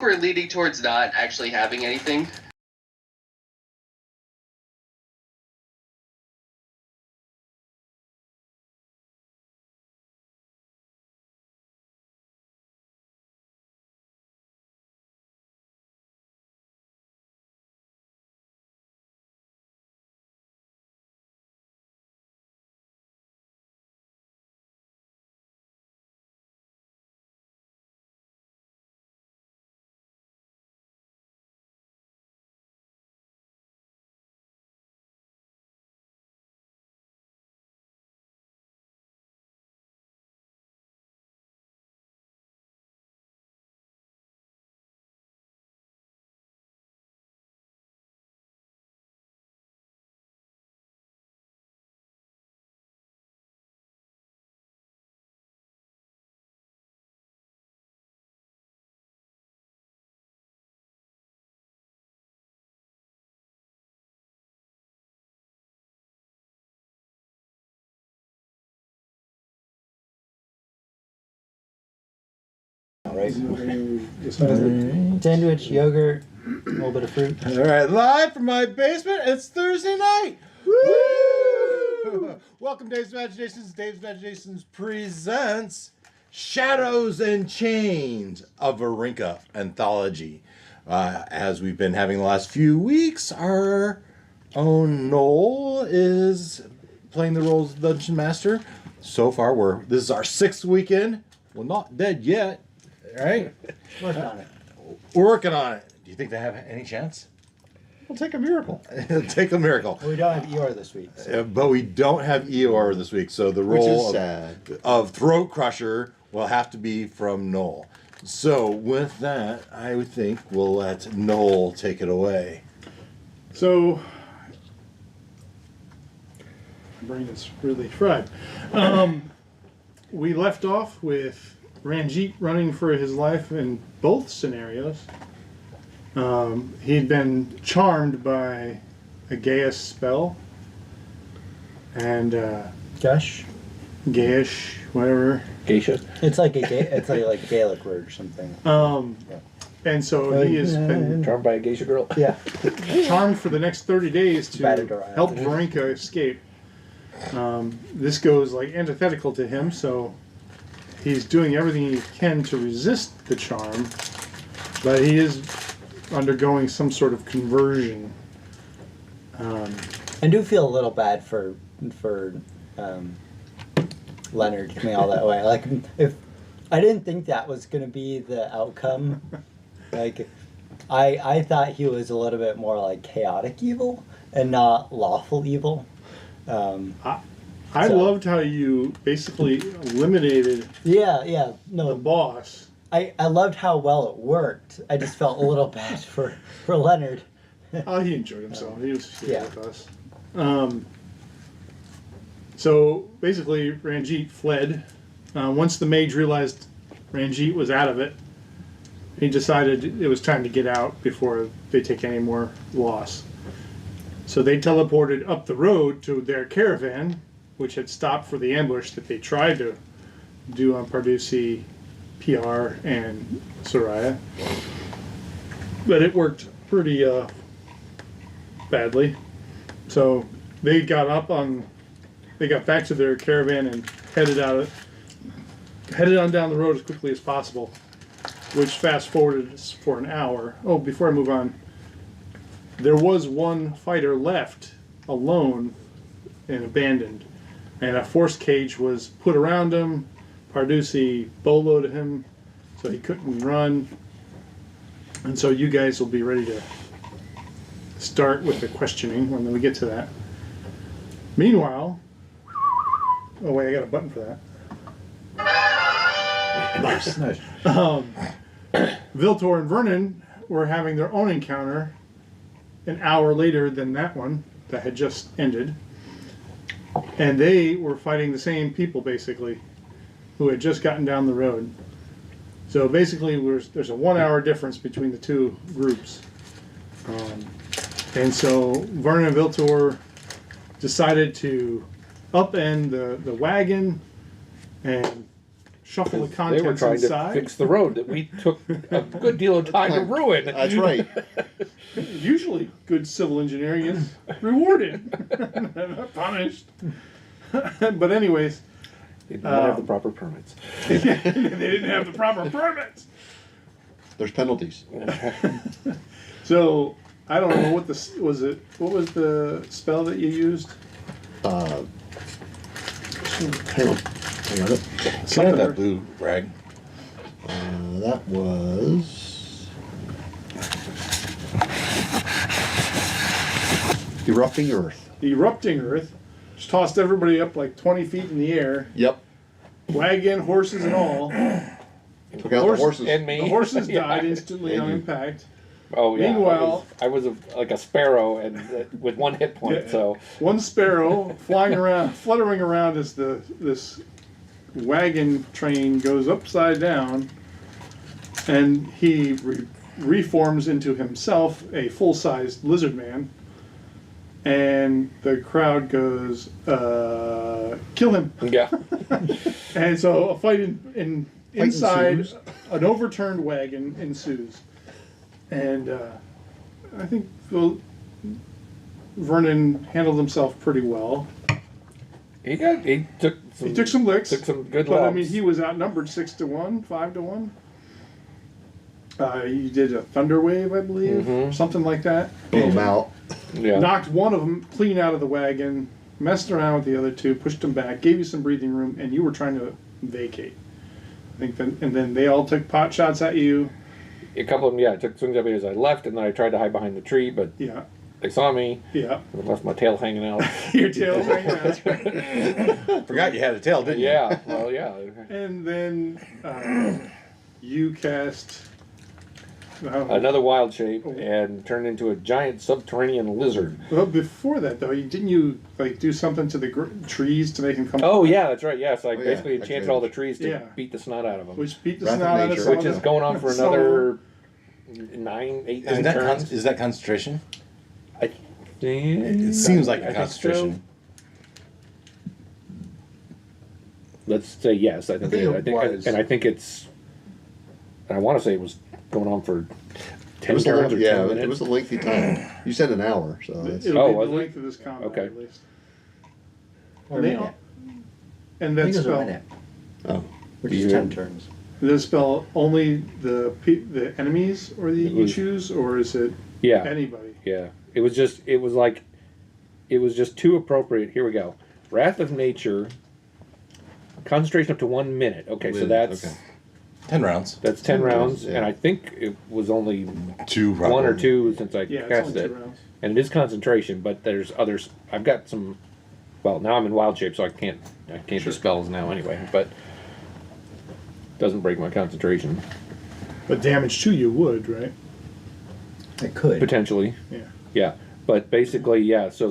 we're leading towards not actually having anything. Right. Sandwich, yogurt, a little bit of fruit. All right, live from my basement. It's Thursday night. Woo! Welcome, Dave's Maginations. Dave's Maginations presents Shadows and Chains, a Varinka Anthology. As we've been having the last few weeks, our own Noel is playing the role of Dungeon Master. So far, this is our 6th weekend. We're not dead yet, right? Worked on it. We're working on it. Do you think they have any chance? We'll take a miracle. It'll take a miracle. We don't have Eeyore this week. So. But we don't have Eeyore this week, so the role of Throat Crusher will have to be from Noel. So with that, I would think we'll let Noel take it away. So, my brain is really fried. We left off with Ranjit running for his life in both scenarios. He'd been charmed by a Gaius spell, and Gush? Gaish, whatever. Geisha. It's like it's like a Gaelic word or something. And so he has been Charmed by a geisha girl. Yeah. charmed for the next 30 days to Battered around. help Varinka escape. This goes like antithetical to him, so he's doing everything he can to resist the charm, but he is undergoing some sort of conversion. I do feel a little bad for Leonard coming all that way. Like, if I didn't think that was going to be the outcome. Like, I thought he was a little bit more like chaotic evil and not lawful evil. I loved how you basically eliminated Yeah, the no. boss. I loved how well it worked. I just felt a little bad for Leonard. Oh, he enjoyed himself. He was here Yeah. with us. So basically, Ranjit fled. Once the mage realized Ranjit was out of it, he decided it was time to get out before they take any more loss. So they teleported up the road to their caravan, which had stopped for the ambush that they tried to do on Pardusi, PR, and Soraya. But it worked pretty badly. So they got back to their caravan and headed on down the road as quickly as possible, which fast forwarded us for an hour. Oh, before I move on, there was one fighter left alone and abandoned, and a force cage was put around him. Pardusi boloed him, so he couldn't run. And so you guys will be ready to start with the questioning when we get to that. Meanwhile, oh wait, I got a button for that. Nice. Viltor and Vernon were having their own encounter an hour later than that one that had just ended. And they were fighting the same people, basically, who had just gotten down the road. So basically, there's a 1 hour difference between the two groups. And so Vernon and Viltor decided to upend the wagon and shuffle the They contents were trying inside. to fix the road that we took a good deal of time to ruin. That's right. Usually, good civil engineering is rewarded, not punished. But anyways, They did not have the proper permits. they didn't have the proper permits. There's penalties. So I don't know what this was. What was the spell that you used? Hang on. I got it. Can I have that blue rag? That was erupting earth. Erupting earth. Just tossed everybody up like 20 feet in the air. Yep. Wagon, horses, and all. Took out the horses. And me. The horses Yeah. died instantly And on you. impact. Oh yeah. Meanwhile- I was like a sparrow and with one hit point. Yeah. So One sparrow flying around, fluttering around as this wagon train goes upside down, and he reforms into himself a full-sized lizard man, and the crowd goes, kill him. yeah. And so a fight inside ensues. an overturned wagon ensues. And I think Vernon handled himself pretty well. He took some. He took some licks. Took some good But I lumps. mean, he was outnumbered 6-1, 5-1. He did a thunder wave, I believe, Mhm. something like that. Blow them out. Yeah. Knocked one of them clean out of the wagon, messed around with the other two, pushed them back, gave you some breathing room, and you were trying to vacate. I think then, and then they all took pot shots at you. A couple of them, yeah, I took swings at me as I left, and then I tried to hide behind the tree, but Yeah, they saw me. yeah. And I left my tail hanging out. Your tail's hanging out. Forgot you had a tail, didn't you? Yeah, well, yeah. And then you cast Another wild shape and turned into a giant subterranean lizard. Well, before that though, didn't you like do something to the trees to make them come? Oh yeah, that's right. Yes, I Oh, yeah. basically enchanted all the trees to Yeah. beat the snot out of them, Which beat the Wrath of snot out of nature. some which of is them. going on for Some- another 9 Isn't that turns. is that concentration? I think It seems like I a think concentration. so. Let's say yes. I think think it, it I think was. and I think it's. And I want to say it was going on for It 10 was a turns long, or 10 minutes. it was a lengthy time. You said an hour, so that's It'll Oh, be was the it? length of this combat Okay. at least. Or a They minute. all- And I that think it was a spell, minute, oh. which You- is 10 turns. this spell only the enemies or the It you was- choose, or is it Yeah, anybody? yeah. It was just too appropriate. Here we go. Wrath of Nature. Concentration up to 1 minute. Okay, so that's Okay. 10 rounds. 10 rounds, yeah. and I think it was only 2 one or two since I Yeah, it's cast only it. 2 rounds. And it is concentration, but there's others. I've got some. Well, now I'm in wild shape, so I can't do spells now anyway. But doesn't break my concentration But damage to you would, right? It could. potentially. Yeah. Yeah, but basically, yeah. So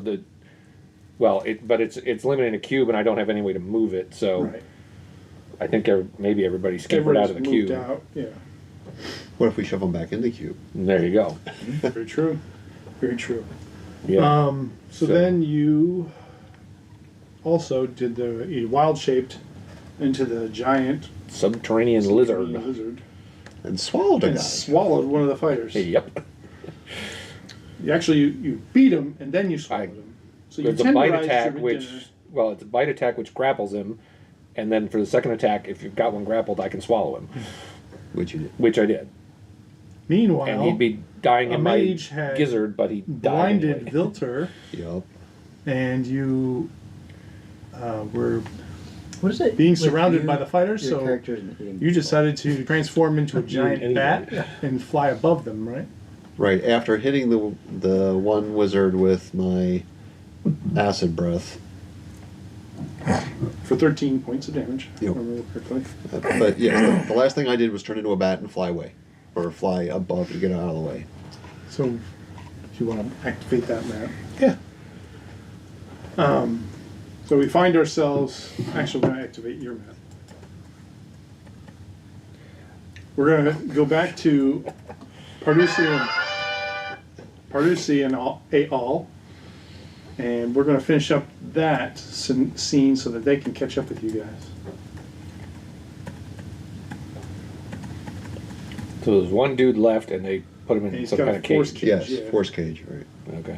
it's limited in a cube, and I don't have any way to move it. So Right. I think maybe everybody scampered out of the Everybody's cube. moved out. Yeah. What if we shove them back in the cube? And there you go. Very true. Very true. Yeah. So So- then you also did you wild shaped into the giant Subterranean lizard. And swallowed a and guy. swallowed one of the fighters. Yep. You beat him and then you swallowed him. So you There's a bite tenderized attack, your which dinner. it's a bite attack which grapples him, and then for the second attack, if you've got one grappled, I can swallow him, Which you did. which I did, Meanwhile, and he'd be dying a in my mage had gizzard, but he died blinded anyway. Vilter, Yup. and you were What is it? being with surrounded you- by the fighters. your So character isn't eating you people. decided to transform into a giant anybody. bat and fly above them, right? Right after hitting the one wizard with my acid breath. For 13 points of damage. Yep. If I remember correctly. But yeah, the last thing I did was turn into a bat and fly away, or fly above to get out of the way. So, if you want to activate that map. Yeah. So we find ourselves. Actually, we're going to activate your map. We're going to go back to Parducci and all, and we're going to finish up that scene so that they can catch up with you guys. So there's one dude left, and they put him And in he's some got kind a of force cage. cage. Yes, Yeah. force cage, right. Okay.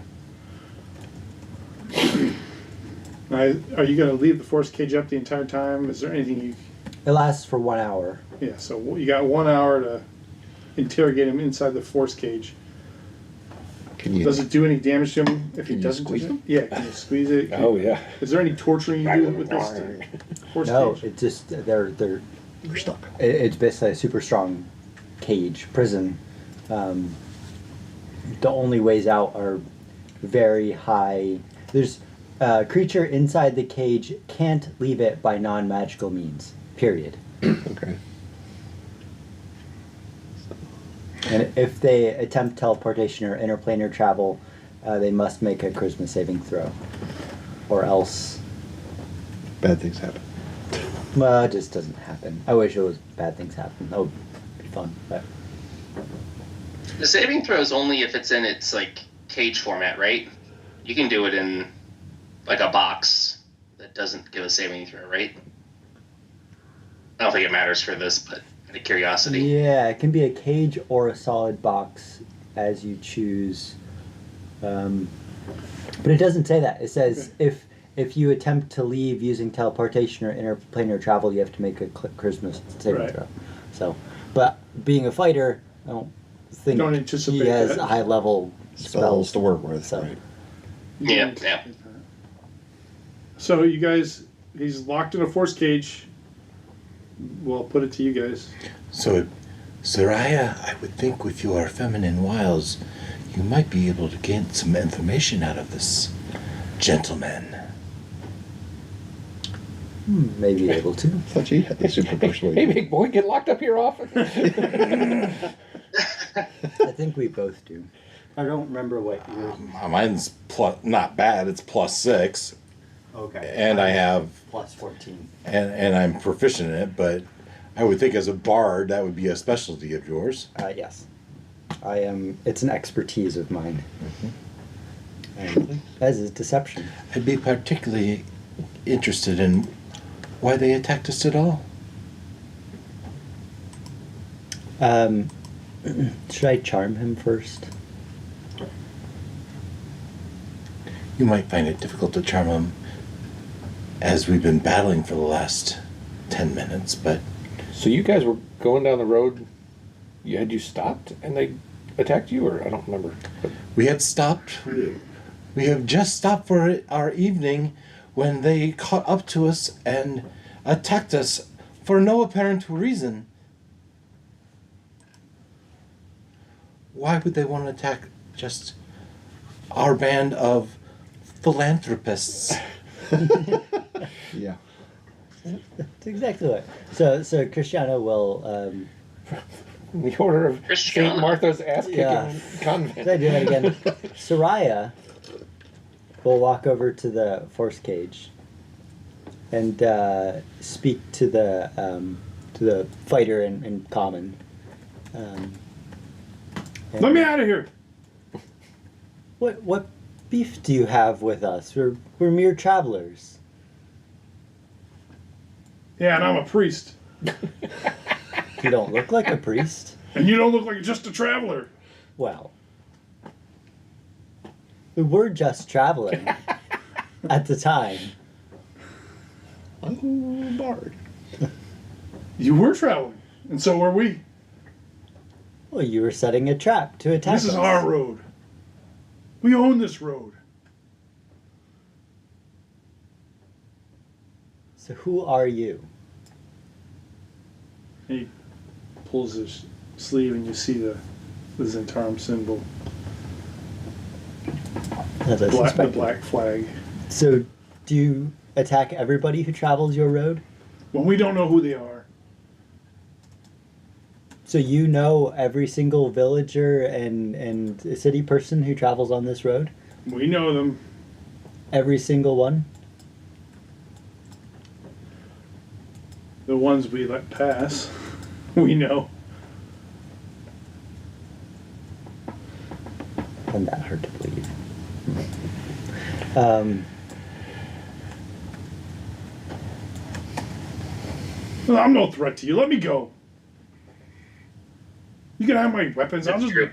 Now, are you going to leave the force cage up the entire time? Is there anything you? It lasts for 1 hour. Yeah. So you got 1 hour to interrogate him inside the force cage. Can you? Does it do any damage to him if he Can you doesn't squeeze touch it? him? Yeah. Can you squeeze it? Oh yeah. Is there any torturing you do with this force No, cage? it just they're You're stuck. it's basically a super strong cage prison. The only ways out are very high. There's a creature inside the cage can't leave it by non-magical means. Period. Okay. And if they attempt teleportation or interplanar travel, they must make a charisma saving throw, or else, Bad things happen. well, it just doesn't happen. I wish it was bad things happen. That would be fun, but The saving throw is only if it's in its like cage format, right? You can do it in like a box that doesn't give a saving throw, right? I don't think it matters for this, but out of curiosity. yeah, it can be a cage or a solid box as you choose. But it doesn't say that. It says if you attempt to leave using teleportation or interplanar travel, you have to make a charisma saving Right. throw. So, but being a fighter, I don't think Don't anticipate he has that. high level Spells to work with, So- right? Yeah, yeah. So you guys, he's locked in a force cage. Well, I'll put it to you guys. So, Soraya, I would think with your feminine wiles, you might be able to gain some information out of this gentleman. Maybe able to. I thought you had the super Hey, persuasion. big boy, get locked up here often. I think we both do. I don't remember what yours. Mine's not bad. It's +6, Okay. and I have plus 14. and I'm proficient in it. But I would think as a bard, that would be a specialty of yours. Yes. I am. It's an expertise of mine. And as is deception. I'd be particularly interested in why they attacked us at all. Should I charm him first? You might find it difficult to charm him, as we've been battling for the last 10 minutes. But So you guys were going down the road. Had you stopped and they attacked you, or I don't remember. But we had stopped. We have just stopped for our evening when they caught up to us and attacked us for no apparent reason. Why would they want to attack just our band of philanthropists? Yeah. That's exactly what. So Cristiano will. the order of Christiana. St. Martha's ass kicking Yeah. convent. Should I do that again? Soraya will walk over to the force cage and speak to the fighter in common. And Let me out of here. What beef do you have with us? We're mere travelers. Yeah, and I'm a priest. You don't look like a priest. And you don't look like just a traveler. Well, we were just traveling at the time. I'm a bard. You were traveling, and so were we. Well, you were setting a trap to attack This is us. our road. We own this road. So who are you? He pulls his sleeve, and you see the Zentarum symbol, As I the suspected. black flag. So, do you attack everybody who travels your road? Well, we don't know who they are. So you know every single villager and city person who travels on this road? We know them. Every single one? The ones we let pass, we know. And that hurt to believe. Well, I'm no threat to you. Let me go. You can have my weapons. I'll That's just true.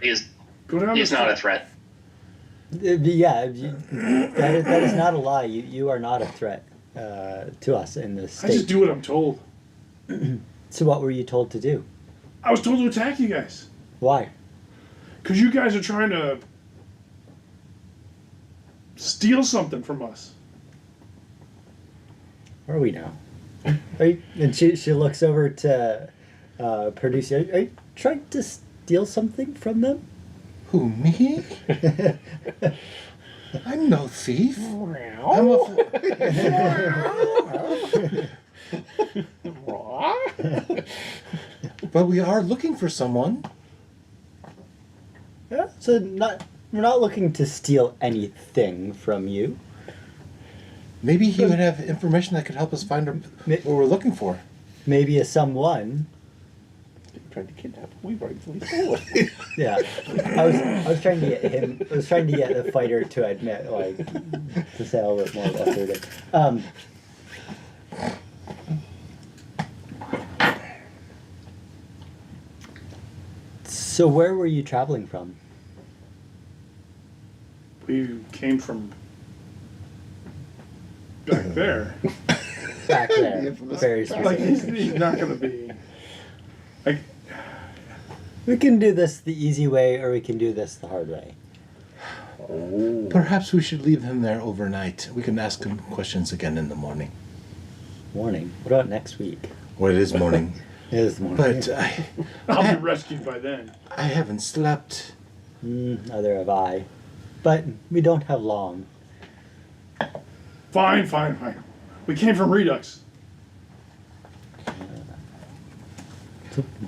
go down. He's the not a street. threat. That is not a lie. You are not a threat to us in this I just state. do what I'm told. So what were you told to do? I was told to attack you guys Why? because you guys are trying to steal something from us. Where are we now? And she looks over to producer. Are you trying to steal something from them? Who, me? I'm no thief. I'm but we are looking for someone. Yeah, so we're not looking to steal anything from you. Maybe he would have information that could help us find what we're looking for. Maybe a someone. Tried to kidnap him. We rightfully stole it. Yeah, I was trying to get him. I was trying to get the fighter to admit, like, to say a little bit more assertive. So where were you traveling from? We came from back there. Back there, Infamous. very Like specific. he's not gonna be. Like We can do this the easy way, or we can do this the hard way. Oh. Perhaps we should leave him there overnight. We can ask him questions again in the morning. Morning. What about next week? Well, it is morning, It is morning. but I'll be rescued by then. I haven't slept. Neither have I. But we don't have long. Fine. We came from Redux.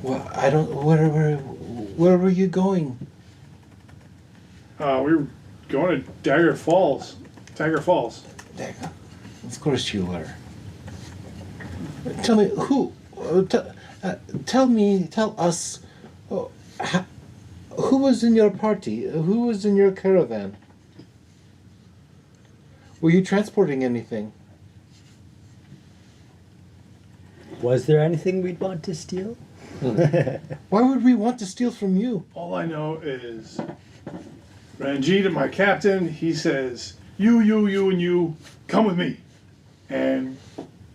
Well, I don't. Where were you going? We were going to Dagger Falls. Of course you were. Tell me who. Tell us. Who was in your party? Who was in your caravan? Were you transporting anything? Was there anything we'd want to steal? Why would we want to steal from you? All I know is Ranjit, my captain, he says, you, and you, come with me. And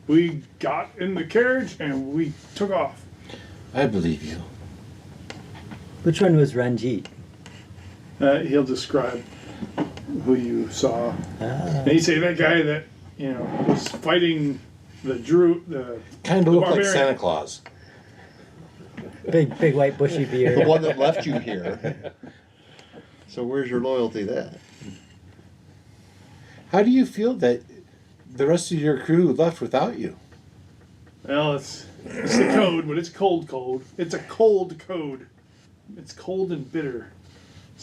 we got in the carriage and we took off. I believe you. Which one was Ranjit? He'll describe who you saw. Ah, And he'd say that guy that, was fighting the Kind of looked like barbarian. Santa Claus. big white bushy The beard. one that left you here. So where's your loyalty then? How do you feel that the rest of your crew left without you? Well, it's the code, but it's cold. It's a cold code. It's cold and bitter.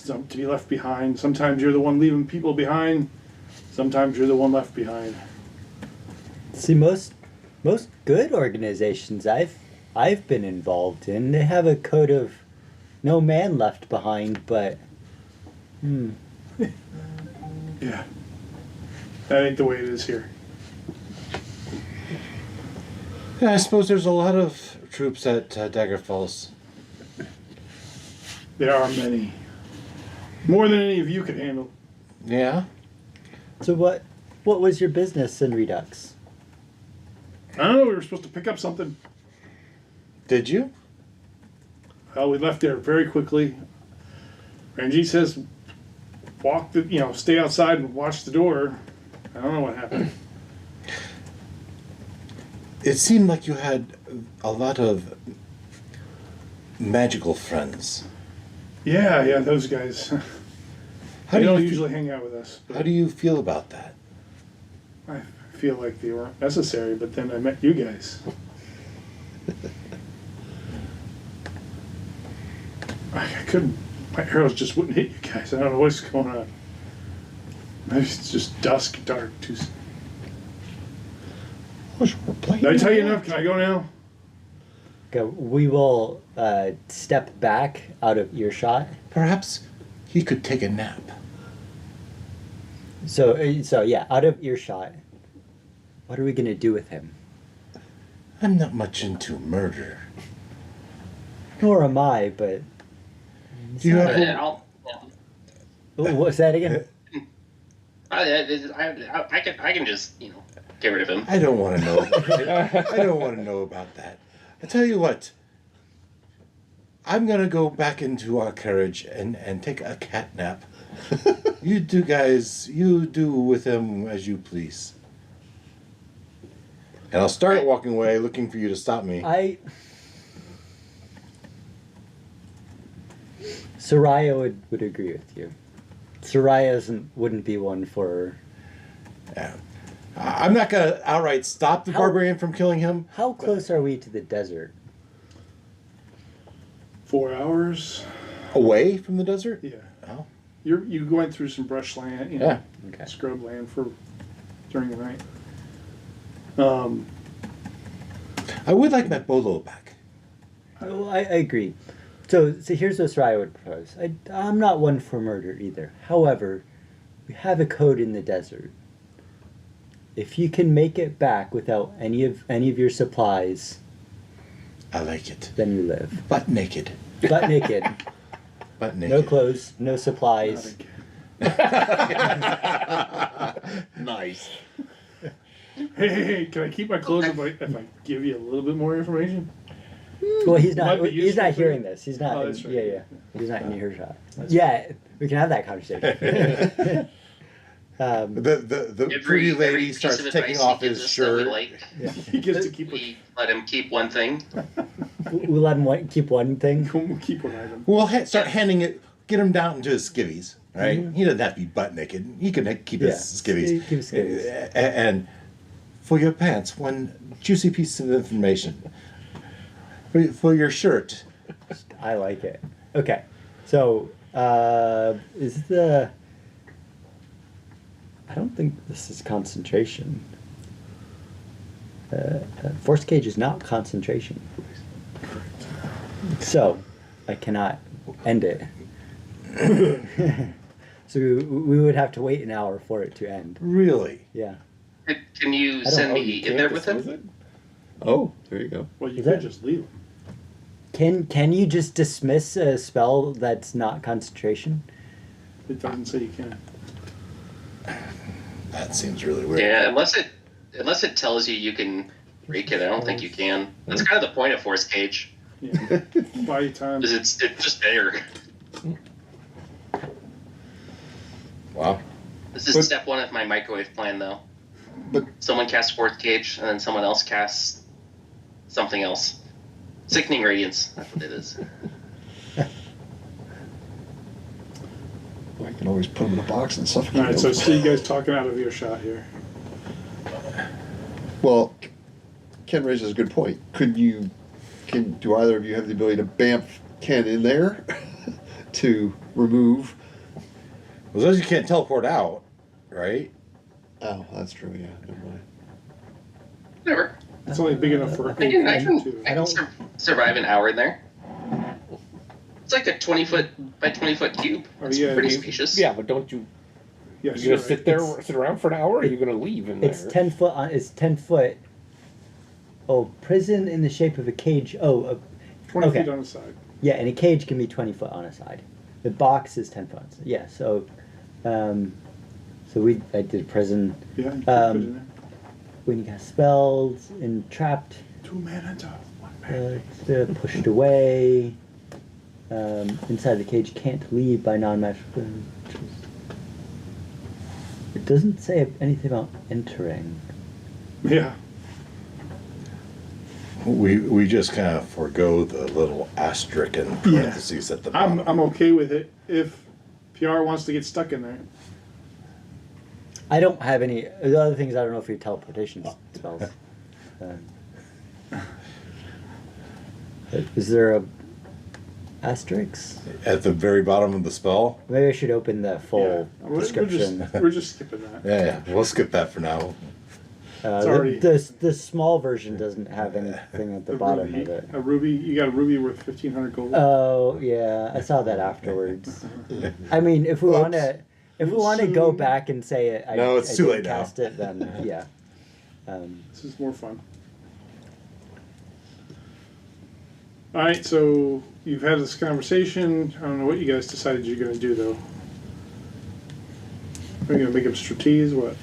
To be left behind. Sometimes you're the one leaving people behind. Sometimes you're the one left behind. See, most good organizations I've been involved in, they have a code of no man left behind, but Yeah. That ain't the way it is here. Yeah, I suppose there's a lot of troops at Dagger Falls. There are many. More than any of you could handle. Yeah? so what was your business in Redux? I don't know, we were supposed to pick up something. Did you? Well, we left there very quickly. Ranjit says, stay outside and watch the door. I don't know what happened. It seemed like you had a lot of magical friends. Yeah, those guys. How They do don't you usually hang out with us. But How do you feel about that? I feel like they weren't necessary, but then I met you guys. I couldn't. My arrows just wouldn't hit you guys. I don't know what's going on. Maybe it's just dusk, dark. Did I tell you enough? Can I go now? Okay, we will step back out of earshot. Perhaps he could take a nap. So yeah, out of earshot. What are we gonna do with him? I'm not much into murder. Nor am I, but Do you have I'll, What's that again? I can just get rid of him. I don't want to know. I don't want to know about that. I tell you what. I'm gonna go back into our carriage and take a cat nap. You two guys, you do with him as you please. And I'll start walking away, looking for you to stop me. Soraya would agree with you. Soraya wouldn't be one for. Yeah. I'm not gonna outright stop the barbarian from killing him. How close are we to the desert? 4 hours. Away from the desert? Yeah. Oh. You went through some brush land, Yeah. Okay. scrub land during the night. I would like my bolo back. Well, I agree. So here's what Soraya would propose. I'm not one for murder either. However, we have a code in the desert. If you can make it back without any of your supplies, I like it. then you live. Butt naked. Butt naked. Butt naked. No clothes, no supplies. Nice. Hey, can I keep my clothes if I give you a little bit more information? Well, he's not. Might be He's useful not for hearing you. this. He's not. Oh, that's right. Yeah. He's not in earshot. Yeah, we can have that conversation. The pretty lady piece starts of taking advice off he gives his us that we shirt. like, He gets to keep we let him keep one thing. We'll let him keep one thing. We'll keep one item. We'll start handing it, get him down to his skivvies, right? He doesn't have to be butt naked. He can keep his skivvies. Keep his skivvies. And for your pants, one juicy piece of information. For your shirt. I like it. Okay, so is the? I don't think this is concentration. Force cage is not concentration. So, I cannot end it. So we would have to wait an hour for it to end. Really? Yeah. Can you send me in there with him? Oh, there you go. Well, you Is could that- just leave him. Can you just dismiss a spell that's not concentration? It doesn't say you can. That seems really weird. Yeah, unless it tells you can break it, I don't think you can. That's kind of the point of Force Cage, Yeah. Buy you time. is it's just there. Wow. This is But- step one of my microwave plan, though. But Someone casts Force Cage, and then someone else casts something else. Sickening Radiance, that's what it is. I can always put them in a box and suffocate All right, so I them. see you guys talking out of earshot here. Well, Ken raises a good point. Do either of you have the ability to bamf Ken in there to remove? well, those you can't teleport out, right? Oh, that's true. Yeah, never mind. Whatever. It's only big enough for a I can, I whole can, two. I can survive an hour in there. It's like a 20-foot by 20-foot cube. Oh, It's yeah, pretty you- spacious. Yeah, but don't you? Yes, You you're gonna right. sit there, sit around for an hour? Or are you gonna leave in there? It's 10 foot. It's 10 foot. Oh, prison in the shape of a cage. 20 okay. feet on the side. Yeah, and a cage can be 20 foot on a side. The box is 10 foot. Yeah, so, I did prison. Yeah, you can Um, fit in there. When you got spelled and trapped, 2 mana to 1 mana. pushed away. Inside the cage, can't leave by non-magical. It doesn't say anything about entering. Yeah. We just kind of forego the little asterisk in parentheses at the bottom. I'm okay with it if PR wants to get stuck in there. I don't have any. The other things I don't know if your teleportation spells. Is there a asterisk? At the very bottom of the spell. Maybe I should open the full description. We're just skipping that. Yeah, we'll skip that for now. It's already- The small version doesn't have anything at the bottom ruby, of it. A ruby, you got a ruby worth 1,500 gold. Oh yeah, I saw that afterwards. I mean, if we want to, go back and say it, No, it's too didn't late now. cast it, then yeah. This is more fun. All right, so you've had this conversation. I don't know what you guys decided you're going to do, though. Are you going to make up strategies? What?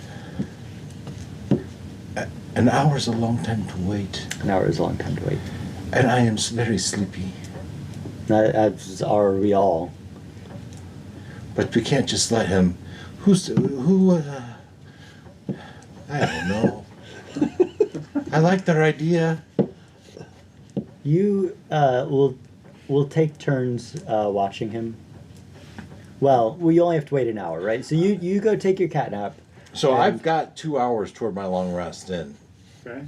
An hour's a long time to wait, An hour is a long time to wait. and I am very sleepy. As are we all. But we can't just let him. Who? I don't know. I like their idea. You will take turns watching him. Well, we only have to wait an hour, right? So you go take your cat nap. So And- I've got 2 hours toward my long rest in. Okay.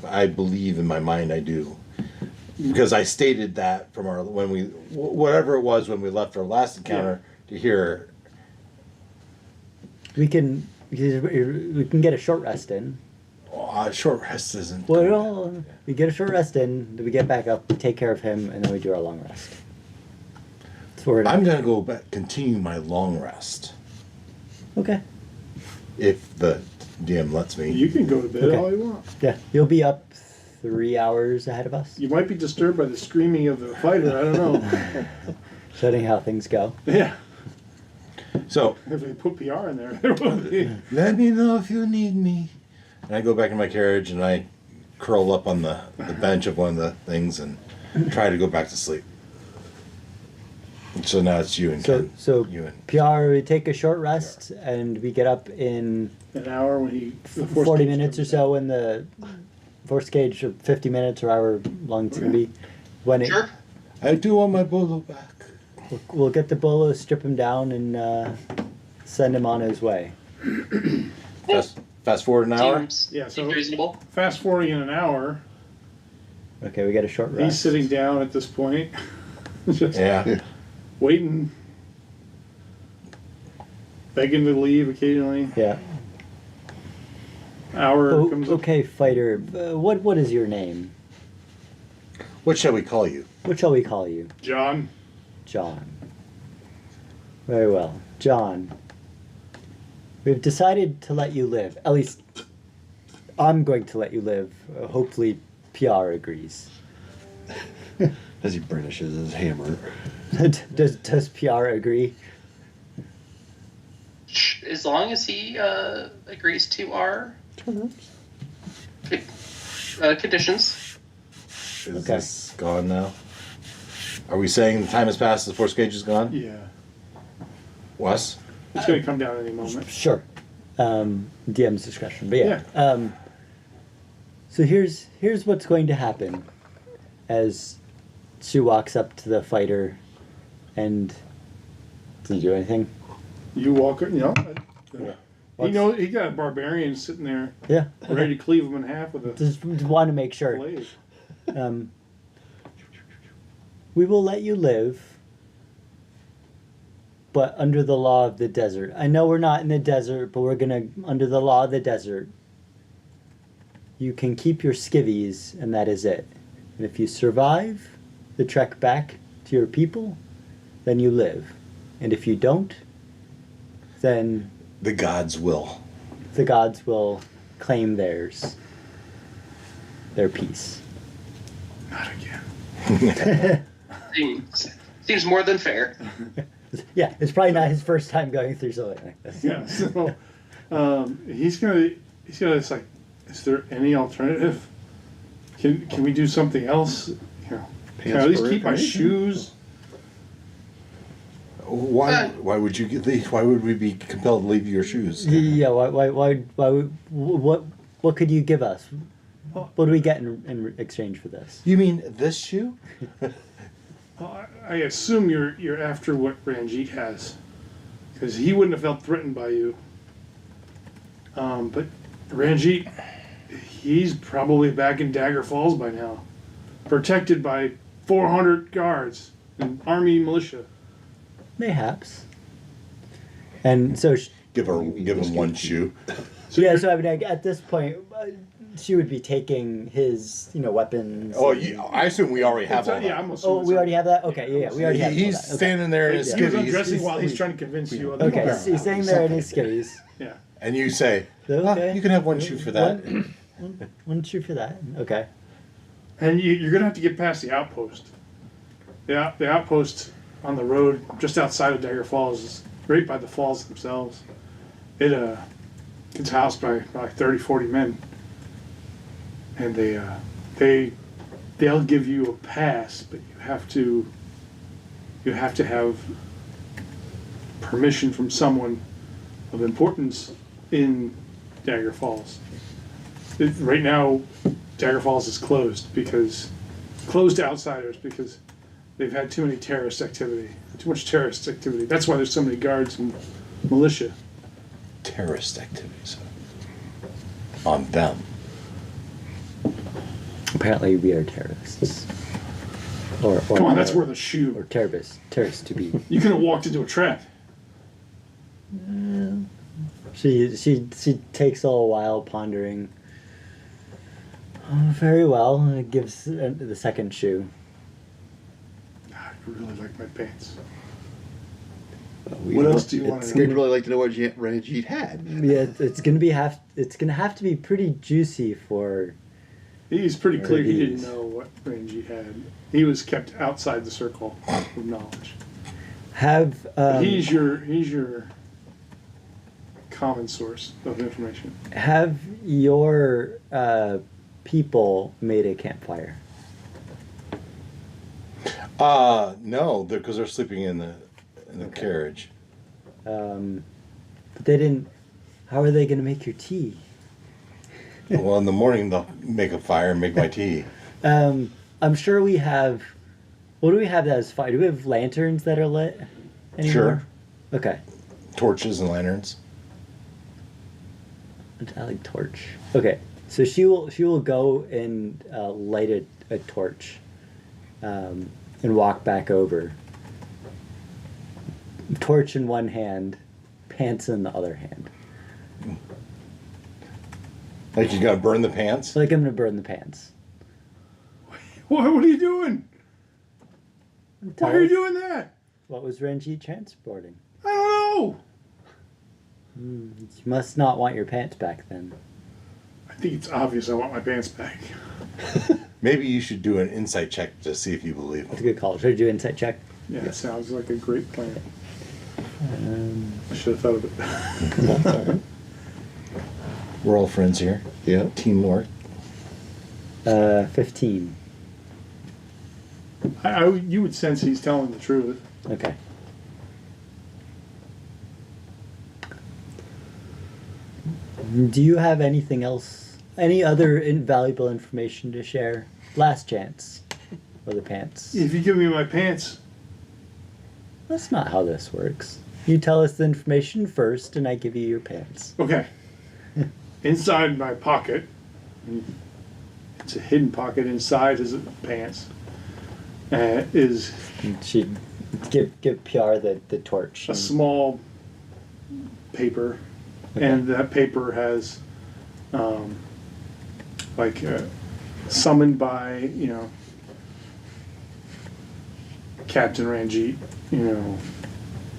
I believe in my mind I do, because I stated that from our whatever it was when we left our last encounter to here. We can get a short rest in. Short rest isn't. Well, we get a short rest in, then we get back up, we take care of him, and then we do our long rest. So I'm gonna go back, continue my long rest okay. if the DM lets me. You can go to bed Okay. all you want. Yeah, you'll be up 3 hours ahead of us. You might be disturbed by the screaming of the fighter. I don't know. Showing how things go. Yeah. So If they put PR in there, there will be. let me know if you need me. And I go back in my carriage and I curl up on the bench of one of the things and try to go back to sleep. So now it's you and Ken. So You and PR, we take a short rest, and we get up in An hour when the force 40 cage minutes or comes so when the force cage, or 50 minutes or however long it's going to be. When it, Sure. I do want my bolo back. we'll get the bolo, strip him down, and send him on his way. Fast forward an hour. Seems, Yeah, so- seems reasonable. Fast forwarding in an hour, Okay, we get a short rest. he's sitting down at this point, just Yeah. waiting, begging to leave occasionally. Yeah. Hour comes up. Okay, fighter. What is your name? What shall we call you? What shall we call you? John, John. Very well. John. We've decided to let you live. At least, I'm going to let you live. Hopefully, PR agrees. As he brandishes his hammer. Does PR agree? As long as he agrees to our conditions. Is Okay. this gone now? Are we saying the time has passed, the force cage is gone? yeah, Wes? it's going to come down any moment. Sure. DM's discretion. But yeah. So here's what's going to happen as she walks up to the fighter and does he do anything? You walk, he What's- knows he got a barbarian sitting there Yeah. ready to cleave him in half with a Just want to make sure. blade. We will let you live, but under the law of the desert. I know we're not in the desert, but we're gonna, under the law of the desert, you can keep your skivvies, and that is it. And if you survive the trek back to your people, then you live. And if you don't, then The gods will. the gods will claim theirs. Their peace. Not again. Seems more than fair. Yeah, it's probably not his first time going through something like this. Yeah, so he's gonna it's like, is there any alternative? Can we do something else? You know, can I at least keep my shoes? Why would you get these? Why would we be compelled to leave your shoes? Yeah, what could you give us? What do we get in exchange for this? You mean this shoe? I assume you're after what Ranjit has, because he wouldn't have felt threatened by you. But Ranjit, he's probably back in Dagger Falls by now, protected by 400 guards and army militia. Mayhaps. And so, Give him one shoe. so I mean, at this point, she would be taking his, weapons. Oh, I assume we already have all that. Yeah, I'm Oh, assuming. we already have that. Okay, yeah, we already have. all He's that. Okay. standing there in his He was skivvies, undressing while he's trying to convince you. Okay, otherwise. so he's staying there in his skivvies. Yeah. and you say, Okay. "You can have one shoe for that." One shoe for that. Okay. And you're gonna have to get past the outpost. the outpost on the road just outside of Dagger Falls is right by the falls themselves. It's housed by like 30, 40 men, and they'll give you a pass, but you have to have permission from someone of importance in Dagger Falls. Right now, Dagger Falls is closed to outsiders because they've had too much terrorist activity. That's why there's so many guards and militia. Terrorist activities on them. Apparently, we are terrorists. Or Come on, that's worth a shoe. Or terrorists to be. You could have walked into a trap. She takes a little while pondering. Oh, very well. And gives the second shoe. I really like my pants. We What don't- else do you want to I'd know? really like to know what Ranjit had. Yeah, it's gonna have to be pretty juicy for. He's pretty clear he didn't These. know what Rangy had. He was kept outside the circle of knowledge. Have He's your common source of information. have your people made a campfire? No, because they're sleeping in the carriage. But they didn't. How are they gonna make your tea? Well, in the morning they'll make a fire and make my tea. I'm sure we have. What do we have that is fire? Do we have lanterns that are lit anymore? Sure. Okay. Torches and lanterns. I like torch. Okay, so she will go and light a torch, and walk back over. Torch in one hand, pants in the other hand. Like you gotta burn the pants? Like I'm gonna burn the pants. What are you doing? Tell Why are you us, doing that? What was Renji transporting? I don't know. You must not want your pants back then. I think it's obvious I want my pants back. Maybe you should do an insight check to see if you believe That's a them. good call. Should I do an insight check? Yeah, it sounds like a great plan. Um, I should have thought of it. We're all friends here. Yeah. Teamwork. 15. You would sense he's telling the truth. Okay. Do you have anything else? Any other invaluable information to share? Last chance. For the pants. If you give me my pants, That's not how this works. You tell us the information first, and I give you your pants. okay. Inside my pocket, it's a hidden pocket inside his pants, is And she give PR the torch. a and- small paper, Okay. and that paper has summoned by Captain Ranjit,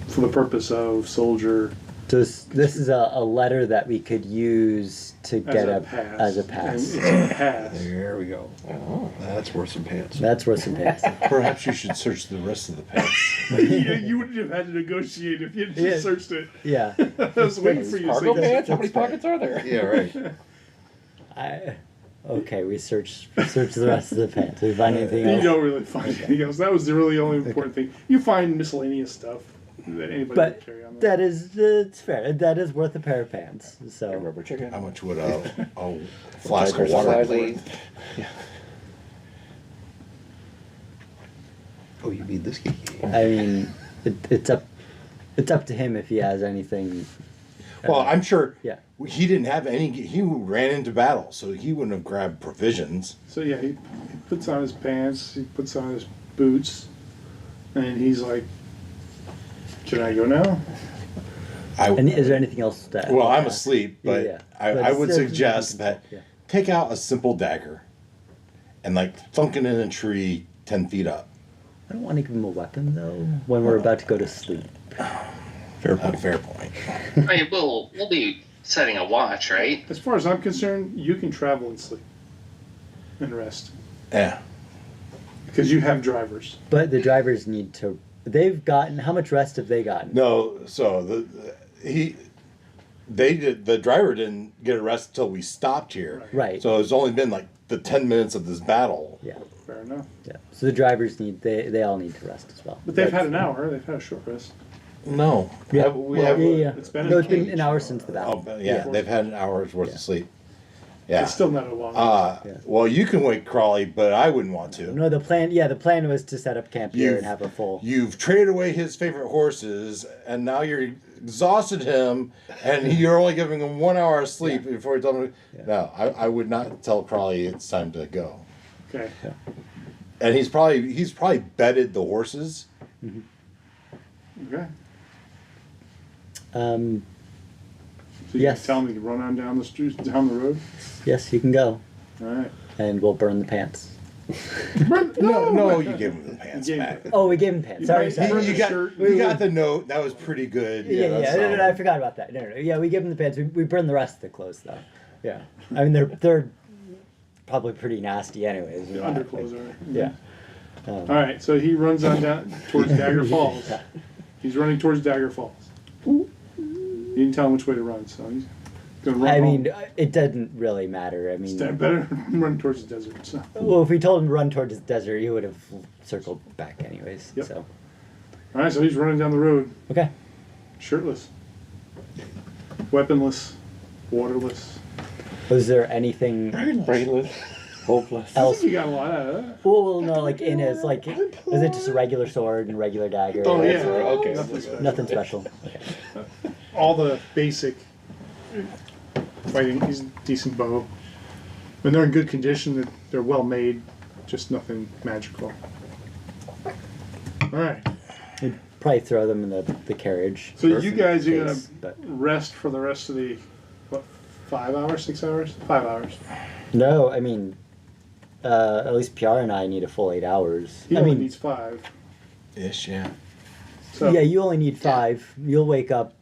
for the purpose of soldier So this is a letter that we could use to get as a a pass. as a And pass. it's a pass. There we go. That's worth some pants. That's worth some pants. Perhaps you should search the rest of the pants. You wouldn't have had to negotiate if you had just Yeah. searched it. Yeah. I was waiting for you to Cargo say that. pants? How many pockets are there? Yeah, right. Okay, we search the rest of the pants. We find anything You else? don't really find anything else. That was the really only important thing. You find miscellaneous stuff that anybody But would carry on. that is it's fair. That is worth a pair of pants. So Rubber chicken. How much would a flask of Tiger's water be slightly- worth? Oh, you need this key. I mean, it's up to him if he has anything. Well, I'm sure Yeah. he didn't have any. He ran into battle, so he wouldn't have grabbed provisions. So yeah, he puts on his pants, he puts on his boots, and he's like, "Can I go now?" And is there anything else that? Well, I'm asleep, but Yeah. I But would it's- suggest that Yeah. take out a simple dagger and thunk it in a tree 10 feet up. I don't want to give him a weapon though when we're about to go to sleep. Fair point. Fair point. I mean, we'll be setting a watch, right? As far as I'm concerned, you can travel and sleep and rest. Yeah. Because you have drivers. But the drivers need to. They've gotten. How much rest have they gotten? No, so the driver didn't get arrested until we stopped here. Right. So it's only been like the 10 minutes of this battle. Yeah. Fair enough. Yeah. So the drivers need. They all need to rest as well. But they've had an hour. They've had a short rest. No. Yeah. Yeah. Yeah. It's been No, an it's been age. an hour since the battle. Oh, yeah, they've had an hour's worth Yeah. of sleep. Yeah. It's still not a long. Yeah. Well, you can wake Crawley, but I wouldn't want to. No, the plan. Yeah, the plan was to set up camp here and have a full. You've traded away his favorite horses, and now you're exhausted him, and you're only giving him 1 hour of sleep before you tell him. Yeah. No, I would not tell Crawley it's time to go. Okay. And he's probably bedded the horses. Okay. So you Yes. can tell me to run on down the street, down the road. Yes, you can go, All right. and we'll burn the pants. No, you gave him the pants You gave back. Oh, we gave him pants. Sorry, You sorry. You got, Shirt. you got the note. That was pretty good. Yeah, that's no, solid. I forgot about that. No. Yeah, we gave him the pants. We burned the rest of the clothes, though. Yeah. I mean, they're probably pretty nasty, anyways. The underclothes are. Yeah. All right. So he runs on down towards Dagger Falls. He's running towards Dagger Falls. You didn't tell him which way to run, so he's gonna run. I home. mean, it doesn't really matter. I mean, Better run towards the desert. So. well, if we told him to run towards the desert, he would have circled back anyways. Yep. So, All right. So he's running down the road, okay. shirtless, weaponless, waterless. Was there anything Brainless. Hopeless. I else? think you got a lot out of that. Well, no, like in his like, is it just a regular sword and regular dagger? Oh yeah. Okay. Nothing special. Nothing special. Okay. All the basic fighting. He's a decent bow. When they're in good condition, they're well made. Just nothing magical. All right. We'd probably throw them in the carriage. So you guys are gonna case, but- rest for the rest of the what? 5 hours? 6 hours? 5 hours. No, I mean, at least PR and I need a full 8 hours. He I only mean, needs 5. Ish, yeah. So yeah, you only need 5. You'll wake up.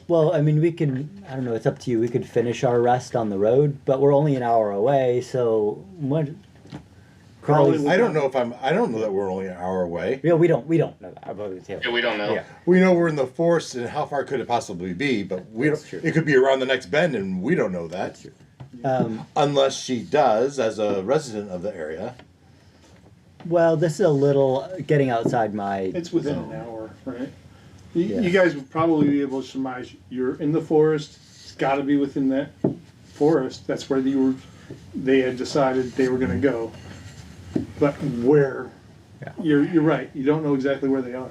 Well, I mean, we can. I don't know. It's up to you. We could finish our rest on the road, but we're only an hour away. So what? Crawley's. I don't know that we're only an hour away. Yeah, we don't know that about the tail. Yeah, we don't know. Yeah. We know we're in the forest, and how far could it possibly be? But we That's don't. true. It could be around the next bend, and we don't know that. Unless she does, as a resident of the area. Well, this is a little getting outside my. it's within an hour, right? You, Yeah. you guys would probably be able to surmise you're in the forest. It's got to be within that forest. That's where they had decided they were going to go. But where? Yeah. You're right. You don't know exactly where they are.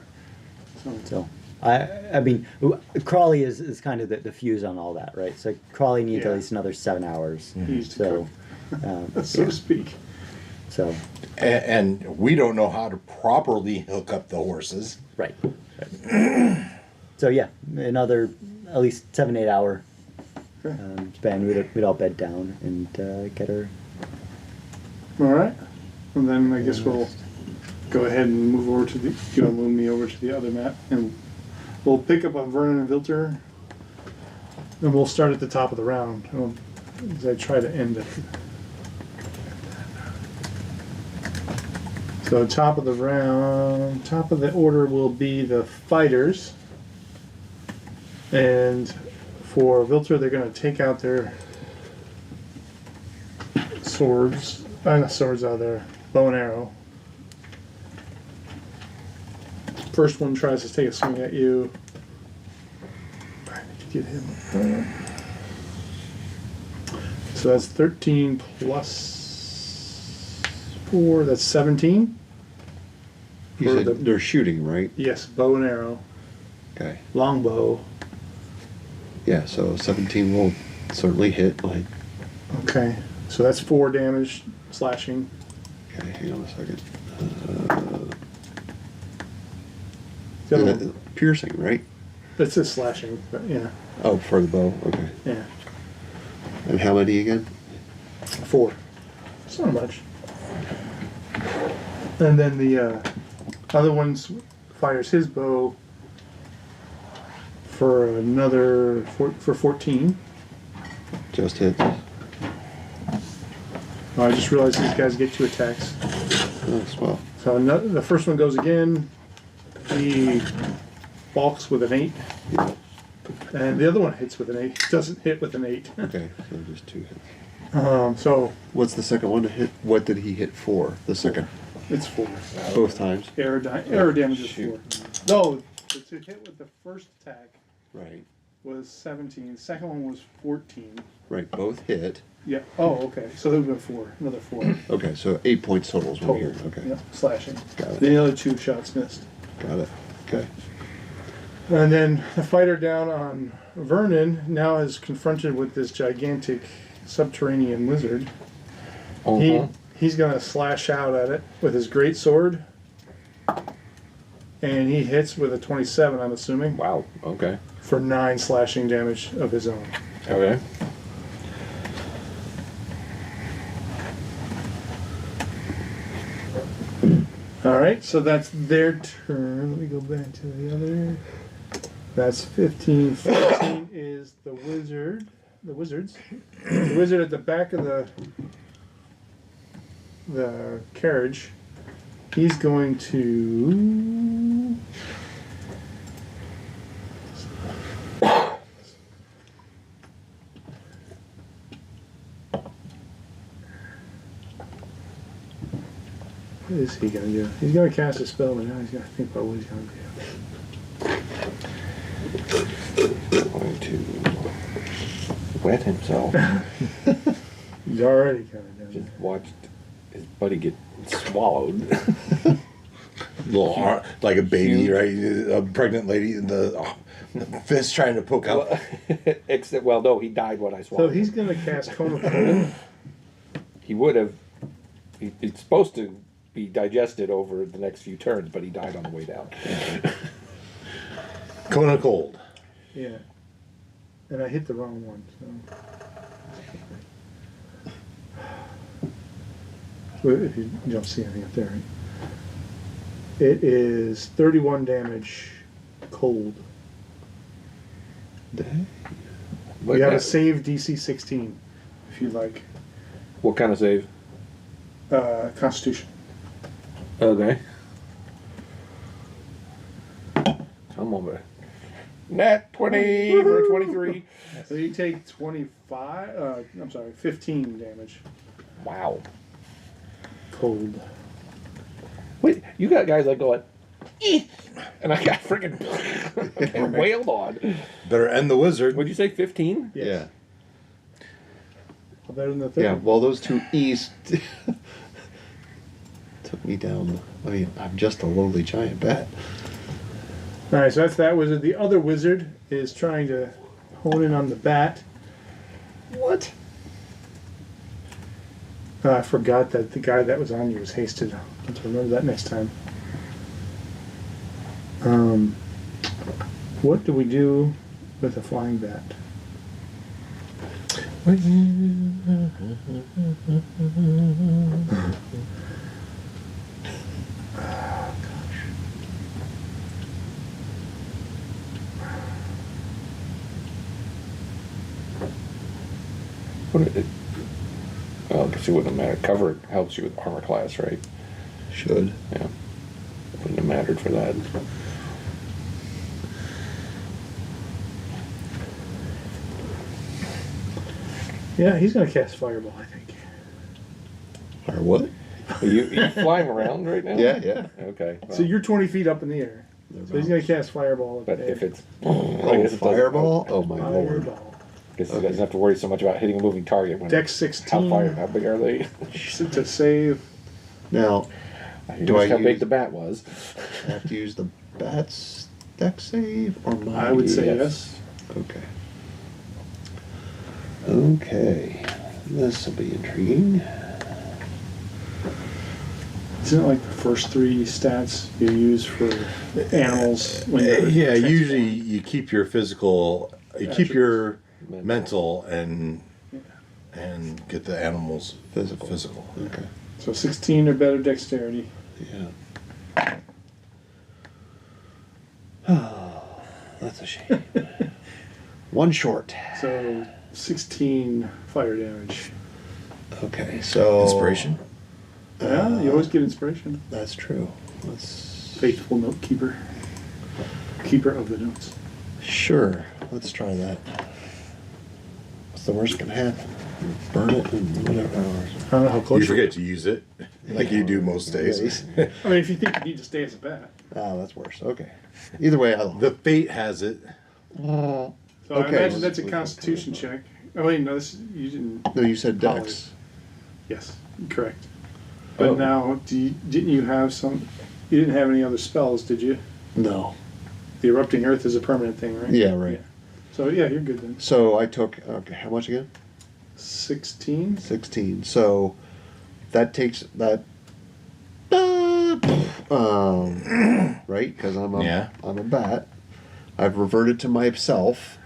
So, So, I mean, Crawley is kind of the fuse on all that, right? So Crawley needs Yeah. at least another 7 hours. He's So, so to speak. so And we don't know how to properly hook up the horses. right. So yeah, another at least 7-8 hour Okay. span. We'd all bed down and get her. All right. And then I guess we'll go ahead and move over to move me over to the other map, and we'll pick up on Vernon and Vilter, and we'll start at the top of the round. As I try to end it. So top of the round, top of the order will be the fighters, and for Vilter, they're going to take out their swords. Not swords out there. Bow and arrow. First one tries to take a swing at you. I need to get him. So that's 13 plus 4. That's 17. You For said the- they're shooting, right? Yes, bow and arrow. Okay. Long bow. Yeah, so 17 will certainly hit. Like, Okay. So that's 4 damage slashing. okay, hang on a second. The other one, Piercing, right? that's just slashing, but yeah. Oh, for the bow. Okay. Yeah. And how many again? 4. It's not much. And then the other one fires his bow for another for 14. Just hits. Oh, I just realized these guys get 2 attacks. Oh, swell. So the first one goes again. He balks with an 8. And the other one hits with an 8. Doesn't hit with an 8. Okay, so just 2 hits. So What's the second one to hit? What did he hit for? The second, it's 4. both times. Error damage is 4. No, to hit with the first attack Right, was 17. The second one was 14. right. Both hit. Yeah. Oh, okay. So there would have been 4. Another 4. Okay, so 8 points total is what we Total. hear. Okay, Yep. Slashing. Got it. The other 2 shots missed. got it. Okay. And then the fighter down on Vernon now is confronted with this gigantic subterranean wizard. He's gonna slash out at it with his great sword, and he hits with a 27. I'm assuming Wow. Okay. for 9 slashing damage of his own. Okay. All right, so that's their turn. Let me go back to the other. That's 15. 15 is the wizard. The wizards. The wizard at the back of the carriage. He's going to. What is he going to do? He's going to cast a spell, but now he's going to think about what he's going to do. Going to wet himself. He's already kind of done Just watched his buddy get swallowed. Little heart, like a baby, right? A pregnant lady, and the fist trying to poke out. Except, well, no, he died when I So swallowed. he's going to cast Cone of Cold. He would have. It's supposed to be digested over the next few turns, but he died on the way down. Cone of cold. Yeah. And I hit the wrong one, so. If you don't see anything up there, right? It is 31 damage cold. What You have a kind- save DC 16, if you like. What kind of save? Constitution. Okay. Come on, man. Nat 20 for 23. So you take 15 damage Wow. cold. Wait, you got guys like going, "Eh," and I got freaking wailed on. Better end the wizard. Would you say 15? Yes. Yeah. Better than the third. Yeah, well, those 2 E's took me down. I mean, I'm just a lowly giant bat. Alright, so that's that wizard. The other wizard is trying to hone in on the bat. What? I forgot that the guy that was on you was hasted. I'll have to remember that next time. What do we do with a flying bat? Well, I guess it wouldn't matter. Cover helps you with armor class, right? Should. Yeah. Wouldn't have mattered for that. Yeah, he's gonna cast Fireball, I think. Or what? Are you flying around right now? Yeah, yeah. Okay. So you're 20 feet up in the air. So he's gonna cast Fireball. But if it's I Oh, guess it doesn't- fireball? Oh, my lord. Fireball. I guess he doesn't have to worry so much about hitting a moving target when Dex how 16 fire. How big are they? to save. Now, I Do I how big use- the bat was? I have to use the bat's deck save or mine? I would say yes. Okay. Okay. This will be intriguing. Isn't it like the first 3 stats you use for animals when you're Yeah, transforming? usually you keep your physical, you keep your mental, and get the animals Physical. Physical. Okay. So 16 or better dexterity. Yeah. Oh, that's a shame. One short. So 16 fire damage. Okay, so. Inspiration. Yeah, you always get inspiration. That's true. Let's Faithful note keeper. Keeper of the notes. sure. Let's try that. What's the worst can happen? Burn it and whatever. I don't know how close You forget to use it, like you do most days. I mean, if you think you need to stay as a bat. Oh, that's worse. Okay. Either way, I love The fate has it. So I Okay. imagine that's a Constitution check. Oh wait, no, this you didn't. No, you said Dex. Yes, correct. But Oh. now, didn't you have some? You didn't have any other spells, did you? No. The erupting earth is a permanent thing, right? Yeah, right. So yeah, you're good then. So I took, okay, how much again? 16. 16. So that takes that. Right? Because I'm a bat. I've reverted to myself.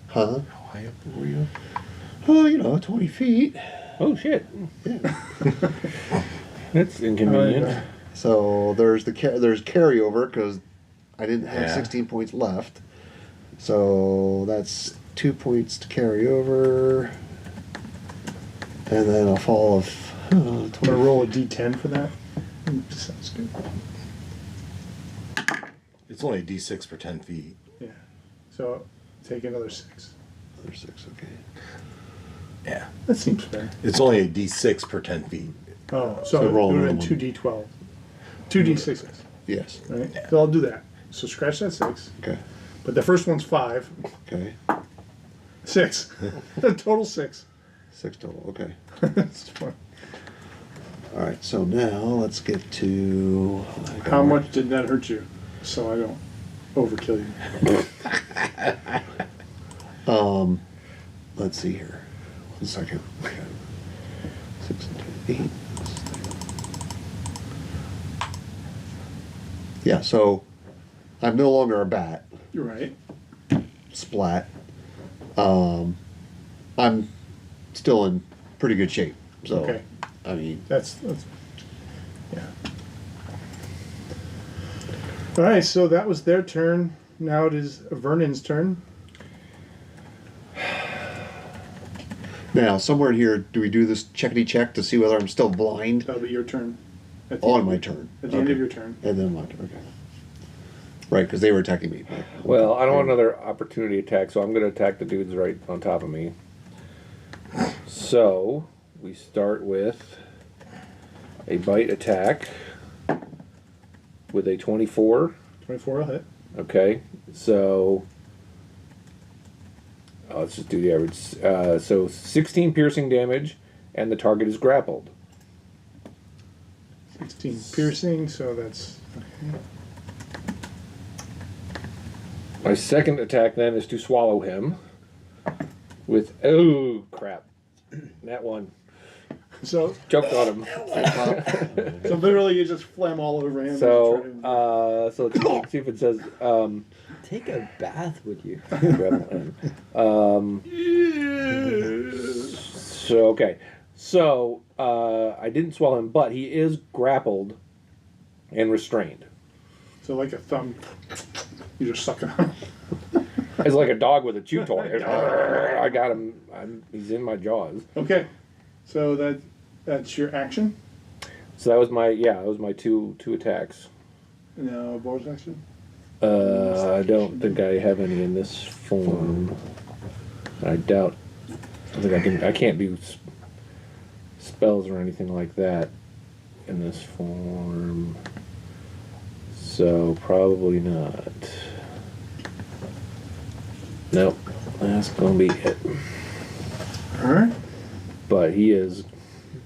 Huh? How high up were you? Oh, 20 feet. Oh shit. Yeah. That's inconvenient. So there's there's carryover because I didn't have Yeah. 16 points left. So that's 2 points to carry over. And then a fall of I'm 20. gonna roll a d10 for that. Sounds good. It's only a D6 per 10 feet. Yeah. So take another 6. Another 6, okay. Yeah. That seems fair. It's only a D6 per 10 feet. Oh, So so roll it would have another been 2d12. 2d6s, Yes. right? So I'll do that. So scratch that 6. Okay. But the first one's 5. Okay. 6. The total 6. 6 total. Okay. That's fun. All right. So now let's get to How much did that hurt you? So I don't overkill you. Let's see here. 1 second. Okay. 6, 8. Yeah. So I'm no longer a bat. You're right. Splat. I'm still in pretty good shape. So Okay. I mean, That's yeah. All right, so that was their turn. Now it is Vernon's turn. now somewhere in here, do we do this checkity check to see whether I'm still blind? That'll be your turn. At the On end- my turn. At the end Okay. of your turn. And then my turn. Okay. Right, because they were attacking me. Right. Well, I don't want another opportunity attack, so I'm going to attack the dudes right on top of me. So we start with a bite attack with a 24. 24 will hit. Okay, so let's just do the average. So 16 piercing damage, and the target is grappled. 16 piercing, so that's My second attack then is to swallow him with oh crap, that one so. choked on him. So literally, you just phlegm all over him. So so let's see if it says Take a bath with you. grapple him. So okay, so I didn't swallow him, but he is grappled and restrained. So like a thumb, you just suck it on. It's like a dog with a chew toy. I got him. He's in my jaws. Okay, so that's your action. So that was my two attacks. No bonus action. I don't think I have any in this form. I doubt. I think I can't do spells or anything like that in this form. So probably not. Nope, that's gonna be it. All right. But he is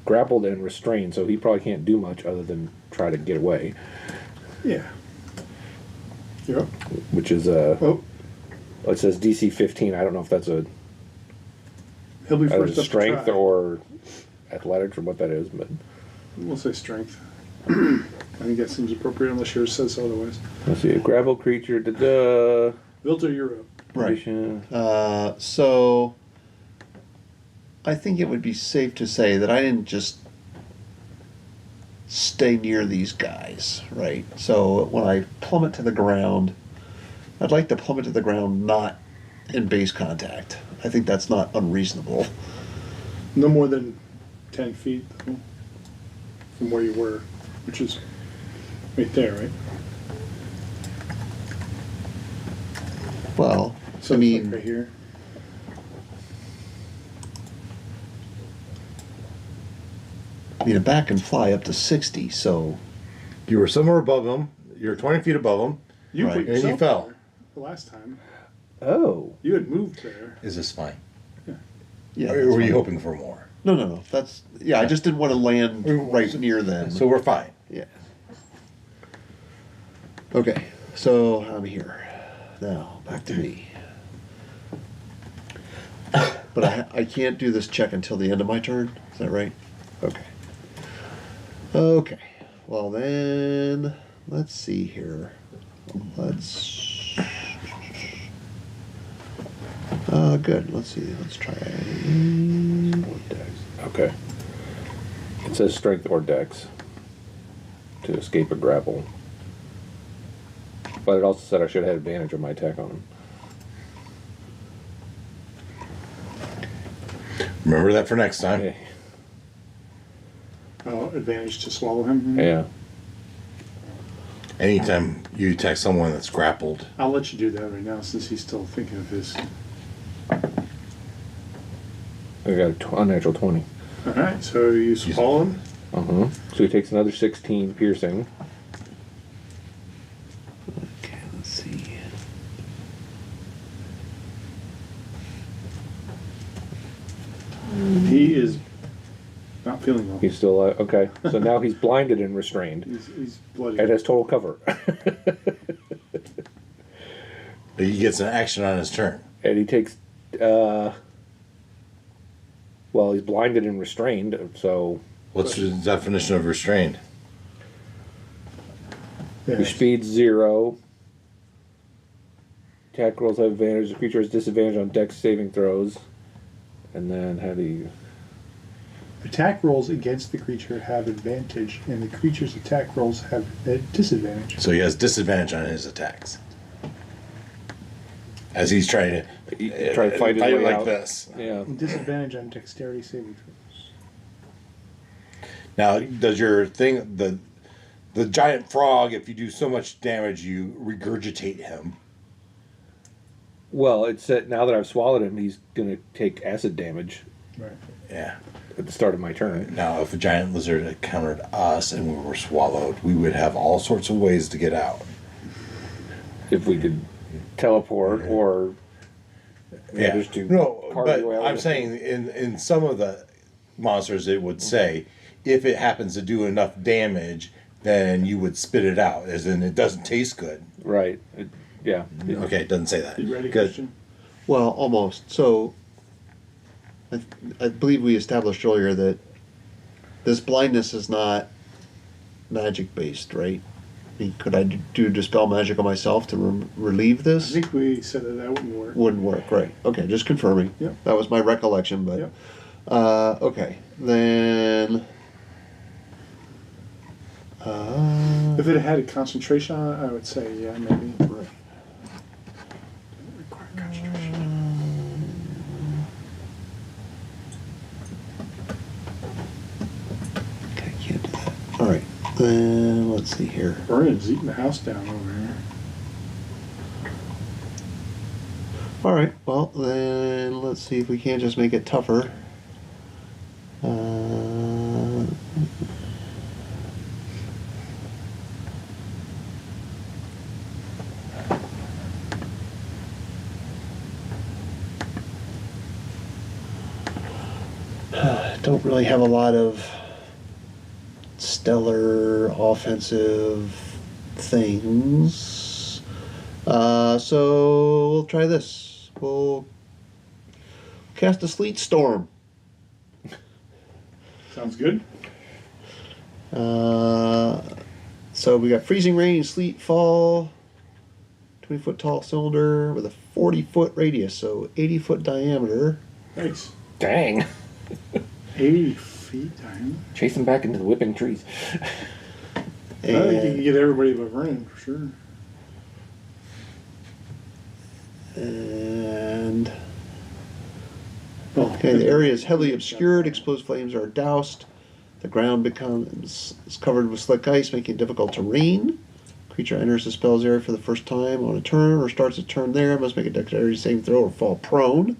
grappled and restrained, so he probably can't do much other than try to get away, Yeah. You're up. which is Oh, it says DC 15. I don't know if that's a he'll be either first up to strength try. or athletics or what that is, but We'll say strength. I think that seems appropriate unless yours says otherwise. let's see. A grapple creature. Da-da. Vilter, you're up. Right. Condition. So I think it would be safe to say that I didn't just stay near these guys, right? So when I plummet to the ground, I'd like to plummet to the ground not in base contact. I think that's not unreasonable. No more than 10 feet. Though. from where you were, which is right there, right? Well, So I it's mean, like right here. a bat can fly up to 60, so You were somewhere above him. You were 20 feet above him. You Right. put And you yourself fell. there the last time. Oh. You had moved there. Is this fine? yeah. Or that's were you fine. hoping for more? No. That's I just didn't want to land right near them. So we're fine. Yeah. Okay, so I'm here. Now, back to me. But I can't do this check until the end of my turn. Is that right? Okay. Okay. Well then, let's see here. Let's. Good. Let's see. Let's try. Okay. It says strength or dex to escape a grapple. But it also said I should have advantage on my attack on him. Remember that for next time. Okay. Oh, advantage to swallow him. Yeah. Anytime you attack someone that's grappled, I'll let you do that right now since he's still thinking of his. I got a unnatural 20. All right, so you swallow him. So he takes another 16 piercing. Okay, let's see. He is not feeling well. He's still okay. So now he's blinded and restrained. He's bloody. It has total cover. he gets an action on his turn. And he takes well, he's blinded and restrained, so What's the definition of restrained? your speed's 0. Attack rolls have advantage. The creature has disadvantage on dex saving throws. And then how do you... Attack rolls against the creature have advantage, and the creature's attack rolls have a disadvantage. So he has disadvantage on his attacks. As he's trying to try to fight his way like out. this. Yeah. And disadvantage on dexterity saving throws. Now, does your thing the giant frog? If you do so much damage, you regurgitate him. Well, it's now that I've swallowed him, he's going to take acid damage Right. Yeah. at the start of my turn. Now, if a giant lizard encountered us and we were swallowed, we would have all sorts of ways to get out. If we could teleport or manage to No, party but away out I'm of saying in some of the monsters, it would say if it happens to do enough damage, then you would spit it out, as in it doesn't taste good. Right. Yeah. Okay, it doesn't say that. You ready, Good. Christian? Well, almost. So, I believe we established earlier that this blindness is not magic based, right? I mean, could I do dispel magic on myself to relieve I this? think we said that wouldn't work. Wouldn't work, right? Okay, just confirming. Yep. That was my recollection, but Yep. okay, then. If it had a concentration on it, I would say yeah, maybe. Right. Require concentration. Okay, can't do that. All right, then let's see here. Vernon's eating the house down over here. All right, well then let's see if we can't just make it tougher. Don't really have a lot of stellar offensive things. So we'll try this. We'll cast a sleet storm. Sounds good. So we got freezing rain, sleet fall, 20-foot tall cylinder with a 40-foot radius, so 80-foot diameter. Nice. Dang. 80 feet diameter. Chase him back into the whipping trees. I think you can And, get everybody but Vernon for sure. and Oh, okay, the area is heavily obscured. Exposed flames are doused. The ground is covered with slick ice, making it difficult terrain. Creature enters the spell's area for the first time on a turn or starts a turn there, must make a dexterity saving throw or fall prone.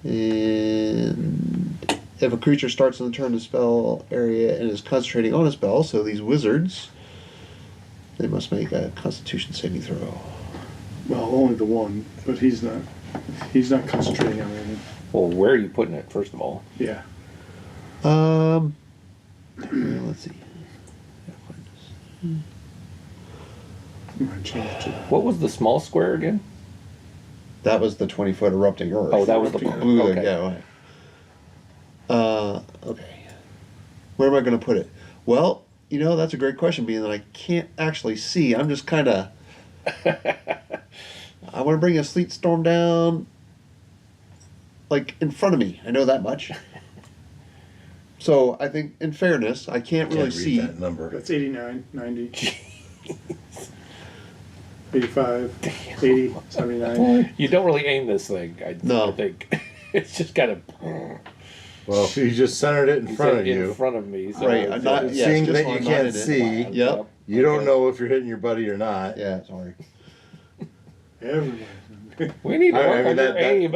And if a creature starts on the turn in the spell area and is concentrating on a spell, so these wizards, they must make a Constitution saving throw. Well, only the one, but he's not concentrating on anything. Well, where are you putting it, first of all? Yeah. Well, let's see. I'm gonna change it to What was the small square again? That was the 20-foot erupting earth. Oh, that was the blue. okay. Yeah, right. Okay. Where am I going to put it? Well, that's a great question, being that I can't actually see. I'm just kind of. I want to bring a sleet storm down, like in front of me. I know that much. So I think, in fairness, I can't really Can't read see. that number. That's 89, 90, 85, 80, 79. You don't really aim this thing, I think. It's just kind of Well, if you just centered it in front of you, in front of me. So Right, it's, I'm not- yeah. seeing just that you on can't it. see, Yep. you don't know if you're hitting your buddy or not. Yeah, sorry. Everybody. We need to I work mean, on your aim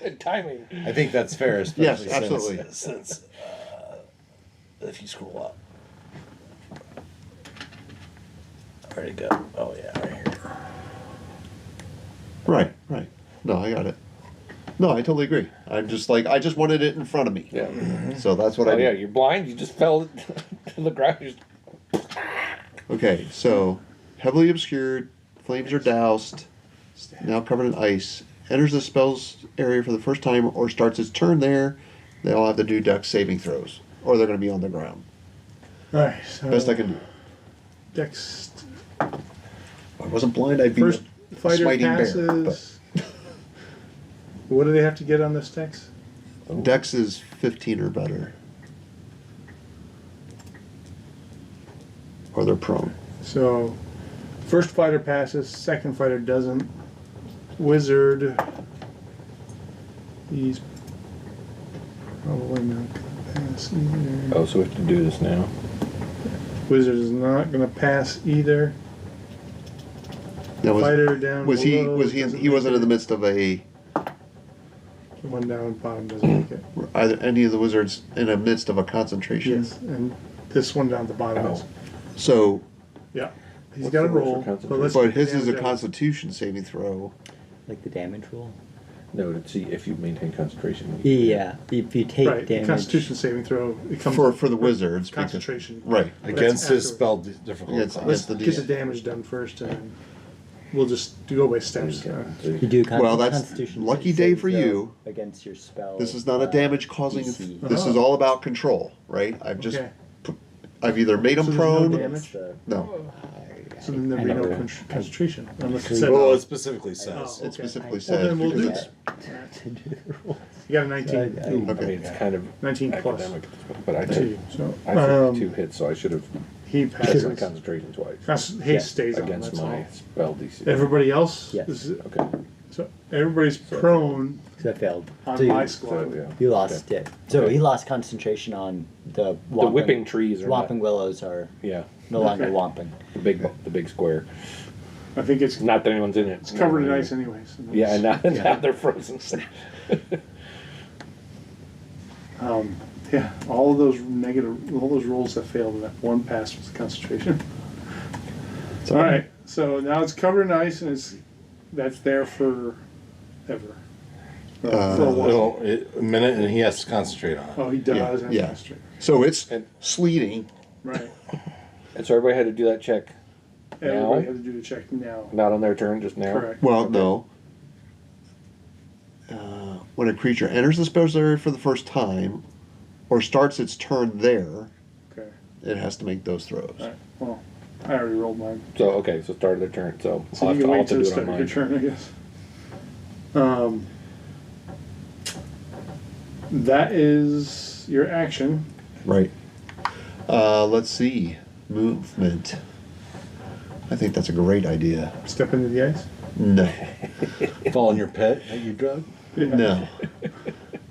and timing. I think that's fair, Yes, especially absolutely. since if you scroll up. Where'd it go? Oh yeah, right here. Right. No, I got it. No, I totally agree. I'm just like, I just wanted it in front of me. Yeah. So that's what I Oh did. yeah, you're blind. You just fell to the ground. You just- Okay, so heavily obscured, flames are doused, now covered in ice, enters the spell's area for the first time or starts its turn there, they all have to do dex saving throws, or they're going to be on the ground. Alright, so. Best I can do. Dex. If I wasn't blind, I'd be First a fighter smiting passes. bear. But What do they have to get on this dex? dex is 15 or better. Or they're prone. So, first fighter passes, second fighter doesn't. Wizard. He's probably not gonna pass either. Oh, so we have to do this now. Wizard is not gonna pass either. Now, Fighter down was he below was he doesn't he wasn't make in the it. midst of a The one down at the bottom doesn't make it. either any of the wizards in the midst of a concentration? Yes, and this one down at the bottom is. So, Yeah. He's What's got to the roll for roll. concentration? But let's but get the his is a damage out. Constitution saving throw. Like the damage roll? No, to see if you maintain concentration. Yeah, if you take Right, the damage. Constitution saving throw. It comes For the wizards, because- concentration. Right. Against his afterwards. spell difficulty. Against- class. Let's the get the DC. damage done first, and then we'll just go by steps. You do Well, that's Constitution lucky saving day for throw you. against your spell. This is not a damage causing. DC. This is all about control, right? Okay. I've either made them So there's no prone. damage? Against the- No, So then there'd I be know. no concentration. Unless it So said, Well, it specifically says. Oh. it Okay. specifically Well, says then we'll because do it's to do the roll. you got a 19. I- I Okay. mean, it's kind of 19 plus. academic at this point, but I To took, you. So, I took 2 hits, so I should have he hit my passes. concentration twice Haste Yeah. stays on. against That's my all. spell DC. Everybody else? Yes. Okay. So everybody's prone So that failed. on So my you, squad. So yeah. you lost it. So Okay. he lost concentration on the The whomping. whipping trees are Whomping not, willows are yeah, no longer Okay. whomping. the big square. I think it's Not that anyone's in it. it's covered in ice anyways. So Yeah, and that's- now they're frozen. Yeah, all of those all those rolls that failed, and that one pass was concentration. All right, so now it's covered in ice, and that's there for ever. For a while. A minute, and he has to concentrate on it. Oh, he does. Yeah, have to yeah. concentrate. so it's And- sleeting. Right. And so everybody had to do that check. Everybody Now? had to do the check now. Not on their turn, just now. Correct. Well, Okay. no. When a creature enters the spell's area for the first time, or starts its turn there, Okay. it has to make those throws. All right. Well, I already rolled mine. So okay, so start of their turn. So So I'll you have can to, wait I'll have to till do the it on start of your mine. turn, I guess. That is your action. Right. Let's see. Movement. I think that's a great idea. Step into the ice. No. Fall in your pit that you drug? Yeah. No.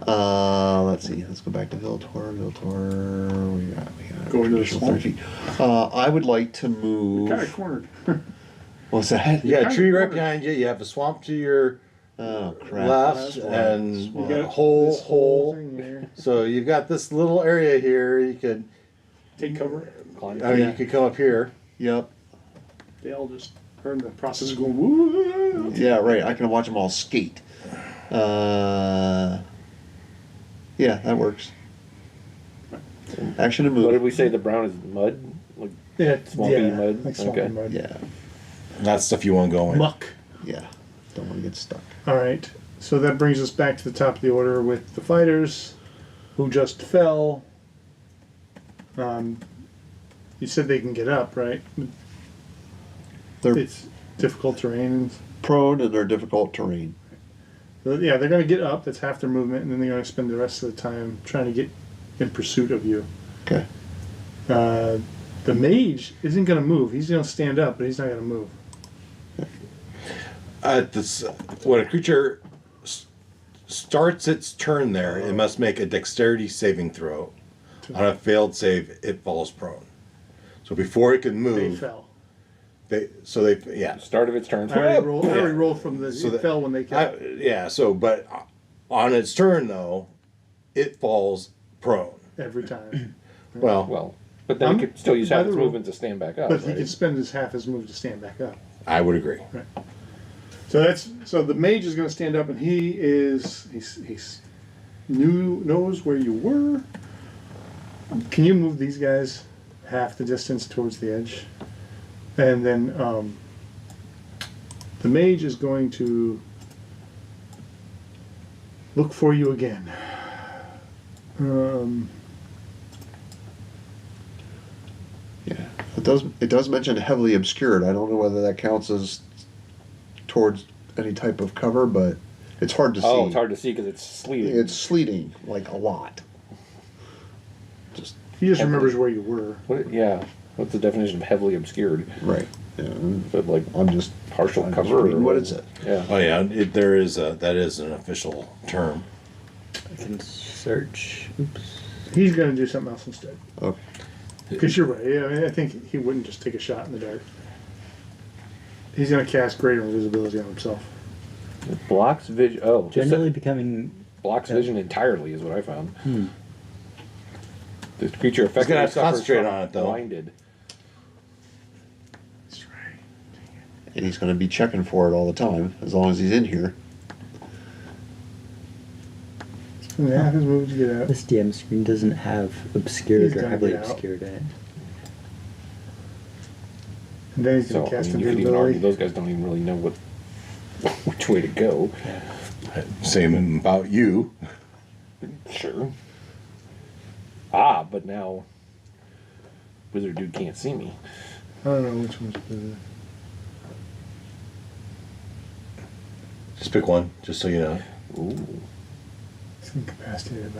Let's see. Let's go back to Viltor. Viltor. We got Go into the additional swamp. 30 feet. I would like to move. Kind of cornered. What's that? You got a Kinda tree right cornered. behind you. You have a swamp to your Oh crap! left Swamp, and swamp. You got hole, this whole hole. thing here. So you've got this little area here. You could, Take cover. Climb. I mean, you could come up here. Yep. They all just are in the process of going, woo. Yeah, right. I can watch them all skate. Yeah, that works. Action and What did move. we say? The brown is mud, like Yeah, Swampy mud? Like swampy Okay. mud. Yeah, That's stuff you want going. Muck. yeah. Don't want to get stuck. All right. So that brings us back to the top of the order with the fighters who just fell. You said they can get up, right? They're It's difficult terrain. prone and they're difficult terrain. So, yeah, they're going to get up. That's half their movement, and then they're going to spend the rest of the time trying to get in pursuit of you. Okay. The mage isn't going to move. He's going to stand up, but he's not going to move. When a creature starts its turn there, it must make a dexterity saving throw. On a failed save, it falls prone. So before it can They move, fell. yeah. start of its turn. I already rolled from the. So it that- fell when they came. But on its turn though, it falls prone. Every time. Well, Well, but then I'm- it could still use by half the its rule- movement to stand back up. But he right? can spend his half his move to stand back up. I would agree. So the mage is going to stand up, and he's knows where you were. Can you move these guys half the distance towards the edge, and then the mage is going to look for you again. Yeah. It does mention heavily obscured. I don't know whether that counts as towards any type of cover, but it's hard to see. Oh, it's hard to see because it's sleeting. It's sleeting like a lot. Just He just remembers where you were. Yeah. What's the definition of heavily obscured? right. Yeah. Is it like I'm just partial I'm just cover? reading what it said. Yeah. Oh yeah, that is an official term. I can search. Oops. He's going to do something else instead. Okay. Because you're right. Yeah, I mean, I think he wouldn't just take a shot in the dark. He's going to cast greater invisibility on himself. It blocks vision. Oh, just Generally becoming. blocks vision entirely is what I found. The creature gonna effectively have to suffers concentrate from on it, though. blinded. That's right. And he's going to be checking for it all the time as long as he's in here. Spend half his move to get out. This DM screen doesn't have obscured He's or gonna heavily get out. obscured in it. And then he's So going to I cast mean, you could even argue invisibility. those guys don't even really know which way to go. Same about you. Sure. Ah, but now wizard dude can't see me. I don't know which one's better. Just pick one, just so you know. Ooh. It's incapacitated.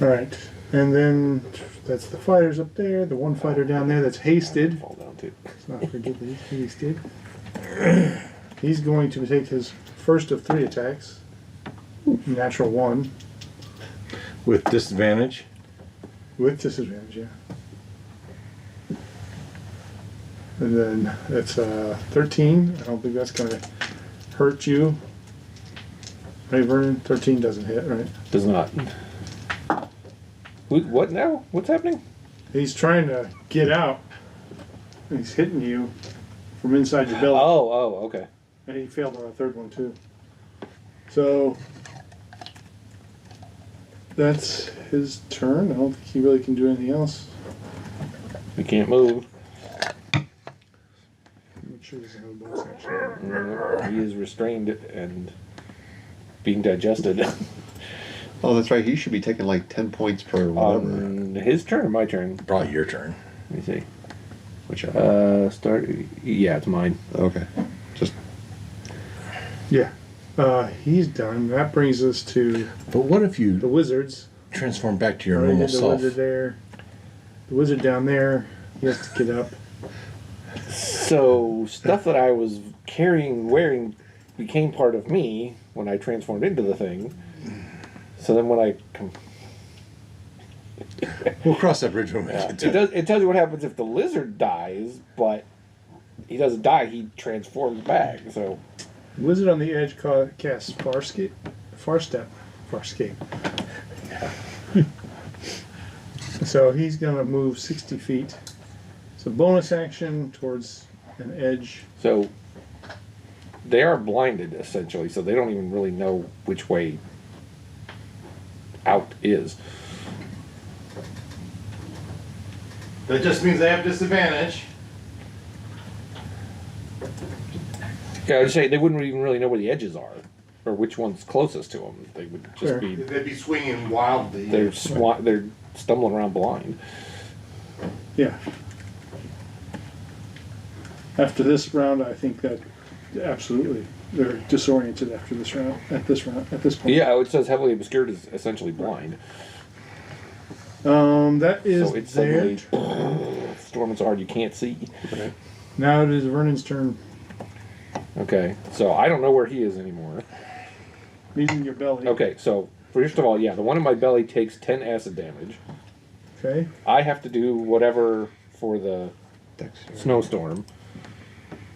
All right. And then that's the fighters up there. The one fighter down there that's hasted. Fall down too. Let's not forget that he's hasted. He's going to take his first of 3 attacks. Natural 1. With disadvantage. With disadvantage, yeah. And then it's 13. I don't think that's going to hurt you. Right, Vernon? 13 doesn't hit, right? Does not. What now? What's happening? He's trying to get out. And he's hitting you from inside your belly. Oh, okay. And he failed on a third one, too. So that's his turn. I don't think he really can do anything else. We can't move. I'm not sure there's no bonus action. He is restrained and being digested. Oh, that's right. He should be taking like 10 points per whatever. His turn or my turn? Probably your turn. Let me see. Whichever. Start. Yeah, it's mine. Okay. Just Yeah. He's done. That brings us to But what if the you wizards. transform back to your Already normal did the self? wizard there. The wizard down there. He has to get up. So stuff that I was wearing, became part of me when I transformed into the thing. So then when I We'll cross that bridge when we get to it. it tells you what happens if the lizard dies, but he doesn't die. He transforms back. So Wizard on the Edge casts Farscape. So he's going to move 60 feet. So bonus action towards an edge. So they are blinded essentially, so they don't even really know which way out is. That just means they have disadvantage. Yeah, I'd say they wouldn't even really know where the edges are, or which one's closest to them. They would just Sure. be They'd be swinging wildly. they're stumbling around blind. Yeah. After this round, I think that absolutely they're disoriented after this round. At this point. Yeah, it says heavily obscured is essentially blind. That is So it's there. suddenly storming so hard you can't see. Now it is Vernon's turn. Okay, so I don't know where he is anymore. Meeting your belly. Okay, so first of all, yeah, the one in my belly takes 10 acid damage. Okay. I have to do whatever for the Dex. snowstorm.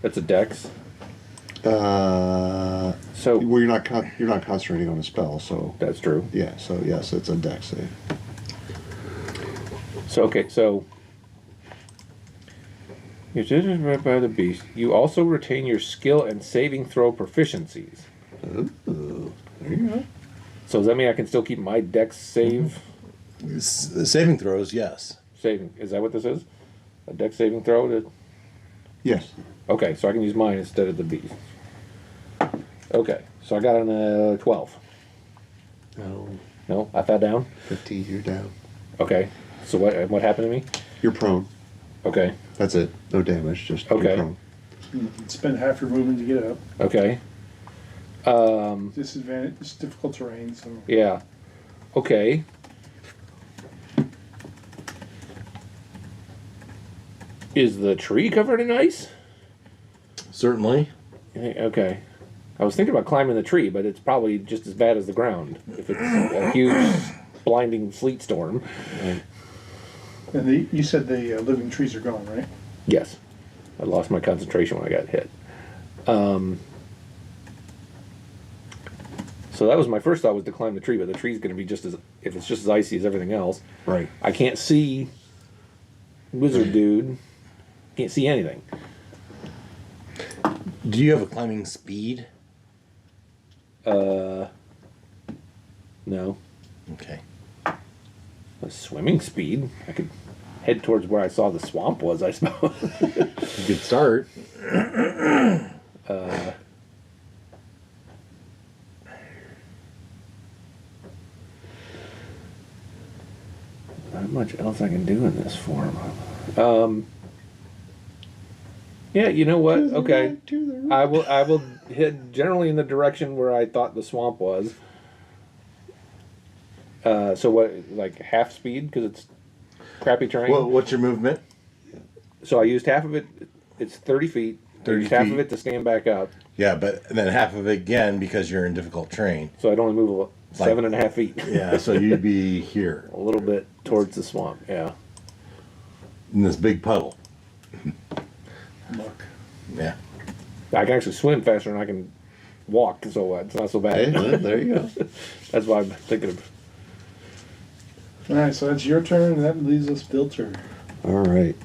That's a dex. So So well, you're not concentrating on a spell, so that's true. yeah. So yes, it's a dex save. So okay, so you're judged right by the beast. You also retain your skill and saving throw proficiencies. Ooh, there you go. So does that mean I can still keep my dex save? Saving throws, yes. Saving, is that what this is? A dex saving throw? Yes. Okay, so I can use mine instead of the beast. Okay, so I got an 12. No. No, I fell down. 15. You're down. Okay, so what happened to me? You're prone. Okay, That's it. No damage. Just Okay. You're prone. You can spend half your movement to get up. okay. Disadvantage. It's difficult terrain, so Yeah. Okay. Is the tree covered in ice? Certainly. Okay. I was thinking about climbing the tree, but it's probably just as bad as the ground. If it's a huge, blinding sleet storm. and you said the living trees are gone, right? Yes. I lost my concentration when I got hit. So that was my first thought, was to climb the tree, but the tree's going to be just as, if it's just as icy as everything else. Right. I can't see wizard dude. Can't see anything. Do you have a climbing speed? No. Okay. A swimming speed. I could head towards where I saw the swamp was, I suppose. Good start. Not much else I can do in this form. Yeah, you know what? Okay. I will head generally in the direction where I thought the swamp was. So what, like half speed because it's crappy terrain? Well, what's your movement? So I used half of it. It's 30 feet. 30 used half feet. of it to stand back up. Yeah, but then half of it again because you're in difficult terrain. So I'd only move 7.5 feet. Yeah, so you'd be here A little bit towards the swamp. Yeah. in this big puddle. Muck. Yeah. I can actually swim faster than I can walk, so it's not so Hey, bad. well, there you go. That's why I'm thinking of. All right, so that's your turn, and that leaves us Bill's turn. All right.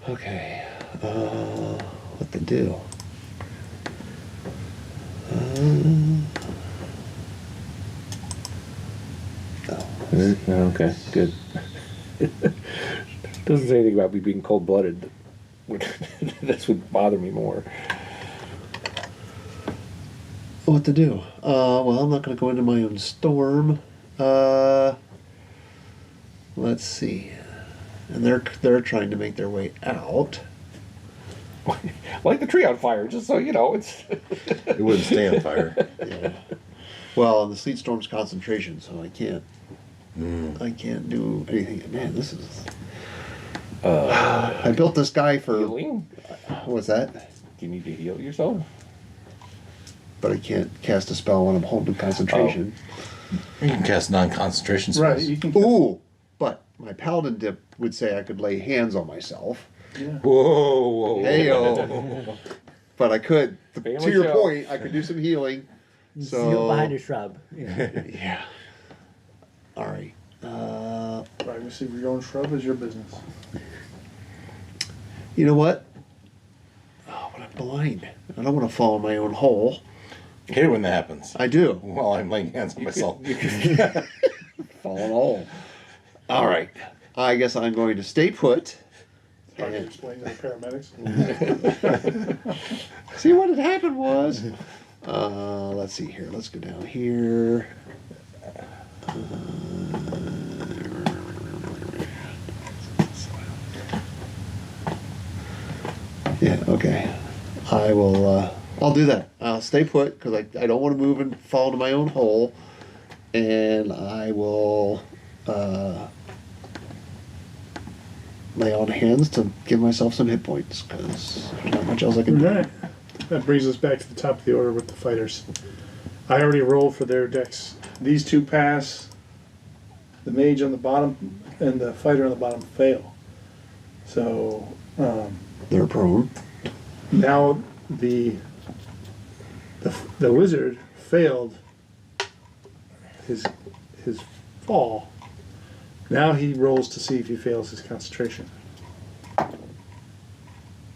Okay. What to do? Okay, good. Doesn't say anything about me being cold-blooded. That's what bother me more. What to do? Well, I'm not going to go into my own storm. Let's see. And they're trying to make their way out. Light the tree on fire, just so you know. It's. It wouldn't stay on fire. Yeah. Well, the sleet storm's concentration, so I can't. I can't do anything. Man, this is. I built this guy for. Healing? What's that? Do you need to heal yourself? but I can't cast a spell when I'm holding concentration. You can cast non-concentration spells. Right, you can. Ooh, but my paladin dip would say I could lay hands on myself. Yeah. Whoa, whoa, Heyo. But I could, to Family your show. point, I could do some healing. Seal behind a shrub. Yeah. Yeah. All right. Privacy of your own shrub is your business. You know what? Oh, but I'm blind. I don't want to fall in my own hole. I hate it when that happens. I do. While I'm laying hands on myself. Fall in a hole. All right. I guess I'm going to stay put. It's hard to explain to the paramedics. See what had happened was. Let's see here. Let's go down here. Yeah. Okay. I will. I'll do that. I'll stay put because I don't want to move and fall into my own hole, and I will lay on hands to give myself some hit points because there's not much else I can do. Alright. That brings us back to the top of the order with the fighters. I already rolled for their decks. These two pass. The mage on the bottom and the fighter on the bottom fail. So They're prone. now the wizard failed his fall. Now he rolls to see if he fails his concentration.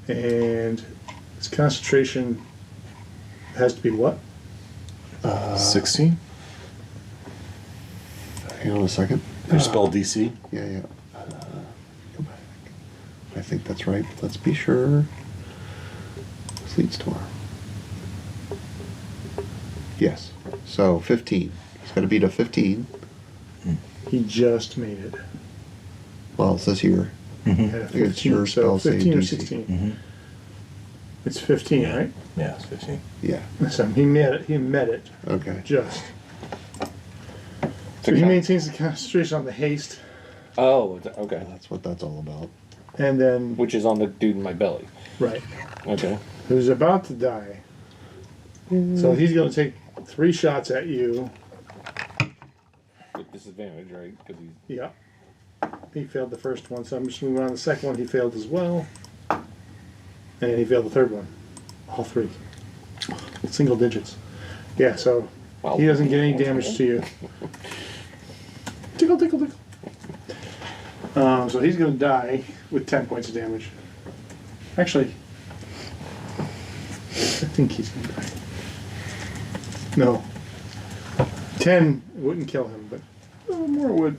And his concentration has to be what? 16? Hang on a second. Your spell DC? Yeah. Go back. I think that's right. Let's be sure. Sleet Storm. Yes. So 15. He's got to beat a 15. He just made it. Well, it says here. Yeah, It's your spell save 15 or DC. 16. Mm-hmm. It's 15, Yeah. right? Yeah, it's 15. Yeah. So he met it. He met it Okay. just. So he maintains the concentration on the haste, Oh, okay. That's what that's all about. and then Which is on the dude in my belly. right, Okay. who's about to die. So he's going to take 3 shots at you. With disadvantage, right? Because he's. Yeah. He failed the first one, so I'm just moving on to the second one. He failed as well. And he failed the third one. All 3. Single digits. Yeah, so Well, he doesn't get any damage to you. Tickle, tickle, tickle. So he's going to die with 10 points of damage. Actually, I think he's going to die. No. 10 wouldn't kill him, but a little more would.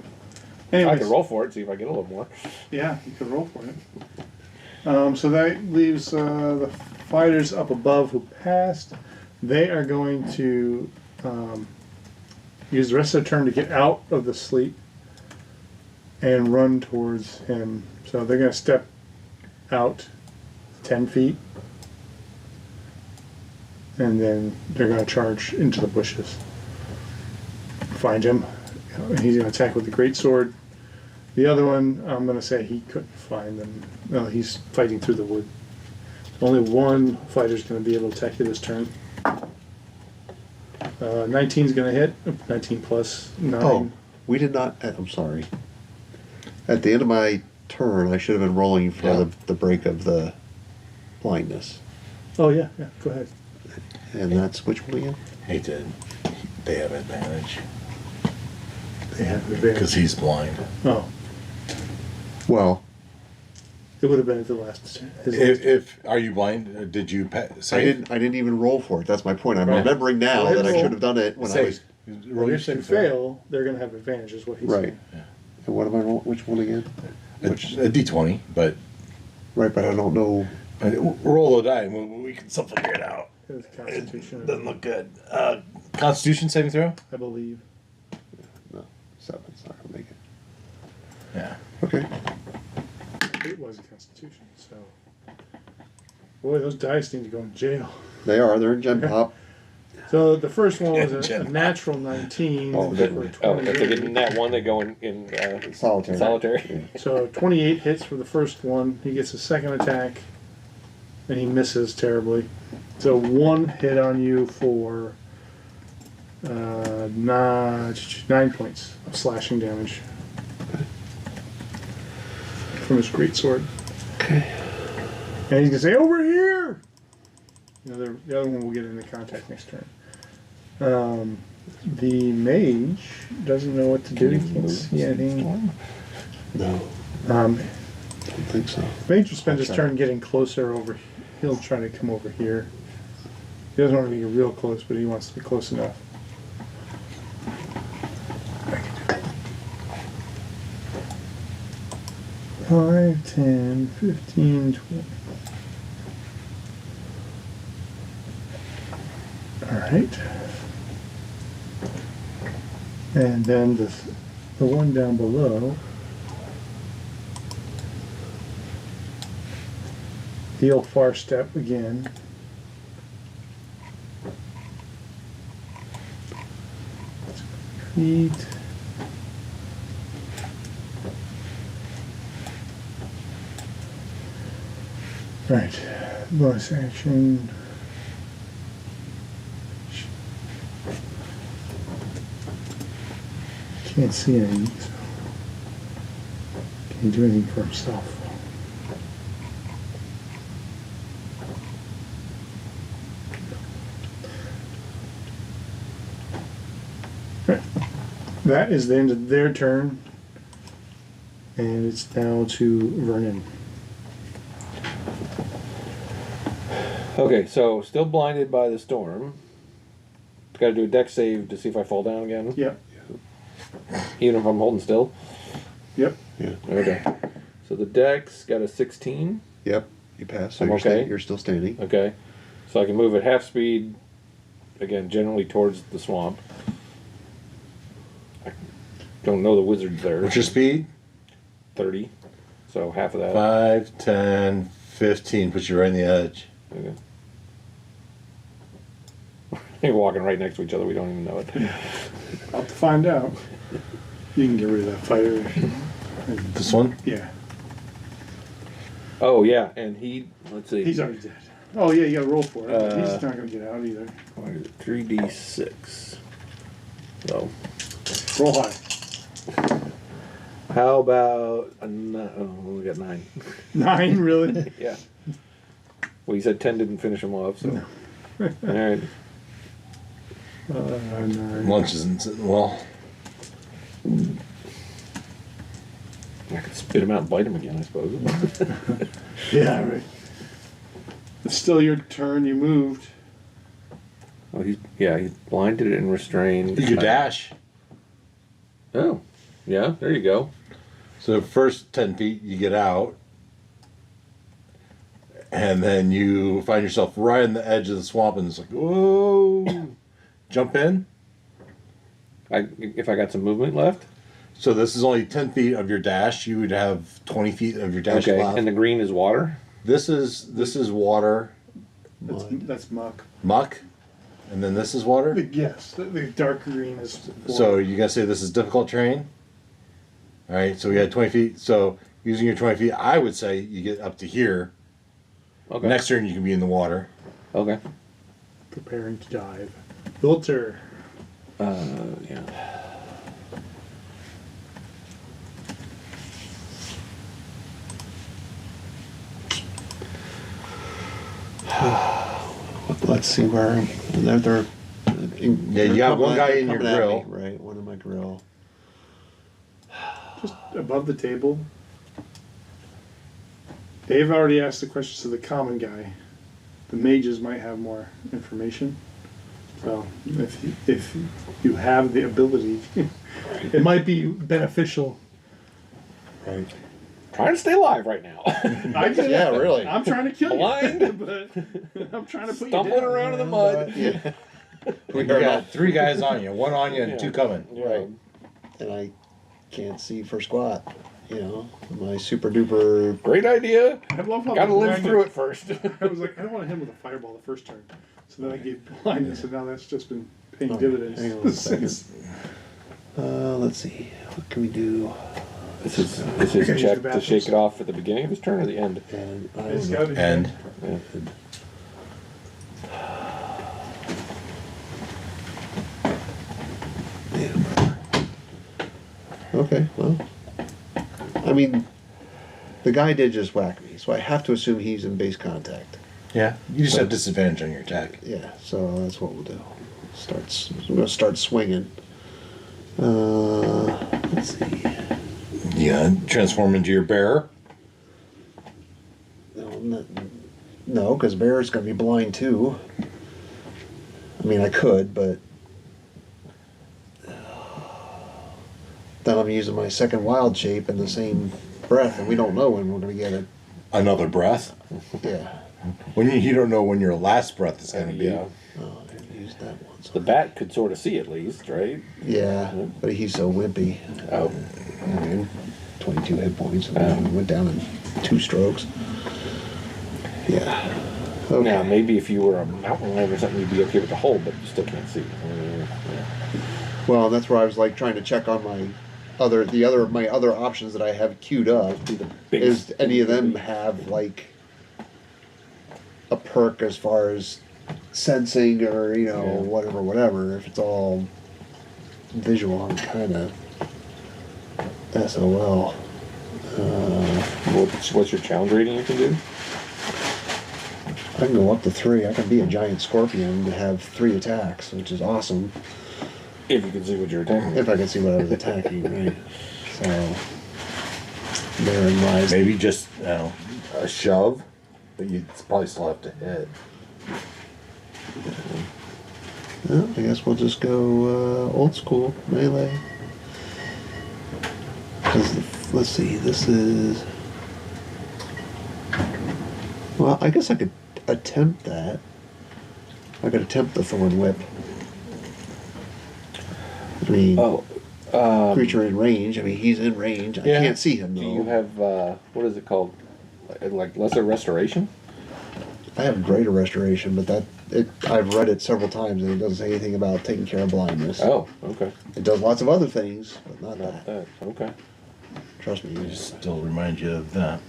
I Anyways, can roll for it, see if I get a little more. yeah, you can roll for it. So that leaves the fighters up above who passed. They are going to use the rest of their turn to get out of the sleep and run towards him. So they're going to step out 10 feet. And then they're going to charge into the bushes. Find him. And he's going to attack with the greatsword. The other one, I'm going to say he couldn't find them. No, he's fighting through the wood. Only one fighter's going to be able to attack you this turn. 19's going to hit. 19 plus 9. Oh, we did not. I'm sorry. At the end of my turn, I should have been rolling for Yeah. the break of the blindness. Oh, yeah, go ahead. And that's which one again? He did. They have advantage. They have advantage. Because he's blind. Oh, Well, it would have been at the last turn. If are you blind? Did you say I didn't even roll for it. That's my point. I'm Right. remembering now Go ahead that and I roll. should have done it when I Say, was roll your If you saving throw. fail, they're going to have advantage, is what he's right. saying. And what am I roll? Which one again? A D20, but Right, but I don't know. roll the die. And we can still figure it out. It's Constitution, It doesn't look good. Constitution saving throw. I believe. No, 7's not gonna make it. Yeah. Okay. It was a Constitution, so. Boy, those dice need to go in jail. They are. They're in Gen Pop. So the first one was a Gen- natural 19. Oh, for if 28. they get in that one, they go in Solitary. solitary. So 28 hits for the first one. He gets a second attack. and he misses terribly. So 1 hit on you for 9 points of slashing damage from his greatsword. Okay. And he's gonna say, "Over here!" The other one will get into contact next turn. The mage doesn't know what to do. He can't see anything. No, Um, don't think so. mage will spend his turn getting closer over. He'll try to come over here. He doesn't want to be real close, but he wants to be close enough. 5, 10, 15, 20. Alright. And then the one down below. He'll far step again. Feet. Right, bonus action. Can't see anything, so can't do anything for himself. Right. That is the end of their turn, and it's now to Vernon. Okay, so still blinded by the storm. Got to do a dex save to see if I fall down again. Yep. Even if I'm holding still. Yep. Yeah. Okay. So the dex got a 16. Yep. You pass. So I'm you're, okay. You're still standing. Okay. So I can move at half speed, again, generally towards the swamp. I don't know the wizard's there. What's your speed? 30. So half of that. 5, 10, 15 puts you right on the edge. Okay. We're walking right next to each other. We don't even know it. I'll have to find out. You can get rid of that fighter. This one? Yeah. Oh, yeah. And he, let's see. He's already dead. Oh, yeah, you gotta roll for it. He's not gonna get out either. 3d6. So, Roll high. how about we got 9. 9, really? Yeah. Well, you said 10 didn't finish him off, so. All right. 9. Lunch isn't sitting well. I could spit him out and bite him again, I suppose. Yeah, right. It's still your turn. You moved. Oh, he's blinded and restrained. You could dash. Oh, yeah, there you go. So first 10 feet, you get out. And then you find yourself right on the edge of the swamp, and it's like, whoa. Jump in. If I got some movement left. So this is only 10 feet of your dash. You would have 20 feet of your dash Okay, left. and the green is water. This is water, That's muck. muck, and then this is water. Yes, the dark green is. So you gotta say this is difficult terrain. All right, so we had 20 feet. So using your 20 feet, I would say you get up to here. Okay. Next turn you can be in the water. Okay. Preparing to dive. Filter. Yeah. Let's see where they're Yeah, you got one guy in your coming at grill. me, right? One in my grill. Just above the table. They've already asked the questions to the common guy. The mages might have more information. So if you have the ability, it might be beneficial. Right. Trying to stay alive right now. I get Yeah, it. really. I'm trying to kill Blind. you, but I'm trying to put Stumbling you down. around in the mud. Yeah. We got 3 guys on you, 1 on you and 2 coming. Right. And I can't see for squat. You know, my super duper. Great idea. I love how Gotta the live blindness- through it first. I was like, I don't want to hit him with a fireball the first turn. So then I gave blindness, and now that's just been paying Oh, dividends. hang on a second. since. Let's see. What can we do? Is his Okay, use check the to shake it off at the beginning of his turn or the end? And I It's will- gotta be. And Yeah. Okay, well, I mean, the guy did just whack me, so I have to assume he's in base contact. yeah, you just have disadvantage on your attack. Yeah, so that's what we'll do. I'm gonna start swinging. Let's see. Yeah, transform into your bearer. No, because bear's gonna be blind too. I mean, I could, but then I'm using my second wild shape in the same breath, and we don't know when we're gonna get it. Another breath. Yeah. When you don't know when your last breath is going to be. Yeah. Oh, I didn't use that one. The bat could sort of see at least, right? Yeah, but he's so wimpy. Oh. I mean, 22 hit points. And went down in 2 strokes. Yeah. Okay. Now, maybe if you were a mountain lion or something, you'd be okay with the hole, but you still can't see. Well, that's where I was like trying to check on my other options that I have queued up. Big Is any of them have like a perk as far as sensing or whatever? If it's all visual, I'm kind of SOL. What's your challenge rating you can do? I can go up to 3. I can be a giant scorpion and have 3 attacks, which is awesome. If you can see what you're attacking. If I can see what I was attacking, right? So, therein lies. Maybe just a shove, but you probably still have to hit. Well, I guess we'll just go old school melee. 'Cause let's see, this is. Well, I guess I could attempt that. I could attempt the thorn whip. I mean, creature in range. I mean, he's in range. I Yeah. can't see him though. Do you have, what is it called? Like lesser restoration? I have greater restoration, but I've read it several times and it doesn't say anything about taking care of blindness. Oh, okay. It does lots of other things, but not Not that. that. Okay. Trust me. I just still remind you of that.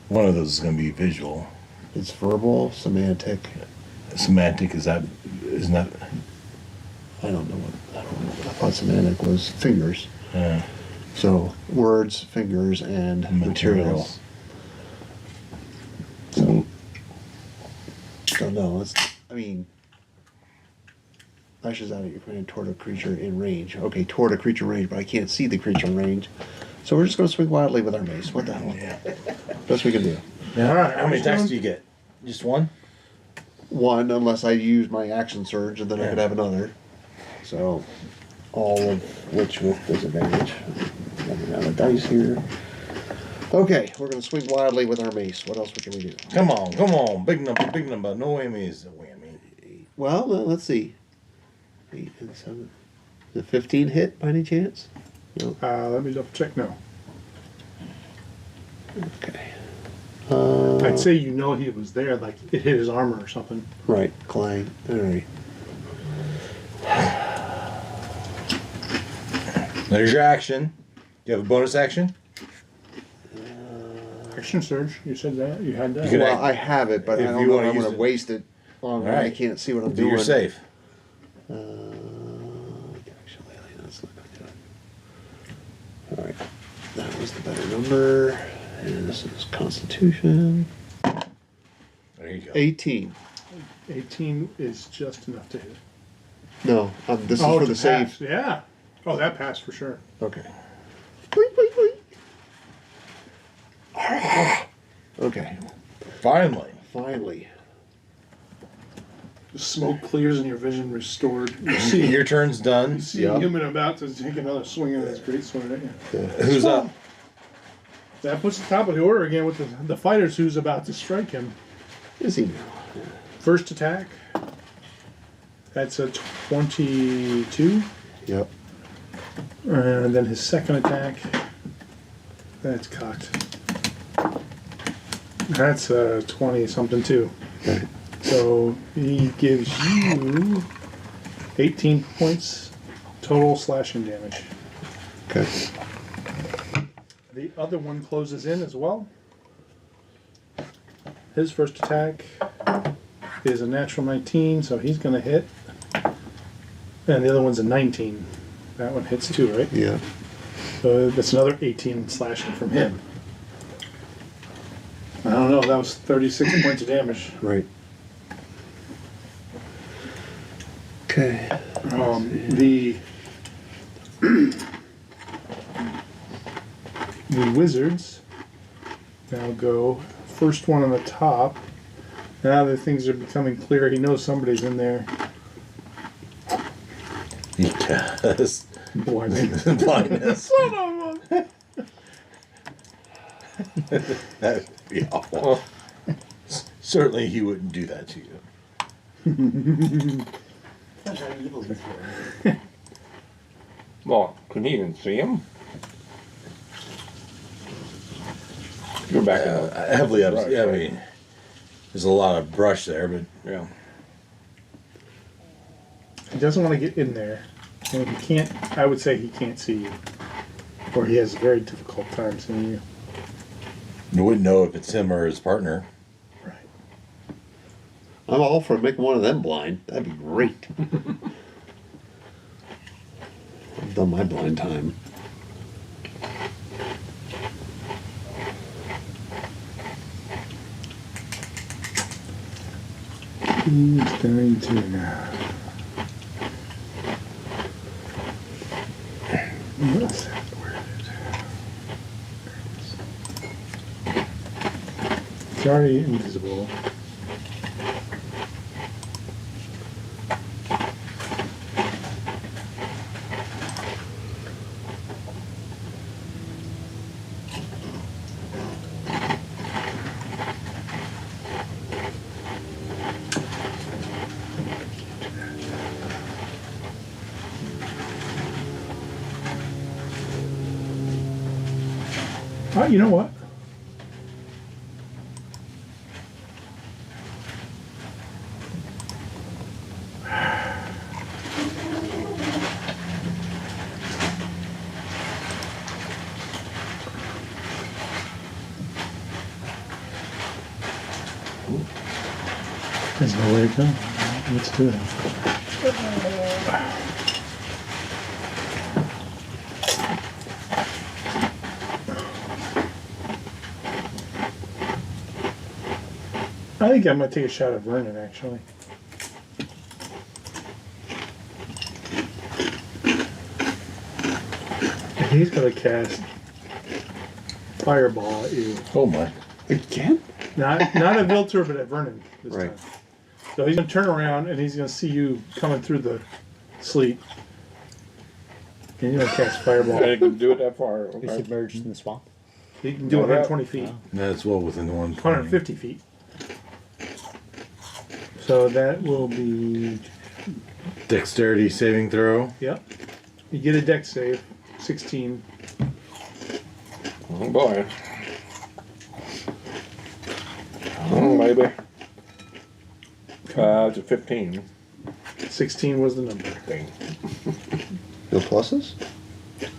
One of those is going to be visual. It's verbal, semantic. Semantic isn't that? I don't know. I thought semantic was fingers. Yeah. So words, fingers, and material. So no, I mean, lashes out at your friend toward a creature in range. Okay, toward a creature range, but I can't see the creature in range. So we're just going to swing wildly with our mace. What the hell? Yeah. Best we can do. Yeah. All right, How many attacks do you get? Just one? One, unless I use my action surge, and then I could have another. So, all of which with disadvantage. Running out of dice here. Okay, we're going to swing wildly with our mace. What else can we do? Come on. Big number. No whammies. Whammy. Well, let's see. 8 and 7. Is it 15 hit by any chance? No. Let me double check. No. Okay. I'd say he was there, like it hit his armor or something. Right, clang. All right. There's your action. Do you have a bonus action? Action surge. You said that. You had that. You could Well, I have it, but I if don't you know wanna if I'm use going to it. waste it on when I Alright. can't see what I'm Do doing. your safe. Actually, that's not going to do it. All right. That was the better number. And this is Constitution. There you go. 18. 18 is just enough to hit. No, this is for to the save. pass. Yeah. Oh, that passed for sure. Okay. Boing, boing, boing. Okay. Finally. The smoke clears and your vision restored. You see, Your turn's done. you see a human about to take another swing at his greatsword at you. Who's up? That puts the top of the order again with the fighters who's about to strike him. Is he now? First attack. That's a 22. Yep. And then his second attack. That's cocked. That's a 20 something too. Okay. So he gives you 18 points total slashing damage. Okay. The other one closes in as well. His first attack is a natural 19, so he's going to hit. And the other one's a 19. That one hits too, right? Yeah. So that's another 18 slashing from him. I don't know, that was 36 points of damage. Right. Okay. The wizards now go. First one on the top. Now that things are becoming clear, he knows somebody's in there. Yes. Blinding. Blindness. Son of a- That'd be awful. Certainly he wouldn't do that to you. That's how evil is here. Well, couldn't even see him? You're back in the Heavily up. brush, Yeah, I right? mean, there's a lot of brush there, but Yeah. He doesn't want to get in there. And he can't, I would say he can't see you. Or he has a very difficult time seeing you. you wouldn't know if it's him or his partner. Right. I'm all for making one of them blind. That'd be great. I've done my blind time. He's going to now. What's that? Where is it? It's already invisible. You know what? There's no way to go. Let's do it. I think I'm going to take a shot at Vernon, actually. He's going to cast Fireball at you. Oh my. Again? Not at Viltur, but at Vernon this Right. time. So he's going to turn around and he's going to see you coming through the sleet. And you're going to cast Fireball. I can do it that far. We Okay. submerged in the swamp. You can do Oh, yeah. 120 feet. Wow. That's well within the 150 feet. So that will be, Dexterity saving throw. yep. You get a dex save, 16. Oh boy. Oh, maybe. It's a 15. 16 was the number. Thing. No pluses?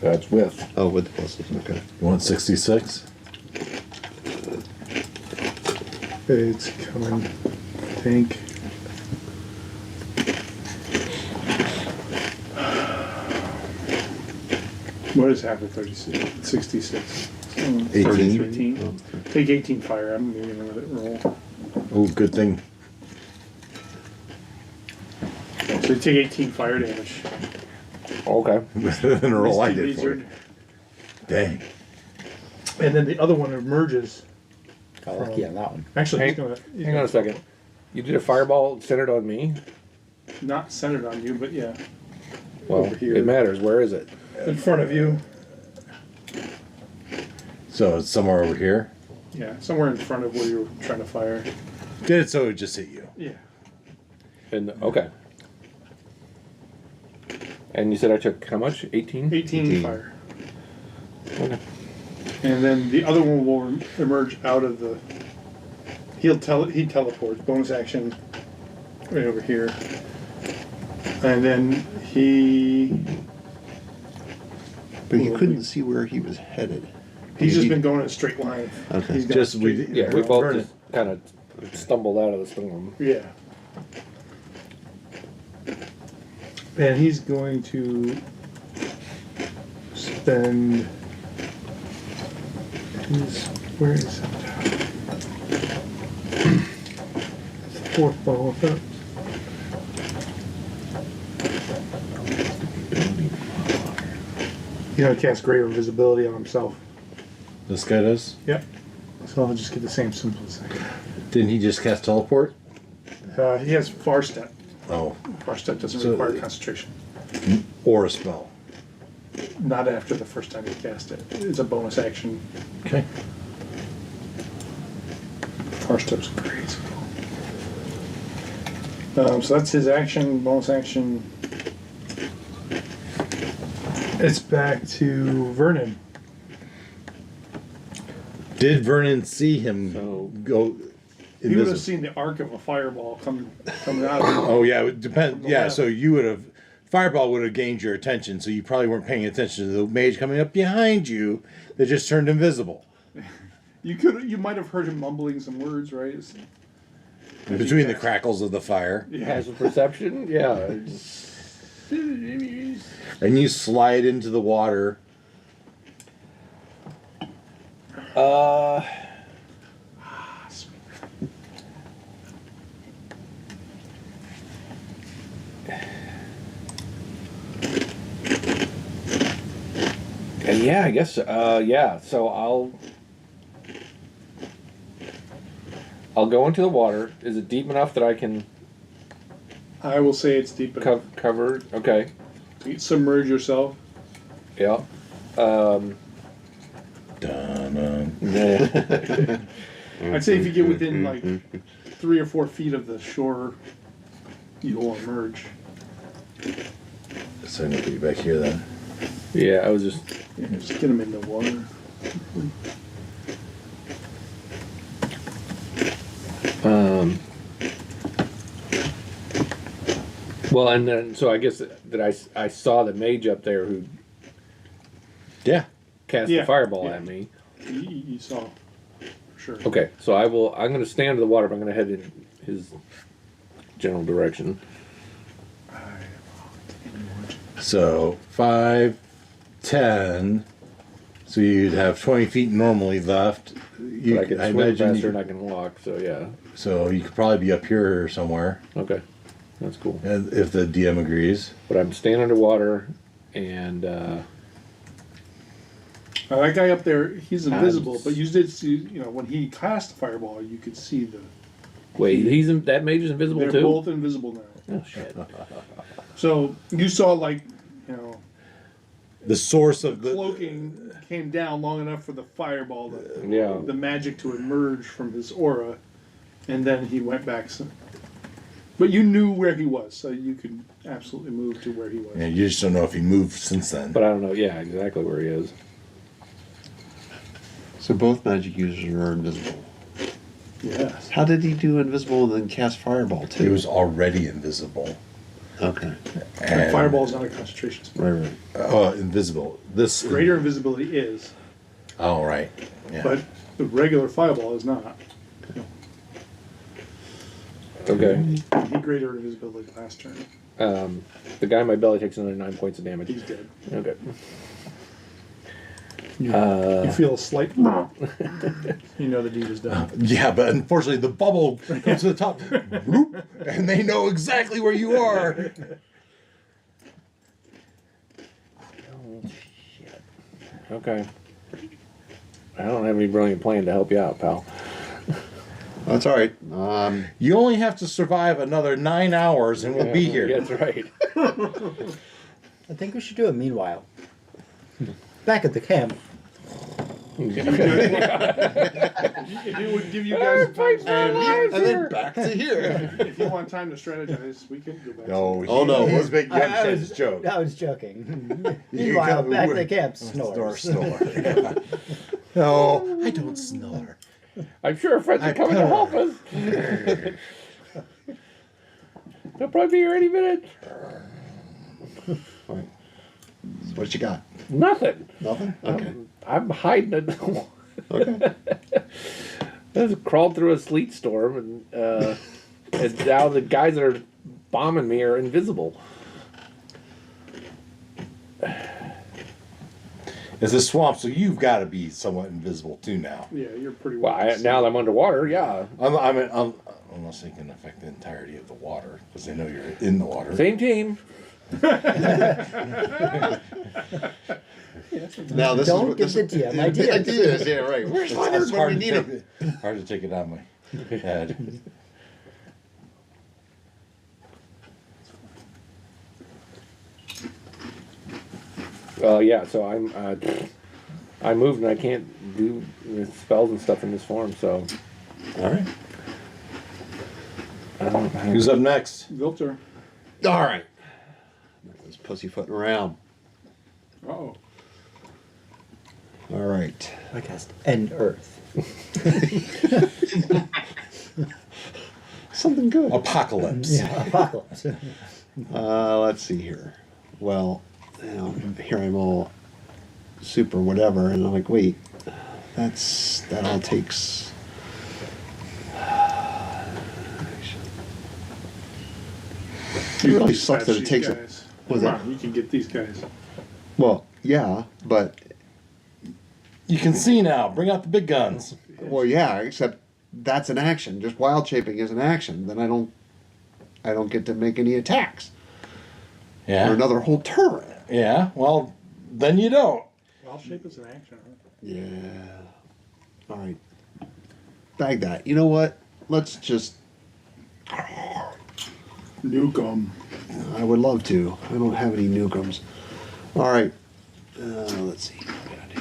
That's with. Oh, with the pluses. Okay. You want 66? It's coming, I think. What is half of 36? 66. 18. 18. Oh, okay. Take 18 fire. I'm moving with it. Roll. Oh, good thing. So you take 18 fire damage. Okay. Than a roll I Misty did for you. Lizard. Dang. And then the other one emerges. Got lucky on that one. Actually, he's Hang- gonna Hang on a second. You did a fireball centered on me? not centered on you, but yeah, Well, Over here. it matters. Where is it? in front of you. So it's somewhere over here. Yeah, somewhere in front of where you're trying to fire. Did it so it would just hit you. Yeah. And okay. And you said I took how much? 18? 18 18. fire. Okay. And then the other one will emerge out of the. He teleports. Bonus action, right over here. And then he But you couldn't see where he was headed. He's just been going in a straight line. Okay. He's got Just straight- Yeah, we both Vernon. just kind of stumbled out of the storm. Yeah. And he's going to spend where is it? It's the fourth ball of that. You know, he casts greater invisibility on himself. This guy does? Yep. So I'll just get the same symbol as I Didn't he just cast teleport? He has Far Step. Oh. Far Step doesn't So- require concentration. Or a spell. Not after the first time you cast it. It's a bonus action. Okay. Far Step's great. So that's his action, bonus action. It's back to Vernon. Did Vernon see him So- go He would have invisible? seen the arc of a fireball coming out of him. Oh yeah, it would depend. the Yeah, left. so you would have fireball would have gained your attention, so you probably weren't paying attention to the mage coming up behind you that just turned invisible. You might have heard him mumbling some words, right? Between the crackles of the fire. Yeah. Has a perception? Yeah. And you slide into the water. Yeah, I guess. Yeah. So I'll go into the water. Is it deep enough that I can I will say it's deep enough. cover? Okay. You submerge yourself. Yeah. Dun-dun. Yeah. I'd say if you get within like 3 or 4 feet of the shore, you will emerge. So I'm gonna put you back here then. Yeah. I was just. Yeah, just get them in the water. Well, and then so I guess that I saw the mage up there who Yeah. cast Yeah, the fireball yeah. at me. You saw, for sure. Okay, so I'm going to stand in the water, but I'm going to head in his general direction. So 5, 10. So you'd have 20 feet normally left. But I can swim imagine faster and I can walk, so yeah. so you could probably be up here somewhere, Okay, that's cool. if the DM agrees. But I'm staying underwater, and That guy up there, he's invisible, but you did see, when he cast the fireball, you could see wait, that mage is invisible they're too? both invisible now. Oh shit. So you saw The source of the cloaking came down long enough for the fireball, Yeah. the magic to emerge from his aura, and then he went back. But you knew where he was, so you could absolutely move to where he was. Yeah, you just don't know if he moved since then. But I don't know, yeah, exactly where he is. So both magic users are invisible. Yes. How did he do invisible and then cast fireball too? He was already invisible. Okay. And, Fireball is not a concentration spell. Right. Oh, invisible. This. Greater invisibility is, Oh, right. Yeah. but the regular fireball is not. Okay. He greater invisibility last turn. The guy in my belly takes another 9 points of damage. He's dead. Okay. You feel a slight. You know the deed is done. Yeah, but unfortunately, the bubble comes to the top, whoop, and they know exactly where you are. Oh, shit. Okay. I don't have any brilliant plan to help you out, pal. That's all right. You only have to survive another 9 hours, and we'll be here. That's right. I think we should do it meanwhile. Back at the camp. If it would give you guys time, And then back to here. if you want time to strategize, we can go back. No, Oh, no, he's making you I understand was- his joke. I was joking. You Meanwhile, come back at with- the camp Snore, snores. snore. No, I don't snore. I'm sure our friends are I coming to purr. help us. They'll probably be here any minute. What you got? Nothing. Nothing? Okay. I'm hiding it. Okay. I just crawled through a sleet storm, and now the guys that are bombing me are invisible. It's a swamp, so you've got to be somewhat invisible too now. Yeah, you're pretty Well, well. now that I'm underwater, yeah. Unless they can affect the entirety of the water, because they know you're in the water. Same team. Now this Don't is what give this the TM the ideas. ideas. Yeah, right. Where's Leonard It's when hard we to need take him? hard to take it on my head. Yeah, so I moved and I can't do spells and stuff in this form, so All right. I don't have... Who's up next? Vilter. All right. Nothing's pussyfooting around. Uh-oh. All right. I cast End Earth. Something good. Apocalypse. Yeah, apocalypse. Let's see here. Well, here I'm all super whatever, and I'm like, wait, that all takes. It really sucks that it takes. Guys. Was Come that? on, you can get these guys. Well, yeah, but You can see now. Bring out the big guns. well, yeah, except that's an action. Just wild shaping is an action. Then I don't get to make any attacks for Yeah. another whole turn. Yeah. Well, then you don't. Wild shape is an action, huh? Yeah. All right. Bag that. You know what? Let's just. Nuke 'em. I would love to. I don't have any nukums. All right. Let's see. What am I gonna do?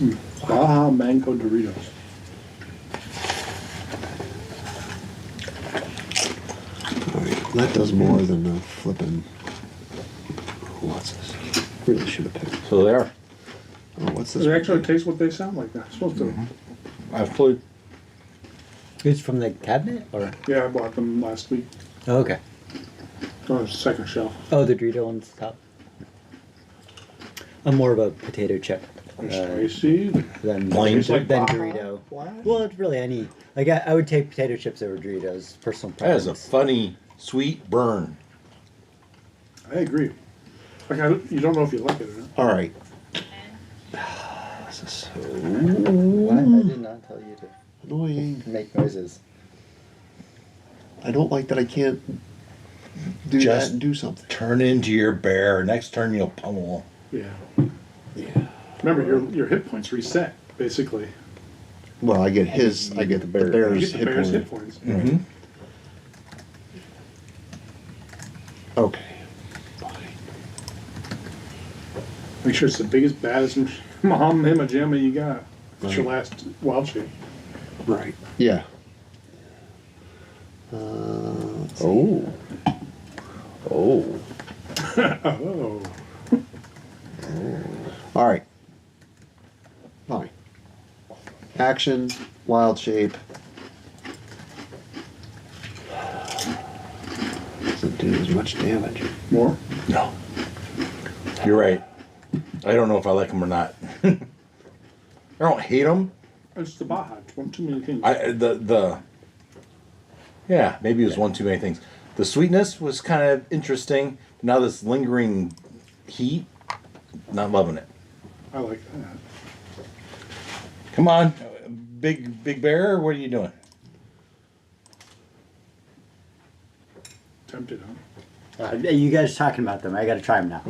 Fine. Baja Mango Doritos. All right. That does more than a flipping. What's this? Really should have picked. So there. Oh, what's this? It actually tastes what they sound like. They're supposed to. I've played. It's from the cabinet, or Yeah, I bought them last week. oh, okay. On the second shelf. Oh, the Dorito one's top. I'm more of a potato chip Spicy. than Plain than chip? Dorito. Well, it's really any. Like I would take potato chips over Doritos. Personal That is a preference. funny, sweet burn. I agree. Like you don't know if you like it or not. All right. This is so Why? I did not tell you to annoying. make noises. I don't like that I can't do Just- that and do something. Turn into your bear. Next turn you'll pummel. Yeah. Yeah. Remember, your hit points reset, basically. Well, I get his. I get the bear's, You get the hit bear's point. hit points. Mm-hmm. Okay. Fine. Make sure it's the biggest, baddest mom jamma you got. That's your Right. last wild shape. Right. Yeah. Oh. Oh. Oh. All right. Fine. Action, wild shape. Doesn't do as much damage. More? No. You're right. I don't know if I like them or not. I don't hate them. It's the Baja. It's one too many things. Yeah, maybe it was one too many things. The sweetness was kind of interesting. Now this lingering heat, not loving it. I like that. Come on, big bear. What are you doing? Tempted, huh? You guys talking about them? I got to try them now.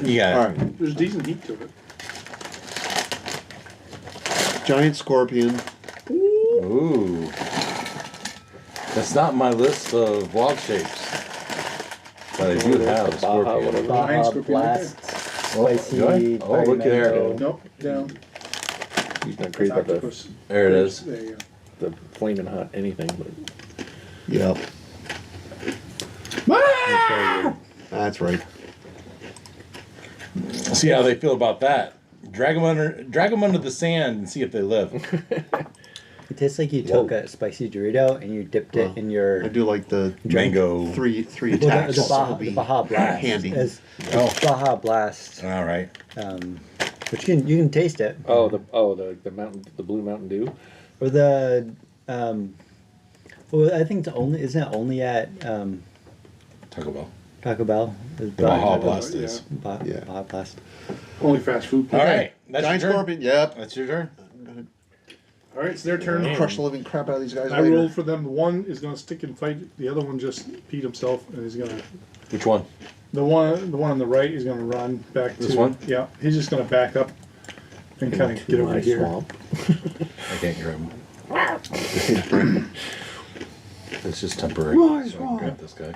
You got All it. right. There's decent heat to it. Giant scorpion. Ooh, that's not my list of wild shapes, but I do have a Baja, scorpion. whatever. Baja Scorpion Blast, Oh, spicy. do I? Oh, look there. Environmental. Nope, down. He's not crazy about the, Octopus. There it is. There you the flaming hot anything, but Yep. go. That's right. See how they feel about that. Drag them under the sand and see if they live. It tastes like you took a spicy Dorito and you dipped it in your I do like the Mango. three well, attacks. the Baja Blast. handy. Baja Blast, All right. which you can taste it. Oh, the blue Mountain Dew. Or the well, I think it's only isn't it only at Taco Bell. Taco Bell? The Baja Blast yeah. is. Baja Blast. Only fast food. All right. That's Giant your turn. Scorpion. Yep. That's your turn. All right, it's their turn. Crush the living crap out of these guys. I later. roll for them. One is going to stick and fight. The other one just peed himself, and he's going to. Which one? The one on the right is going to run back to This one? Yeah, he's just going to back up and kind of get over My here. swamp. I can't hear him. It's just temporary. So I can grab this guy.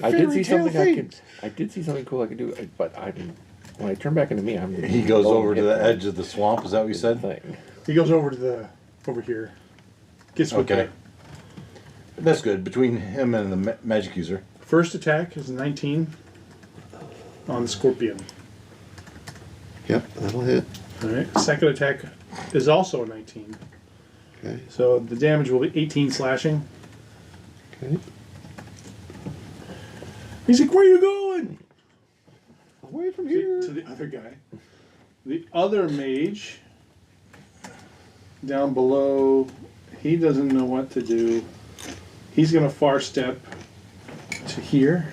I did see something I did see something cool I could do, but I didn't. When I turn back into me, I'm. He goes oh, over to hit the that edge of the swamp. Is that what you said? Thing. He goes over to over here. Gets with Okay. That's good. Between him and the magic user. First attack is 19 on the Scorpion. Yep, that'll hit. All right. Second attack is also a 19. Okay. So the damage will be 18 slashing. Okay. He's like, "Where are you going?" Away from To the other guy. The other mage down below, he doesn't know what to do. He's going to far step to here.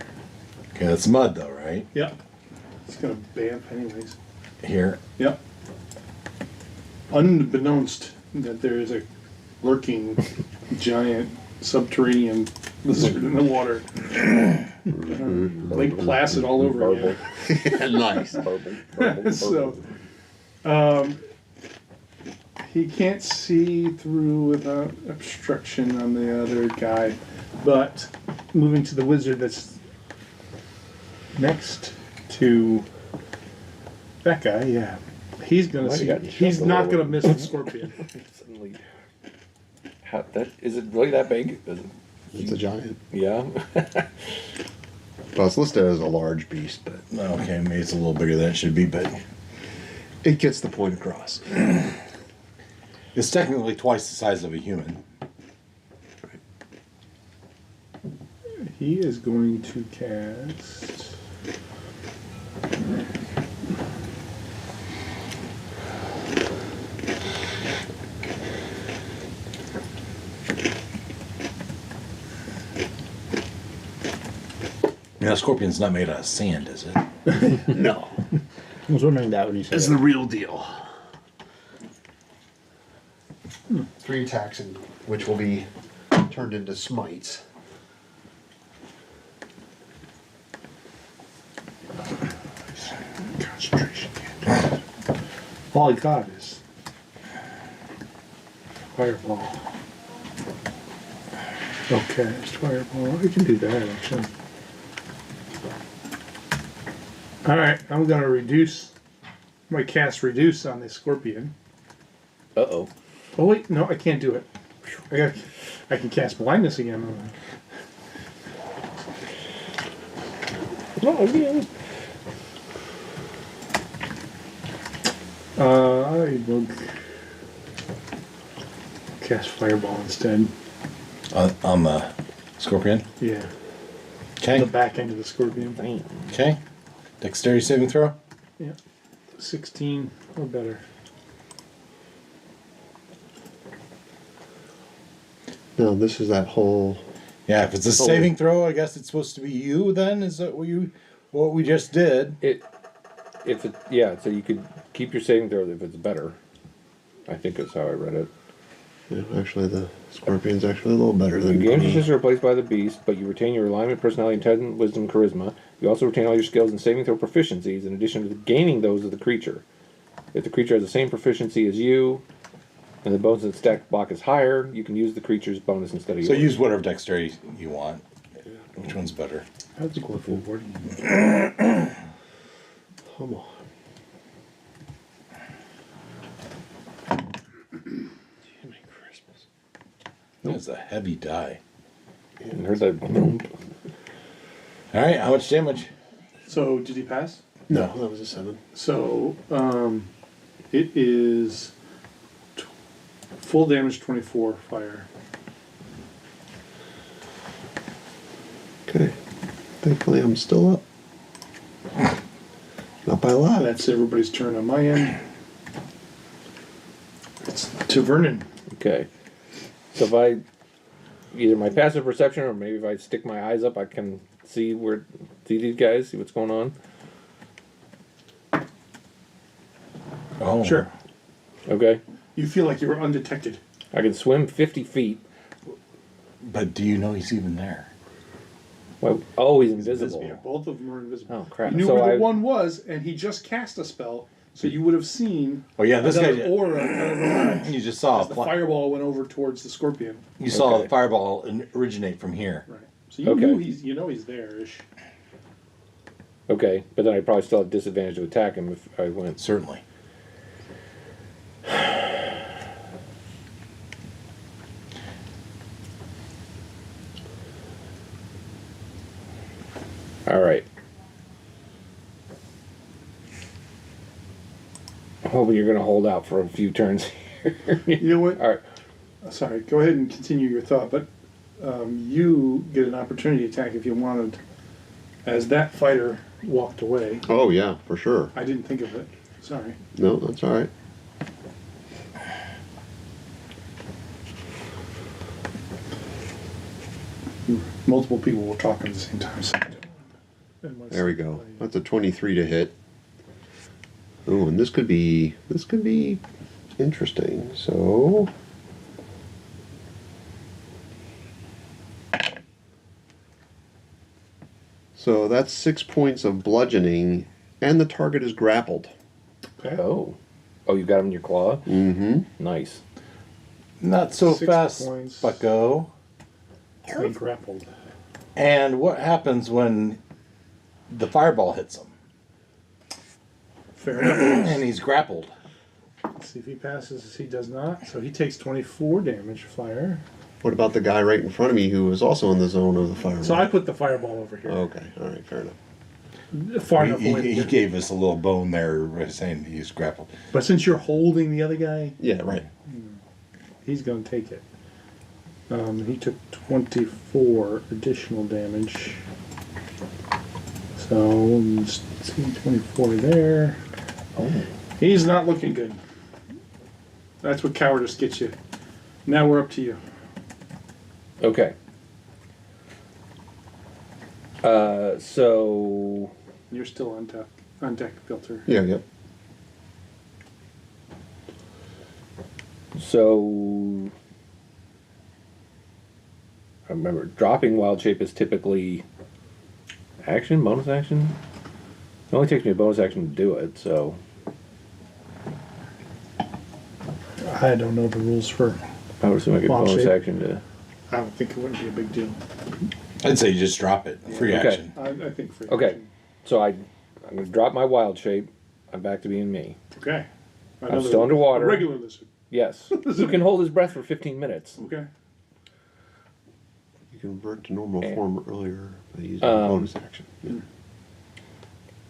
Okay, that's mud though, right? Yep. He's going to bamf anyways. Here. Yep. Unbeknownst that there is a lurking giant subterranean lizard in the water. Lake Placid all over again. Nice. So, he can't see through without obstruction on the other guy, but moving to the wizard that's next to that guy, yeah, he's gonna Might have see. gotten He's shoved a not little gonna miss the scorpion. Suddenly, is it really that big? It's a giant. Yeah. Well, it's listed as a large beast, but Okay, maybe it's a little bigger than it should be, but it gets the point across. it's technically twice the size of a human. He is going to cast. Now, scorpion's not made out of sand, is it? No. I was wondering that when you said It's it. the real deal. 3 attacks, which will be turned into smites. Concentration. All he got is fireball. Okay, it's fireball. I can do that actually. Alright, I'm gonna reduce my cast reduce on the scorpion. Uh-oh. Oh wait, no, I can't do it. I can cast blindness again. No, again. I will cast fireball instead. On the scorpion. Yeah, Okay. the back end of the scorpion. Damn. Okay. Dexterity saving throw. Yeah, 16 or better. No, this is that whole. Yeah, if it's a saving throw, I guess it's supposed to be you then? Is that what we just did? So you could keep your saving throw if it's better. I think that's how I read it. Yeah, actually, the scorpion's actually a little better Your than game me. is replaced by the beast, but you retain your alignment, personality, intelligence, wisdom, charisma. You also retain all your skills and saving throw proficiencies in addition to gaining those of the creature. If the creature has the same proficiency as you, and the bonus in the stack block is higher, you can use the creature's bonus instead of So yours. use whatever dexterity you want. Which one's better? That's go forward. Come on. Jimmy Christmas. That's a heavy die. And heard that. All right, how much damage? So, did he pass? No, that was a 7. So, it is Full damage 24 fire. Okay. Thankfully, I'm still up. Not by a lot. That's everybody's turn on my end. It's to Vernon. Okay. So if I either my passive perception or maybe if I stick my eyes up, I can see these guys, see what's going on. Oh. Sure. Okay. You feel like you were undetected. I can swim 50 feet. But do you know he's even there? Well, oh, he's invisible. Yeah, both of them are invisible. Oh crap! You knew So where I the one was, and he just cast a spell, so you would have seen Oh yeah, this another guy. aura kind of emerge You just saw as the fireball went over towards the scorpion. You saw Okay. the fireball originate from here. Right. So you Okay. knew he's there-ish. okay, but then I probably still have disadvantage to attack him if I went. Certainly. All right. I'm hoping you're going to hold out for a few turns here. You know what? All right. Sorry, go ahead and continue your thought, but you get an opportunity attack if you wanted. As that fighter walked away, Oh, yeah, for sure. I didn't think of it. Sorry. No, that's all right. Multiple people were talking at the same time. So There we go. That's a 23 to hit. Oh, and this could be interesting. So that's 6 points of bludgeoning, and the target is grappled. Okay. Oh, you got him in your claw. Mm-hmm. Nice. Not so 6 fast, points. bucko. They grappled. And what happens when the fireball hits him? Fair enough. And he's grappled. Let's see if he passes. He does not. So he takes 24 damage fire. What about the guy right in front of me who was also in the zone of the fireball? So I put the fireball over here. Okay, all right, fair enough. Far enough away. He gave us a little bone there saying he's grappled. But since you're holding the other guy, Yeah, right. he's going to take it. He took 24 additional damage. So, let's see, 24 there. Oh. He's not looking good. That's what cowardice gets you. Now we're up to you. Okay. So You're still on deck, filter. Yeah, yep. So I remember dropping wild shape is typically action, bonus action. It only takes me a bonus action to do it, so I don't know the rules for. I would assume I get Wild bonus shape. action to. I don't think it wouldn't be a big deal. I'd say you just drop it. Free Okay. action. I think free. Okay, action. so I'm gonna drop my wild shape. I'm back to being me. Okay. I'm still underwater. A regular lizard. Yes, who can hold his breath for 15 minutes. Okay. You convert to normal form earlier by using Um, bonus action. Yeah.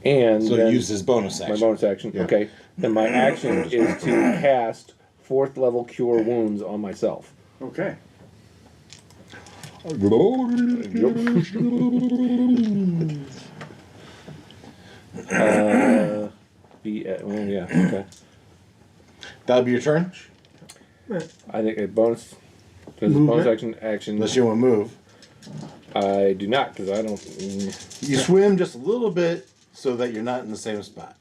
And So then use his bonus action. my bonus action. Yeah. Okay, then my action is to cast 4th level Cure Wounds on myself. Okay. Well, yeah, okay. That'll be your turn? I think a bonus. Because Movement? bonus action. Unless you want to move. I do not, because I don't. You swim just a little bit so that you're not in the same spot.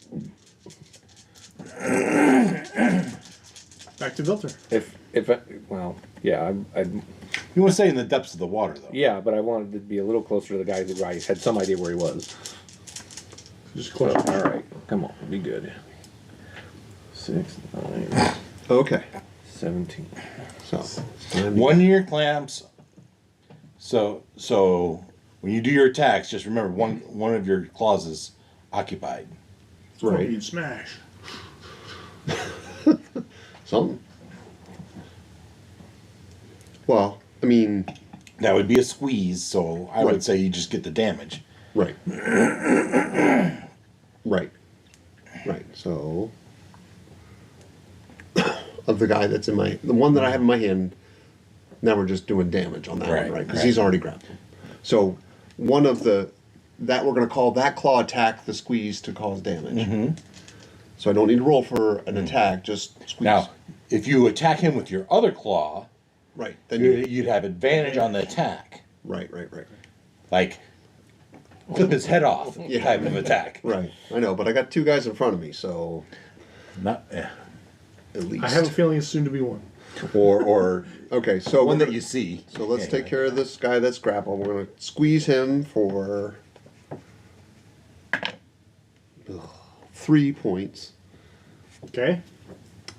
Back to filter. Yeah, I You want to stay in the depths of the water, though. yeah, but I wanted to be a little closer to the guy who I had some idea where he was. Just So, close. all right, come on, be good. 6, 9, Okay, 17. so 1 year clamps. So when you do your attacks, just remember one of your claws is occupied. right, You'd smash. something. Well, I mean, That would be a squeeze, so I Right. would say you just get the damage. right, right, right. So of the guy that's in the one that I have in my hand. Now we're just doing damage on that one, right? Because he's already grappled. So one of we're going to call that claw attack the squeeze to cause damage. So I don't need to roll for an attack, just squeeze. Now, if you attack him with your other claw, right, then you'd have advantage on the attack. Right. Like, clip his head off type of attack. Right, I know, but I got two guys in front of me, so Not, at least. I have a feeling it's soon to be one. Or okay, so one that you see. So let's take care of this guy that's grappled. We're gonna squeeze him for 3 points, Okay.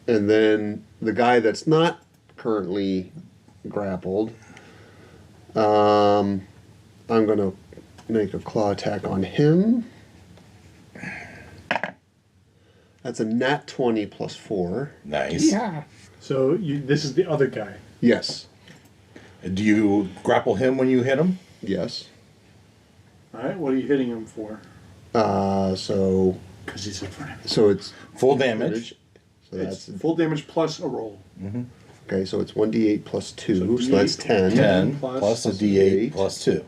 and then the guy that's not currently grappled, I'm gonna make a claw attack on him. That's a nat 20 plus 4. Nice. So this is the other guy. Yes. Do you grapple him when you hit him? Yes. All right. What are you hitting him for? So Because he's in front of me. so it's Full damage. So It's that's full damage plus a roll. okay. So it's 1d8 plus 2. So, D8 that's 10. 10 plus- plus a plus d8 8. plus 2.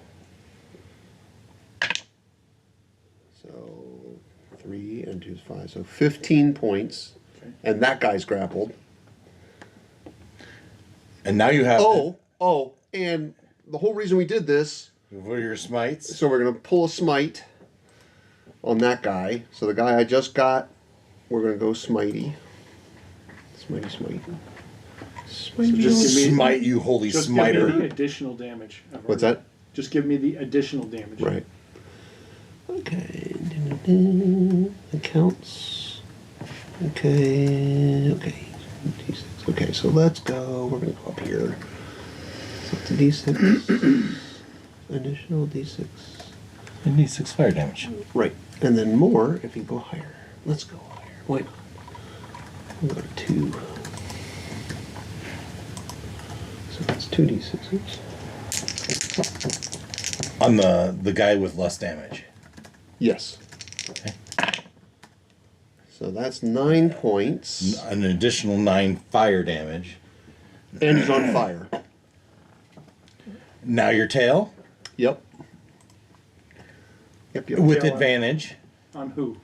So 3 and 2 is 5. So 15 points. Okay. And that guy's grappled. And now you have And the whole reason we did this, for your smites. so we're going to pull a smite on that guy. So the guy I just got, we're going to go smitey. Smite. So just give me, Smite, you holy just give me the smiter. additional damage. What's that? Just give me the additional damage. Right. Okay. Accounts. Okay. D6. Okay, so let's go. We're going to go up here. So it's a D6. Additional D6. You need 6 fire damage. Right. And then more if you go higher. Let's go higher. Why not? We'll go to 2. So that's 2d6s. On the guy with less damage. Yes. Okay. So that's 9 points. An additional 9 fire damage. And he's on fire. Now your tail Yep. with Tail on- advantage. On who?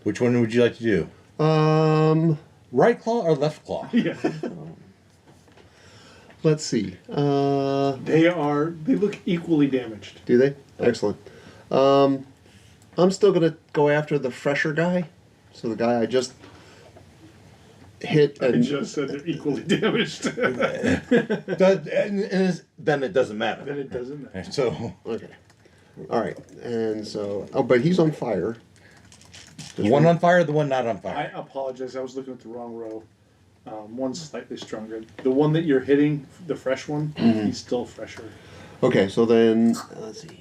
Which one would you like to do? Right claw or left claw? Yeah. Let's see. They look equally damaged. Do they? Excellent. I'm still gonna go after the fresher guy. So the guy I just hit I and just said they're equally damaged. Then it doesn't matter. Then it doesn't matter. So okay. All right, and so but he's on fire. the one on fire, the one not on I fire. apologize. I was looking at the wrong row. One's slightly stronger. The one that you're hitting, the fresh one, he's still fresher. Okay, so then let's see.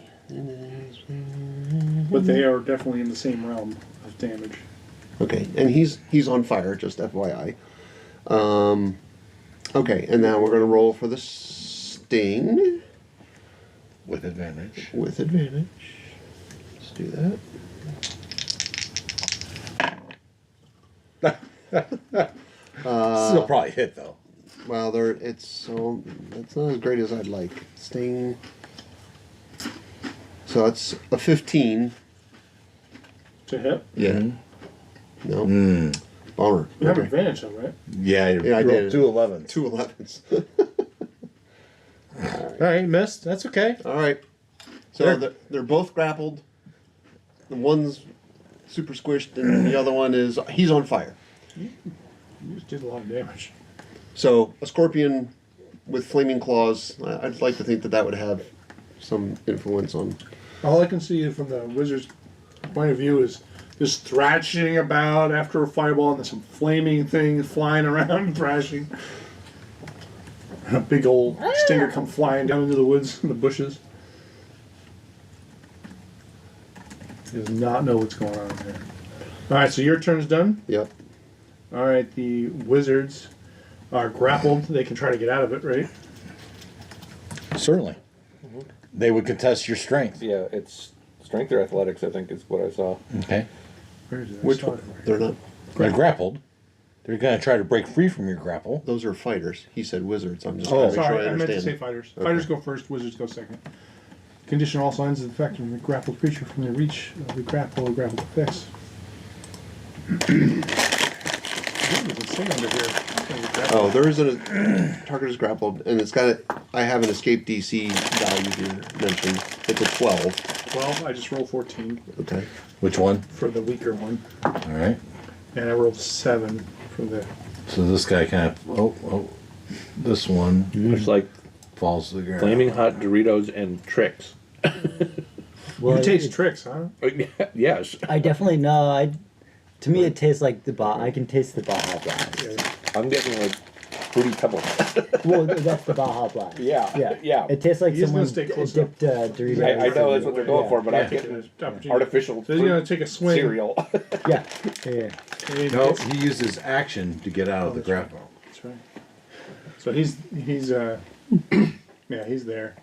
But they are definitely in the same realm of damage. Okay, and he's on fire. Just FYI. Okay, and now we're gonna roll for the sting With advantage. with advantage. Let's do that. Still probably hit though. Well, it's not as great as I'd like. Sting. So it's a 15. To hit? Yeah. No. Bummer. You have Okay. advantage though, right? Yeah, you Yeah, I did. 2 11s. 2 11s. All right, missed. That's okay. All right. So they're both grappled. The one's super squished, and the other one he's on fire. You just did a lot of damage. So a scorpion with flaming claws. I'd like to think that would have some influence on. All I can see from the wizard's point of view is just thrashing about after a fireball and there's some flaming things flying around, thrashing. A big old stinger come flying down into the woods and the bushes. He does not know what's going on there. Alright, so your turn's done. Yep. Alright, the wizards are grappled. They can try to get out of it, right? Certainly. They would contest your strength. Yeah, it's strength or athletics, I think is what I saw. Okay. Where is it? Which one? They're not. They're grappled. They're gonna try to break free from your grapple. Those are fighters. He said wizards. I'm just Oh. trying to make Sorry, sure I I meant to say understand. fighters. Okay. Fighters go first, wizards go second. Condition all signs of the effect of the grappled creature from the reach of the grapple or grappled effects. Oh, there is a target is grappled, and it's got I have an escape DC value here mentioned. It's a 12. 12, I just rolled 14 Okay. Which one? for the weaker one. All right. And I rolled 7 for the... So this guy kind of this one Looks like falls to the ground. flaming hot Doritos and tricks. You taste tricks, huh? Yes. I definitely know. To me, it tastes like I can taste the Baja Blast. Yeah. I'm getting like fruity pebbles. Well, that's the Baja Blast. Yeah. It tastes like He's gonna someone stay close dipped Doritos. I know that's what they're going Yeah. for, but I'm Yeah. getting Opportunity. artificial So he's gonna fruit take a swing. cereal. Yeah. No, he used his action to get out of the grapple. That's right. So he's yeah, he's there.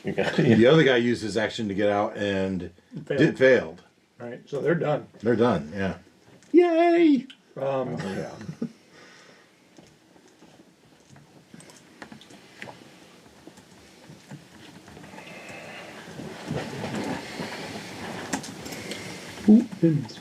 The other guy used his action to get out and Failed. failed. All right, so they're done. They're done. Yeah. Yay! Yeah. Ooh, goodness.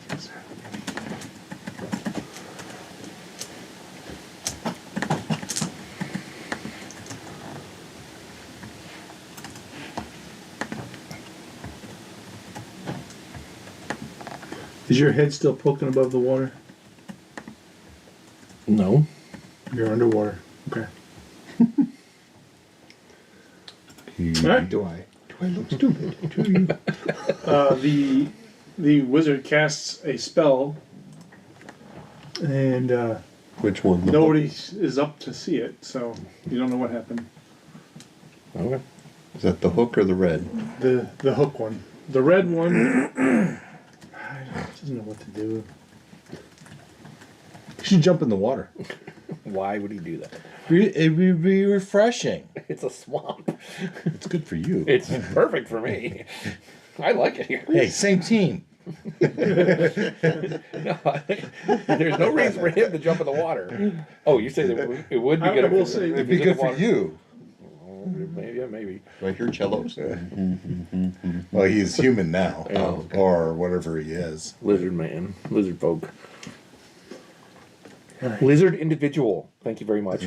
Is your head still poking above the water? No. You're underwater. Okay. Alright. Do I look stupid to you? The wizard casts a spell, and Which one? nobody is up to see it, so you don't know what happened. Okay. Is that the hook or the red? The hook one, the red one, doesn't know what to do. You should jump in the water. Why would he do that? It would be refreshing. It's a swamp. It's good for you. It's perfect for me. I like it here. Hey, same team. No, there's no reason for him to jump in the water. Oh, you say that it would be I good. will if say It'd be good for you. Maybe, yeah, maybe. Do I hear cellos? Well, he's human now, Yeah. Okay. or whatever he is. Lizard man, lizard folk, Alright. lizard individual. Thank you very much.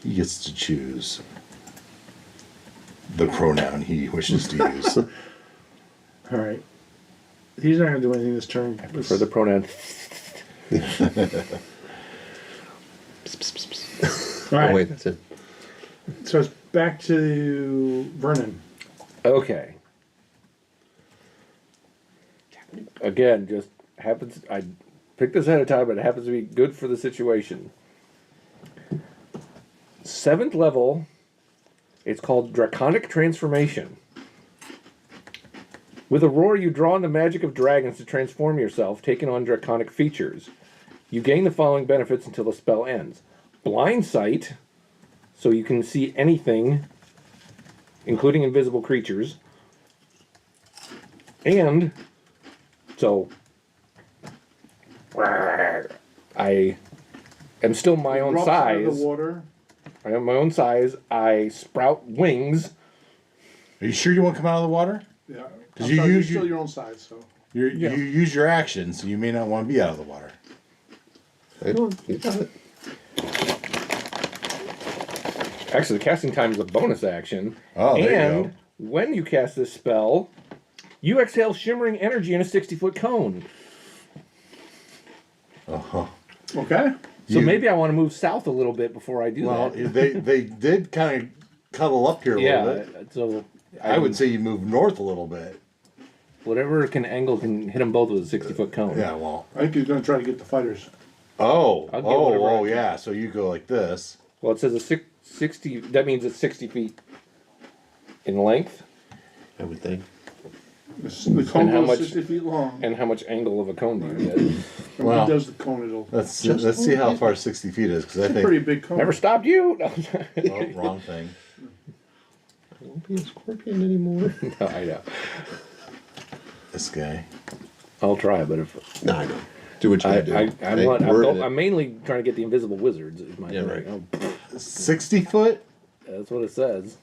He gets to choose the pronoun he wishes to use. All right. He's not gonna do anything this turn. For the pronoun. All right. Oh, wait, that's it. So it's back to Vernon. Okay. Again, just happens. I picked this ahead of time, but it happens to be good for the situation. 7th level. It's called Draconic Transformation. With a roar, you draw on the magic of dragons to transform yourself, taking on draconic features. You gain the following benefits until the spell ends. Blind sight, so you can see anything, including invisible creatures. And, so, I am still my own Drops out of size. the water. I am my own size. I sprout wings. Are you sure you won't come out of the water? Yeah. 'Cause I'm you sorry, use you're still your- your own size, so. You use your action, so you may not want to be out of the water. I don't. You got it. Actually, the casting time is a bonus action. Oh, there you and go. when you cast this spell, you exhale shimmering energy in a 60-foot cone. Uh-huh. Okay. So You- maybe I want to move south a little bit before I do Well, that. they did kind of cuddle up here a little Yeah, bit. so I would say you move north a little bit. whatever can angle can hit them both with a 60-foot cone. Yeah, well. I think he's gonna try to get the fighters. Oh, I'll get whatever I oh, can. yeah. So you go like this. Well, it says a 60. That means it's 60 feet in length. I would think. The cone And how goes much- 60 feet long. And how much angle of a cone do you get? And Wow. when he does the cone, it'll. Let's see how far 60 feet is, because I It's a think. pretty big cone. Never stopped you. No. Oh, wrong thing. Won't be a scorpion anymore. No, I know. This guy. I'll try, but if No, I know. Do what you gotta do. I'm mainly trying to get the invisible wizards. Is my thing. right. Oh, 60 foot? that's what it says.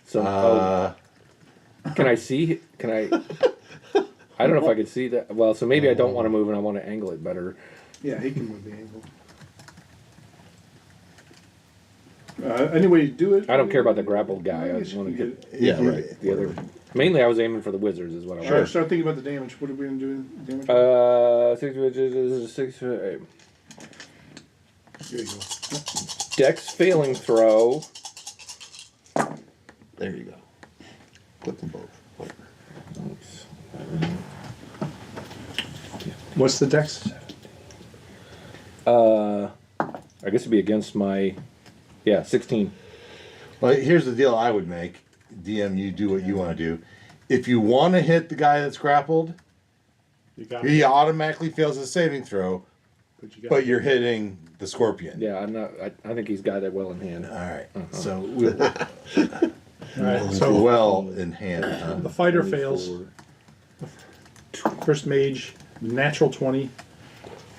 So, can I see? Can I? I don't know if I can see that. Well, so maybe I don't want to move and I want to angle it better. Yeah, he can move the angle. Any way you do it. I don't care about the grappled guy. I just want to get Yeah, right. the other. Mainly, I was aiming for the wizards. Is what I All right, was. start thinking about the damage. What are we gonna do? Damage. 6. Here you go. Dex failing throw. There you go. Click them both. What's the dex? I guess it'd be against my. Yeah, 16. Well, here's the deal I would make. DM, you do what you want to do. If you want to hit the guy that's grappled, You got he it. automatically fails his saving throw, but you're hitting the scorpion. Yeah, I'm not. I think he's got it well in hand. All right. Uh-huh. So we'll All right, so well in hand. Huh? the fighter fails. First mage, natural 20.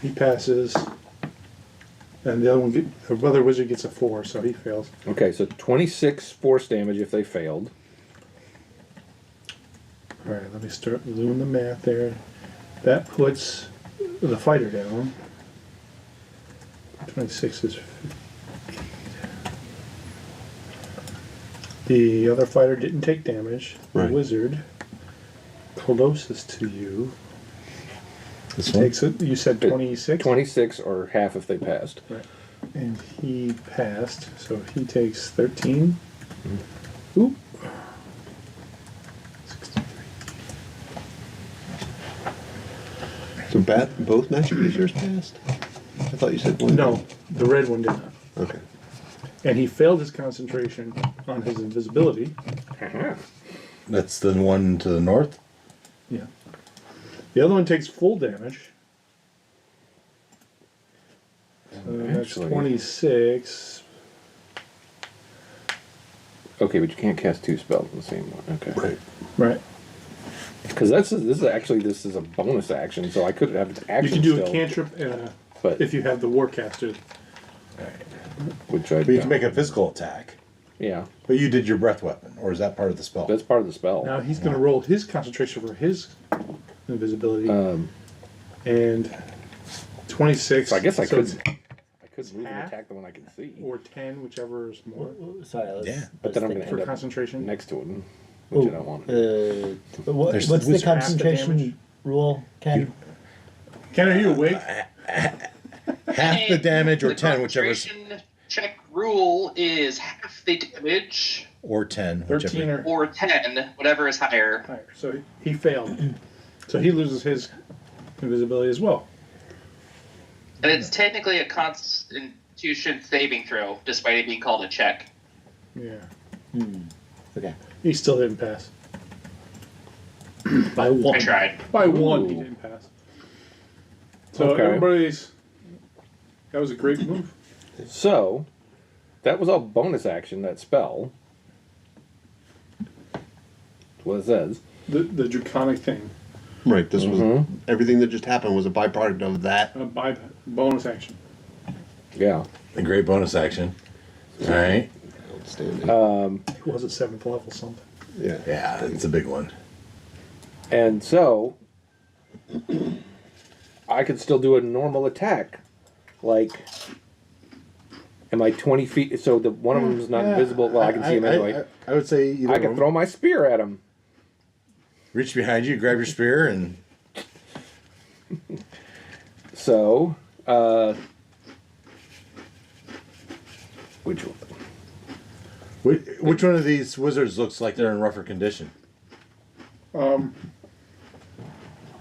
He passes. And the other wizard gets a 4, so he fails. Okay, so 26 force damage if they failed. All right, let me start doing the math there. That puts the fighter down. 26 is 50. The other fighter didn't take damage. Right. The wizard, closest to you, This one? takes it. You said 26? 26 or half if they passed. Right. And he passed, so he takes 13. Oop. 63. So both magic users passed? I thought you said one. No, the red one did not. Okay. And he failed his concentration on his invisibility. That's the one to the north? Yeah. The other one takes full damage. That's Actually- 26. Okay, but you can't cast 2 spells in the same one. Okay. Right. Right. Because this is a bonus action, so I could have an You action can do still, a cantrip but if you have the Warcaster. which I But you don't. can make a physical attack. Yeah, But you did your breath weapon, or is that part of the spell? that's part of the spell. Now he's going to roll his concentration for his invisibility. And 26. So I guess I so could it's- move and half? attack the one I can see Or 10, whichever is more. Sorry, let's, Yeah, but then I'm think gonna For end up concentration. next to him, which I don't want. There's what's the wizard. Half the concentration damage. rule, Ken? Ken, are you awake? Half the damage or The 10, whichever's... concentration check rule is half the damage Or 10, 13 whichever. or or 10, whatever is higher. higher. So he failed. So he loses his invisibility as well. And it's technically a Constitution saving throw, despite it being called a check. Yeah. Okay. He still didn't pass. By one. I tried. By one, he Ooh. didn't pass. So Okay. that was a great move. So, that was all bonus action, that spell. That's what it says. The draconic thing. Right. This was everything that just happened was a byproduct of that. By bonus action. Yeah. A great bonus action. All right. Outstanding. It was a 7th level something. Yeah. Yeah, it's a big one. And so, I could still do a normal attack. Like, am I 20 feet? So the one of them is not invisible. Well, I can see him anyway. I would say either I can throw my spear at him. reach behind you, grab your spear, and So, which one? which one of these wizards looks like they're in rougher condition?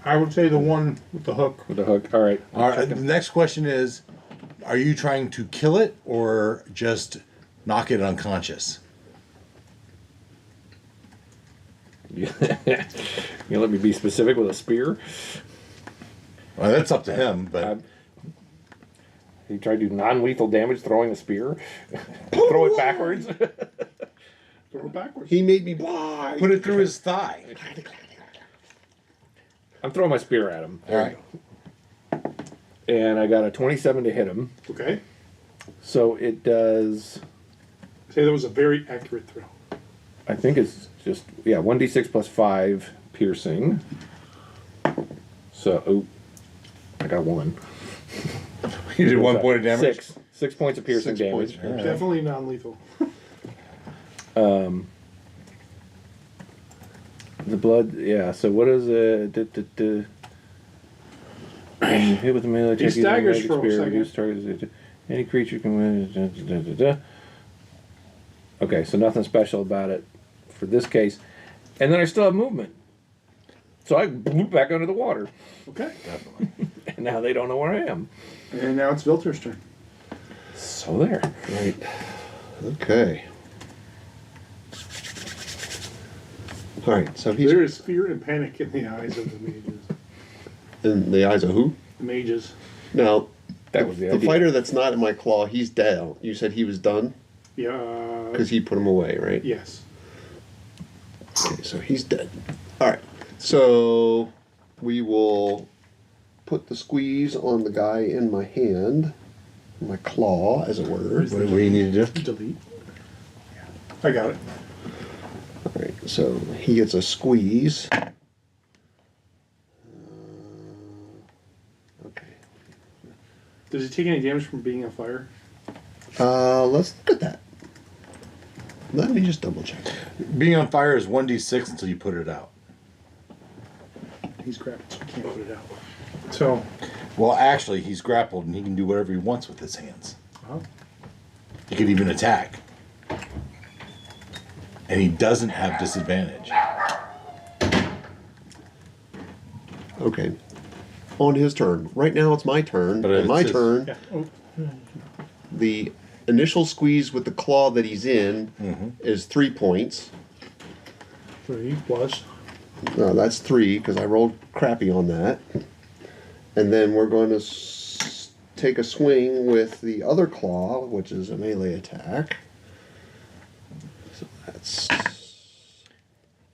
I would say the one with the hook. With the hook. All right. All right. The next question is, are you trying to kill it or just knock it unconscious? You let me be specific with a spear? Well, that's up to him, but You try to do non-lethal damage throwing a spear? Throw it backwards? Throw it backwards. He made me blind. Put it through his thigh. I'm throwing my spear at him. All right. And I got a 27 to hit him. Okay. So it does, Say that was a very accurate throw. I think it's just, 1d6 plus 5 piercing. So, I got 1. You did 1 point of damage? 6. 6 points of piercing 6 points. damage. All right. Definitely non-lethal. The blood, so what is it? Hit with a melee attack. using a staggers magic for a spear, second. reduce target. Any creature can. Okay, so nothing special about it for this case. And then I still have movement. So I blew back under the water. Okay. Definitely. And now they don't know where I am. And now it's Vilter's turn. So there. Right. Okay. All right. So he's There is fear and panic in the eyes of the mages. in the eyes of who? The mages. Now, That was the the idea. fighter that's not in my claw. He's dead. You said he was done Yeah. because he put him away, right? Yes. Okay, so he's dead. All right. So we will put the squeeze on the guy in my hand, my claw, as it were. What do you need to do? Delete. I got it. All right. So he gets a squeeze. Okay. Does he take any damage from being on fire? Let's look at that. Let me just double check. Being on fire is 1d6 until you put it out. He's grabbed, so he can't put it out. So, Well, actually, he's grappled and he can do whatever he wants with his hands. well, He could even attack. And he doesn't have disadvantage. Okay. On his turn. Right now it's my turn. But On it my says- turn, yeah. Oh, the initial squeeze with the claw that he's in is 3 points. 3 plus. No, that's 3 because I rolled crappy on that. And then we're going to take a swing with the other claw, which is a melee attack. So that's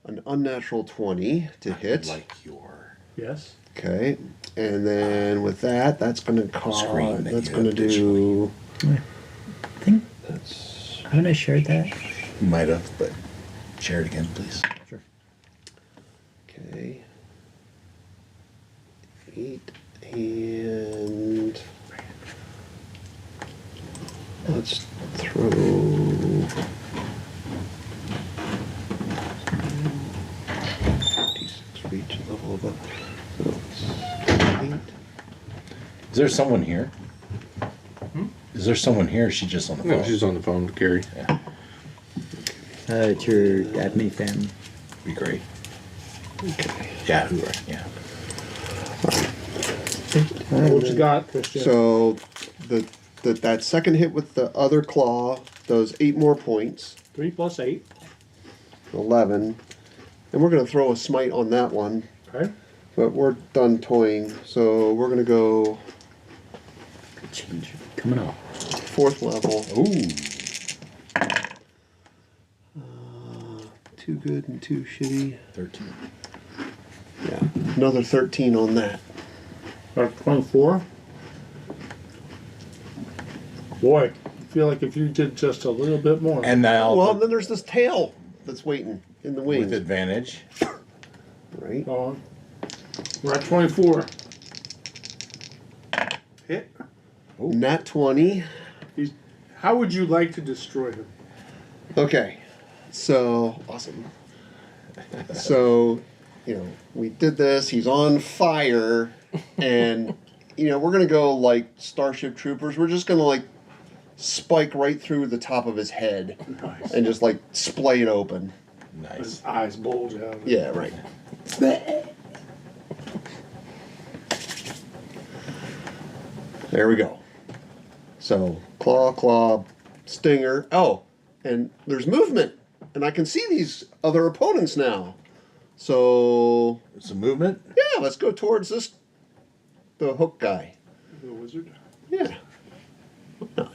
an unnatural 20 to hit. Like your Yes. Okay, and then with that, that's going to Screen that that's you going to do. I think, That's haven't I shared that? You might have, but share it again, please. Sure. okay. 8 and let's throw. D6 for each level above. So it's 8. Is there someone here? Is there someone here? Or is she just on the phone? No, she's on the phone with Gary. It's your Dabney family. Be great. Yeah, who are? Yeah. What you got, Christian? So that second hit with the other claw does 8 more points, 3 plus 8. 11, and we're gonna throw a smite on that one. Okay. But we're done toying, so we're gonna go Change. Coming up. 4th level. Ooh. 2 good and 2 shitty. 13. Yeah, another 13 on that. Got 24. Boy, I feel like if you did just a little bit more. And now Well, then there's this tail that's waiting in the with wings, advantage. right? Hold on. We're at 24. Hit. Nat 20. How would you like to destroy him? Okay, so awesome. So, we did this. He's on fire, and we're gonna go like Starship Troopers. We're just gonna like spike right through the top of his head Nice. and just like splay it open. Nice. His eyes bulge out. of it. Yeah, right. There we go. So claw, stinger. Oh, and there's movement, and I can see these other opponents now. So It's a movement. yeah, let's go towards the hook guy. The wizard. Yeah. Why not?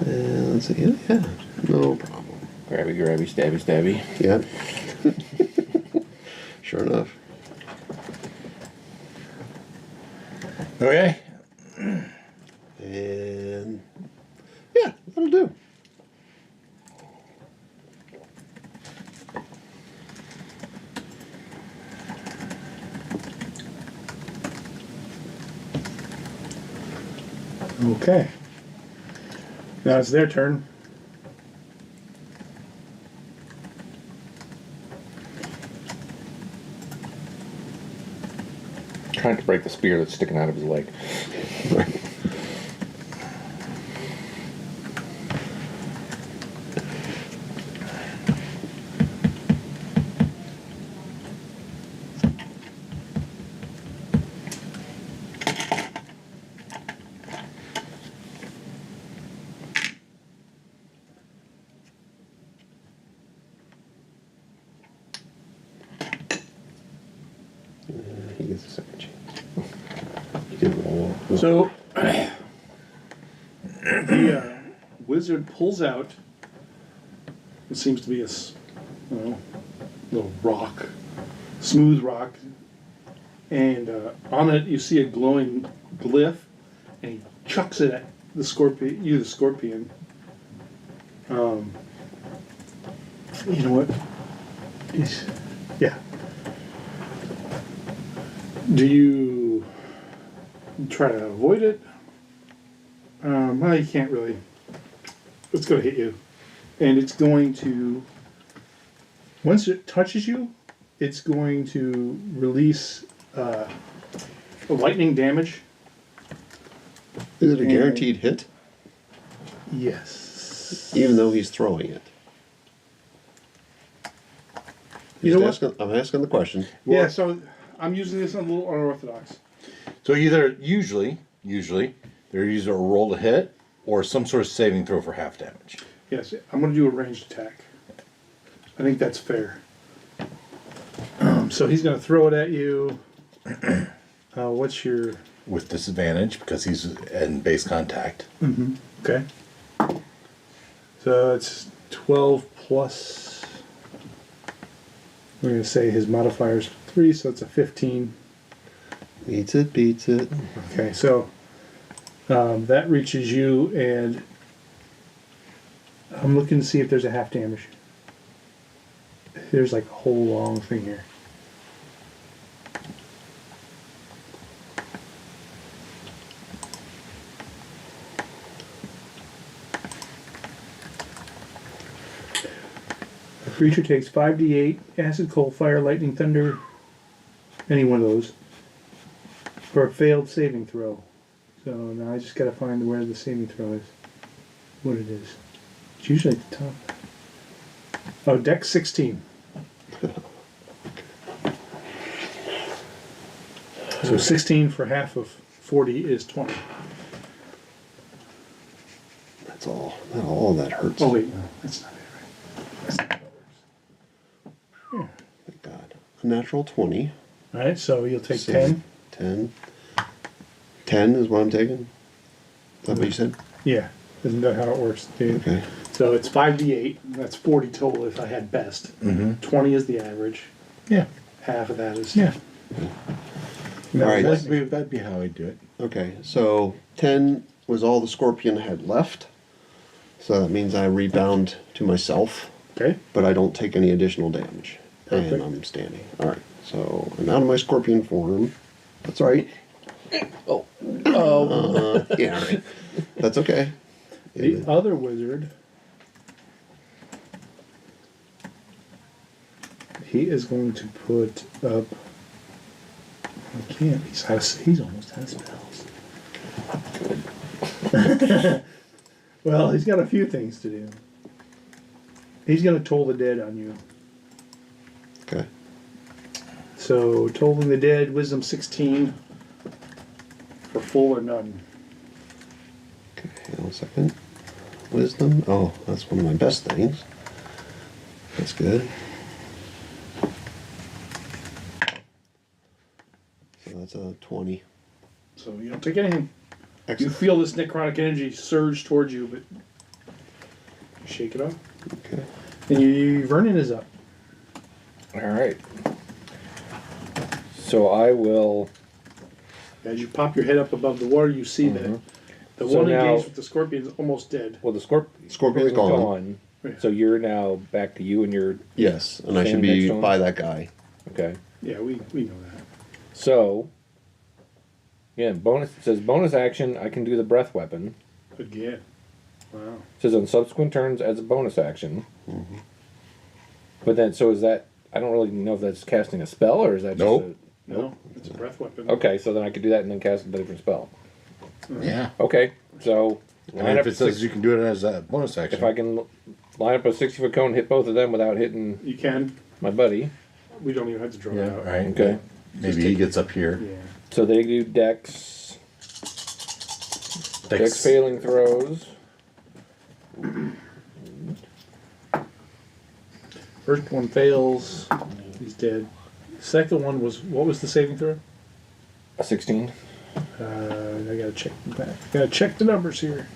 Let's see. Yeah, no problem. Grabby, grabby, stabby, stabby. Yeah. Sure enough. Okay. And yeah, that'll do. Okay. Now it's their turn. Trying to break the spear that's sticking out of his leg. Right. He gets a second chance. He can roll. So the wizard pulls out what seems to be a little rock, smooth rock, and on it you see a glowing glyph, and he chucks it at the scorpion. You, the scorpion. You know what? Yeah. Do you try to avoid it? Well, you can't really. It's going to hit you. And it's going to, once it touches you, it's going to release lightning damage. Is it a guaranteed hit? Yes. Even though he's throwing it? You know what? I'm asking the question. Yeah, so I'm using this a little unorthodox. So usually, they're either a roll to hit or some sort of saving throw for half damage. Yes, I'm going to do a ranged attack. I think that's fair. So he's going to throw it at you. What's your... With disadvantage because he's in base contact. Mm-hmm. Okay. So it's 12 plus... We're going to say his modifier is 3, so it's a 15. Beats it. Okay, so that reaches you, and I'm looking to see if there's a half damage. There's like a whole long thing here. The creature takes 5d8 acid, cold, fire, lightning, thunder, any one of those, for a failed saving throw. So now I just got to find where the saving throw is, what it is. It's usually at the top. Oh, Dex 16. So 16 for half of 40 is 20. That's all. Not all that hurts. Oh wait, no, that's not it, right? That's not how it works. Thank God. A natural 20. All right, so you'll take Save. 10. 10. 10 is what I'm taking? Is that what you said? Yeah, isn't that how it works, dude? Okay. So it's 5d8. That's 40 total if I had best. 20 is the average. Yeah. Half of that is... Yeah. All right. That'd be how I do it. Okay, so 10 was all the scorpion had left. So that means I rebound to myself, Okay. but I don't take any additional damage. Perfect. And I'm standing. All right, so I'm out of my scorpion form. That's all right. Oh. Yeah, all right. That's okay. The other wizard, he is going to put up... I can't. He's almost out of spells. Well, he's got a few things to do. He's going to toll the dead on you. Okay. So, tolling the dead, wisdom 16 for full or none. Okay, hang on a second. Wisdom. Oh, that's one of my best things. That's good. So that's a 20. So you don't take anything. You Excellent. feel this necrotic energy surge towards you, but Shake it off. Okay. And Vernon is up. All right. So I will. As you pop your head up above the water, you see that the So one now- engaged with the scorpion is almost dead. Well, the Scorpion's gone. Yeah. So you're now back to you and your. Yes, and I should Standing next be to him? by that guy. Okay. Yeah, we know that. So. Yeah, bonus. It says bonus action. I can do the breath weapon. Again. Wow. It says on subsequent turns as a bonus action. But then, so is that? I don't really know if that's casting a spell or is that Nope. just No, it's a breath weapon. a. Okay, so then I could do that and then cast a different spell. Yeah. Okay, so I mean, line if up it says six, you can do it as a bonus action. if I can line up a 60-foot cone, hit both of them without hitting You can. my buddy. We don't even have to draw it Yeah, out. right. Okay. Maybe he gets up here. Yeah. So they do dex failing throws. First one fails. He's dead. Second one was, what was the saving throw? A 16. I gotta check back. Gotta check the numbers here.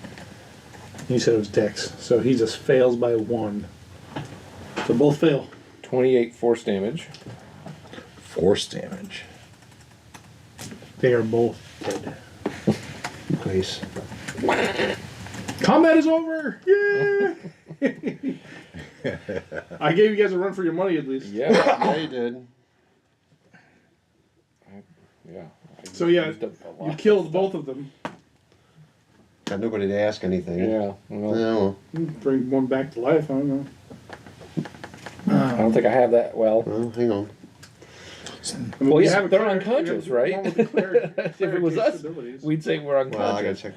You said it was Dex, so he just fails by 1. So both fail. 28 force damage. Force damage. They are both dead. Nice. Combat is over! Yeah! I gave you guys a run for your money at least. Yeah. Yeah, you did. Yeah. So yeah, Used up a lot you of killed stuff. both of them. Got nobody to ask anything. Yeah. Well, No. Bring one back to life, I don't know. I don't think I have that. Well, Well, hang on. I mean, Well, you yeah, have a they're cleric- unconscious, you have right? one with the cleric- if it was cleric us, capabilities. we'd say we're Well, I gotta unconscious. check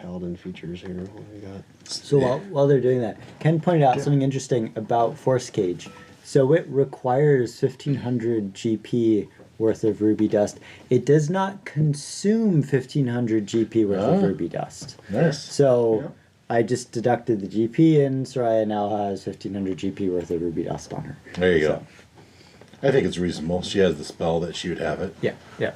paladin features here. What do we got? So while they're doing that, Ken pointed out something interesting about Force Cage. So it requires 1500 GP worth of ruby dust. It does not consume 1500 GP worth of ruby dust. Nice. So Yeah. I just deducted the GP, and Soraya now has 1500 GP worth of ruby dust on her. There you go. So, I think it's reasonable. She has the spell that she would have it. yeah, yeah.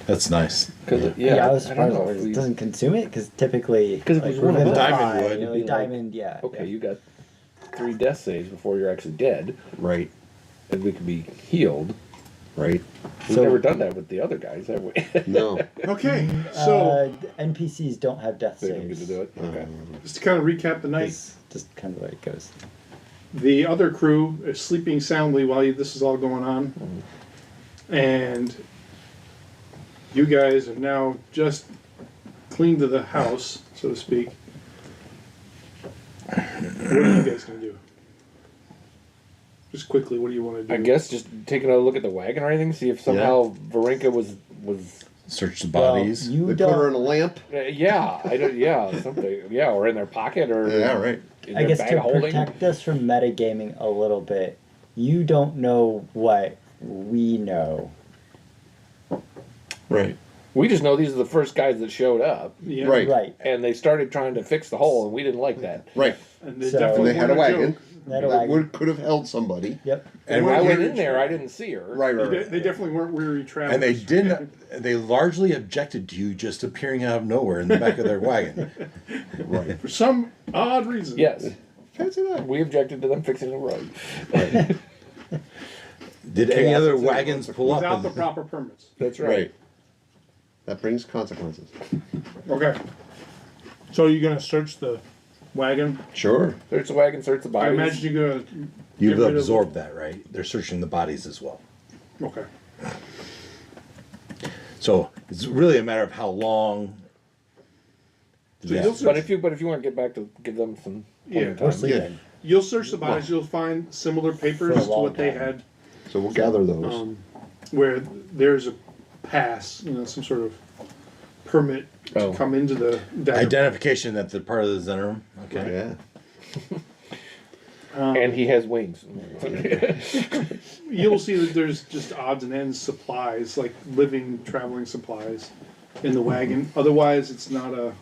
That's nice. Because Yeah, I was I don't surprised know that if it we- doesn't consume it because typically, 'Cause if it was one of Revivify, Diamond would, you know, it'd be like, diamond, yeah. Okay, yeah. you got 3 death saves before you're actually dead, Right. and we could be healed. Right. We've So- never done that with the other guys, have we? No. Okay, so NPCs don't have death They don't get saves. to do it. Okay. just to kind of recap the night, It's just kind of the way it goes. the other crew is sleeping soundly while this is all going on, and you guys have now just cleaned to the house, so to speak. What are you guys gonna do? Just quickly, what do you want to do? I guess just taking a look at the wagon or anything, see if somehow Varinka was Search the bodies. Well, you They put her in don't. a lamp. yeah, I don't, yeah, something, yeah, or in their pocket or Yeah, right. in I their guess bag to of holding. protect us from metagaming a little bit, you don't know what we know. Right. We just know these are the first guys that showed up, Yeah. Right. Right. and they started trying to fix the hole, and we didn't like that. Right. And they So- definitely And they had a weren't wagon. joke. They had a That wagon. could have held somebody. Yep. And When I weren't went weary in there, I travelers. didn't see her. Right, right, They, right. they definitely weren't weary travelers. And they didn't. They largely objected to you just appearing out of nowhere in the back of their wagon. Right. For some odd reason. Yes, Fancy that. we objected to them fixing the road. Did any Chaos other is wagons pull up? Without the and- proper permits. That's right. Right. That brings consequences. Okay. So you're gonna search the wagon? Sure. Search the wagon, search the I bodies. imagine you're gonna. You've get rid of- absorbed that, right? They're searching the bodies as well. Okay. So it's really a matter of how long. So Yeah. you'll search, But if you want to get back to give them some Yeah. time. We're sleeping. you'll search the bodies, you'll find similar papers For a to long what they time. had, So we'll gather those. where there's a pass, some sort of permit to Oh. come into the dagger. Identification that they're part of the Zenorum. Okay. Yeah. And he has wings. You'll see that there's just odds and ends supplies, like living, traveling supplies in the wagon. Otherwise, it's not a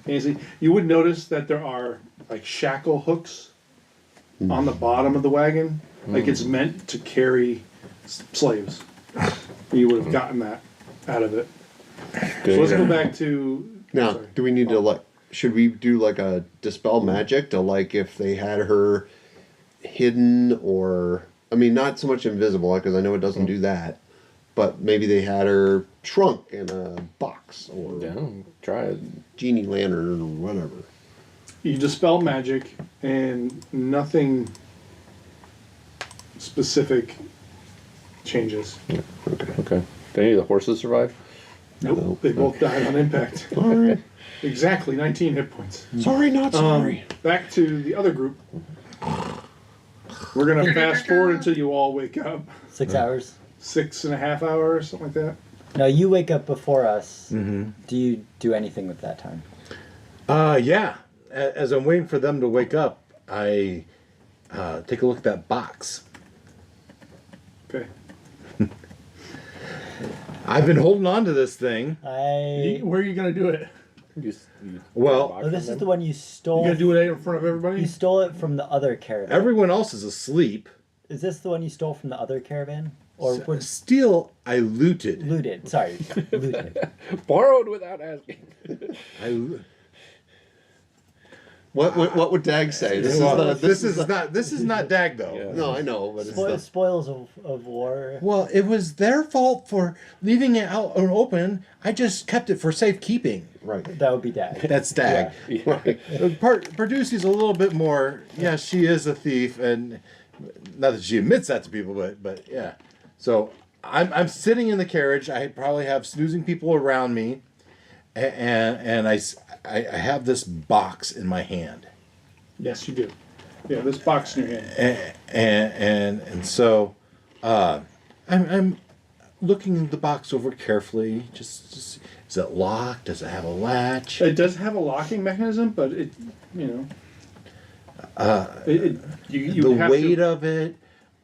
fancy. You would notice that there are like shackle hooks on the bottom of the wagon. Like it's meant to carry slaves. You would have gotten that out of it. So let's go back to Now, Sorry. do we need to like? Should we do like a dispel magic to like if they had her hidden or I mean not so much invisible because I know it doesn't do that, but maybe they had her shrunk in a box or Yeah, try it. genie lantern or whatever. You dispel magic and nothing specific changes. Okay. Did any of the horses survive? Nope, they both died on impact. Sorry, Exactly 19 hit points. sorry, not sorry. Back to the other group. We're gonna fast forward until you all wake up. 6 hours. 6.5 hours, something like that. Now you wake up before us. Mm-hmm. Do you do anything with that time? Yeah. As I'm waiting for them to wake up, I take a look at that box. Okay. I've been holding on to this thing. Where are you gonna do it? Well, Oh, this is the one you stole. You gonna do it in front of everybody? You stole it from the other caravan. everyone else is asleep. Is this the one you stole from the other caravan? Or was Steal, I looted. looted? Sorry, looted. Borrowed without asking. What would Dag say? This This is not Dag though. Yeah. No, I know, but it's Spoils of war. Well, it was their fault for leaving it out open. I just kept it for safekeeping. right. That would be Dag. That's Dag. Right. Perducey's a little bit more. Yeah, she is a thief, and not that she admits that to people, but yeah. So I'm sitting in the carriage. I probably have snoozing people around me, and I have this box in my hand. Yes, you do. Yeah, this box in your hand. And so I'm looking the box over carefully. Just is it locked? Does it have a latch? It does have a locking mechanism, but it, you know, you The would have weight to, of it.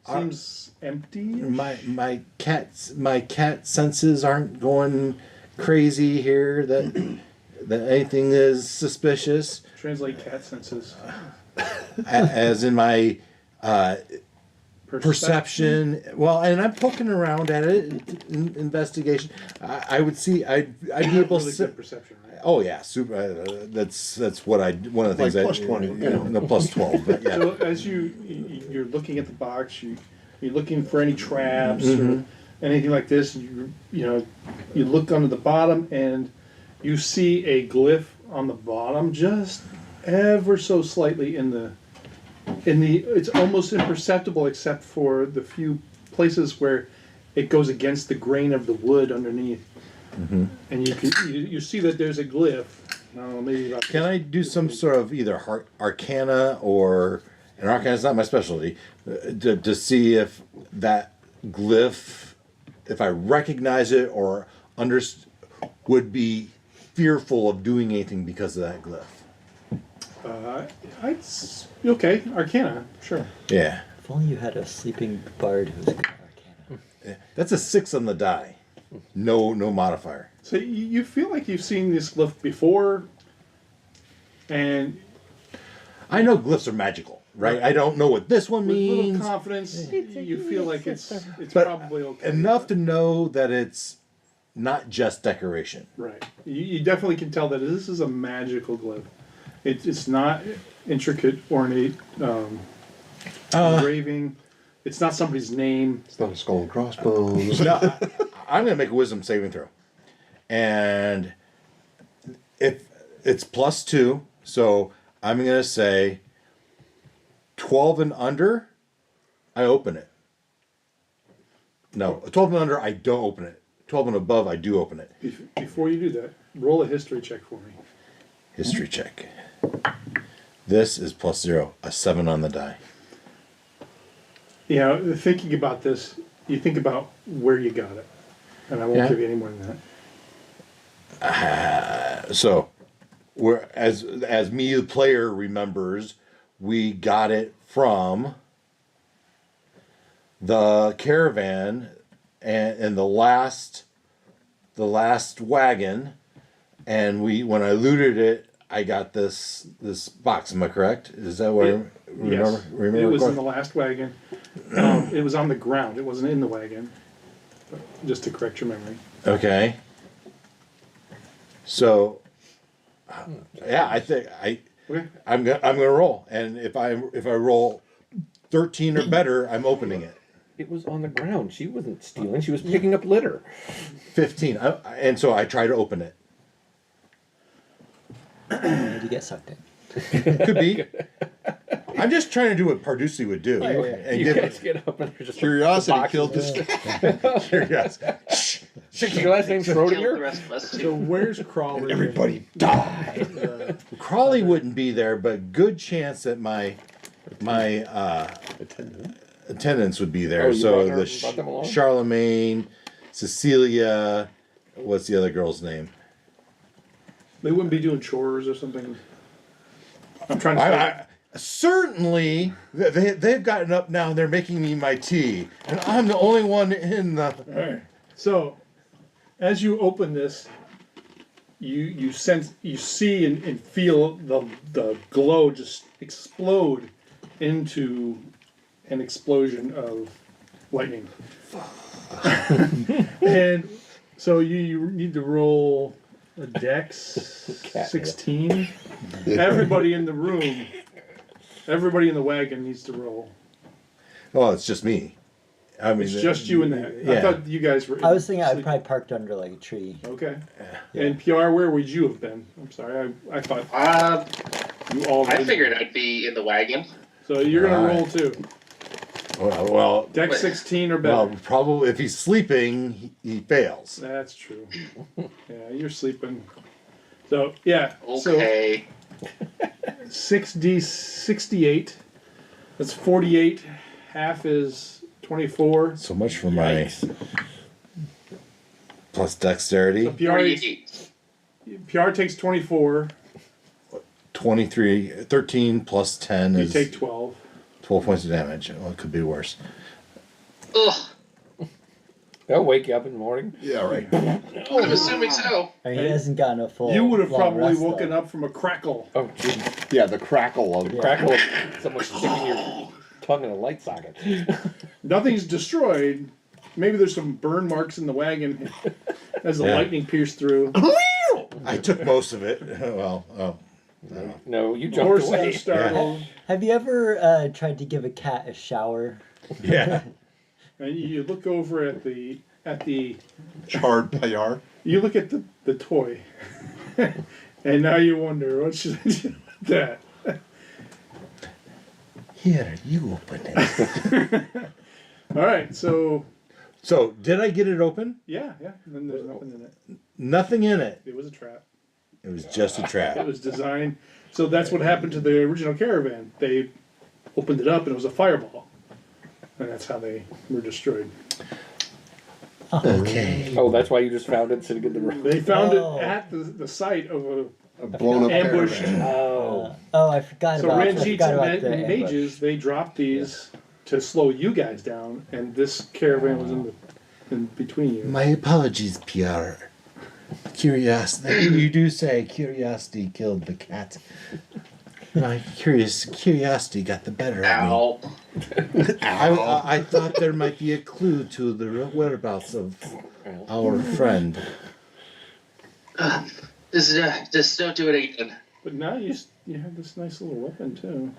seems empty. My cat senses aren't going crazy here. That anything is suspicious. Translate cat senses. As in my perception. Well, and I'm poking around at it. Investigation. I would see. I'd be able Really to. good perception, right? Oh yeah, super. That's what I. One of the Like things. plus 20, you know. No, plus 12. But yeah. So as you're looking at the box, you're looking for any traps Mm-hmm. or anything like this. You look under the bottom and you see a glyph on the bottom, just ever so slightly in the. It's almost imperceptible except for the few places where it goes against the grain of the wood underneath, and you see that there's a glyph. I don't know, maybe about. Can I do some sort of either arcana or and arcana is not my specialty to see if that glyph, if I recognize it or would be fearful of doing anything because of that glyph. Okay, Arcana, sure. Yeah, If only you had a sleeping bard who was good at Arcana. that's a 6 on the die. No modifier. So you feel like you've seen this glyph before, and I know glyphs are magical, right? I don't know what this one with little means. confidence, you feel like it's But probably okay. Enough to know that it's not just decoration. Right. You definitely can tell that this is a magical glyph. It's not intricate, ornate engraving. It's not somebody's name. It's not a skull and crossbones. No, I'm going to make a wisdom saving throw. And if it's +2, so I'm going to say 12 and under, I open it. No, 12 and under, I don't open it. 12 and above, I do open it. Before you do that, roll a history check for me. History check. This is +0, a 7 on the die. You know, thinking about this, you think about where you got it. And I won't Yeah. give you any more than that. So, as me, the player, remembers, we got it from the caravan and the last wagon, and when I looted it, I got this box. Am I correct? Is that what I remember? Yes. Remember It was in correct? the last wagon. It was on the ground. It wasn't in the wagon. Just to correct your memory. Okay. So, Yeah, I think Okay. I'm gonna roll, and if I roll 13 or better, I'm opening it. It was on the ground. She wasn't stealing. She was picking up litter. 15, and so I try to open it. And you get sucked in. Could be. I'm just trying to do what Parducci would do, and You give guys get up and there's just Curiosity the box killed is- this. curiosity. Your last name's Killed the Schrodinger? rest of us So too. where's Crawley? Everybody die. Crawley wouldn't be there, but good chance that my attendants would be there. Oh, you So brought them along? Charlemagne, Cecilia, what's the other girl's name? They wouldn't be doing chores or something. I'm trying to. Certainly, they've gotten up now and they're making me my tea, and I'm the only one in the. All right. So, as you open this, you sense, you see and feel the glow just explode into an explosion of lightning. And so you need to roll a Dex 16. Everybody in the room, everybody in the wagon needs to roll. Oh, it's just me. I mean, It's just you and that. Yeah. I thought you guys were. I was thinking I'd sleeping. probably parked under like a tree. Okay. And PR, where would you have been? I'm sorry, I thought you all. I figured I'd be in the wagon. So you're gonna Alright. roll too. Well, Dex 16 or better. well, probably if he's sleeping, he fails. That's true. Yeah, you're sleeping. So yeah. Okay. So 6d68. That's 48. Half is 24. So much for my plus So dexterity. PR takes 24. 23, 13 plus 10 You is take 12. 12 points of damage. Well, it could be worse. Ugh. They'll wake you up in the morning. Yeah, right. I'm assuming so. I mean, he hasn't gotten a full. You would have long probably rest, woken though. up from a crackle. Oh, gee. Yeah, the crackle of Crackle of someone sticking your tongue in a light socket. Nothing's destroyed. Maybe there's some burn marks in the wagon as the Yeah. lightning pierced through. I took most of it. Well, oh. No, you The jumped horses away. are startled. Have you ever tried to give a cat a shower? Yeah. And you look over at the charred payar. you look at the toy. And now you wonder, what should I do with that? Here, you open it. Alright, so So, did I get it open? yeah. And then there's nothing in it. Nothing in it. It was a trap. It was just a It trap. was designed. So that's what happened to the original caravan. They opened it up and it was a fireball. And that's how they were destroyed. Okay. Oh, that's why you just found it sitting in the room. They found Oh. it at the site of a A blown up ambush. caravan. Oh. Oh, I forgot So about. I Ranjits forgot about the and ambush. mages, they dropped these to slow you guys down, and this caravan was in between you. My apologies, PR. Curiosity. You do say curiosity killed the cat. My curiosity got the better of me. Ow. I thought there might be a clue to the whereabouts of our friend. Just don't do it again. But now you have this nice little weapon too.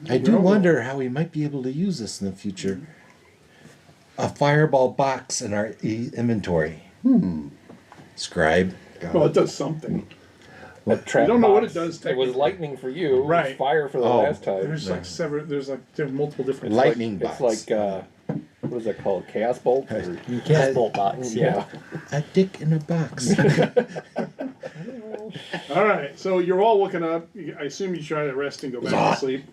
I do wonder how we might be able to use this in the future. A fireball box in our inventory. Scribe. Well, it does something. A trap don't know what box. it does It was technically. lightning for you. Right. It was fire for the Oh. last time. There's like there are multiple different. Lightning It's box. like what is that called? Chaos bolt? Or- You can't bolt box. yeah. A dick in a box. All right, so you're all looking up. I assume you try to rest and go back to sleep.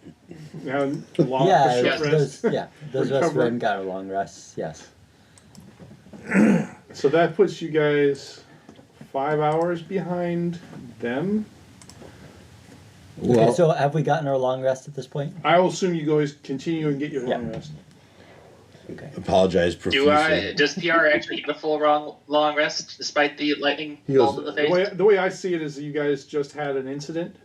Now, long Yeah, short those, rest. those of us who Recover. haven't got a long rest, yes. So that puts you guys 5 hours behind them. Okay, so have we gotten our long rest at this point? I will assume you guys continue and get your long rest. Okay. Apologize profusely. Does PR actually get a full long rest despite the lightning He goes, bolt in the The face? way I see it is you guys just had an incident.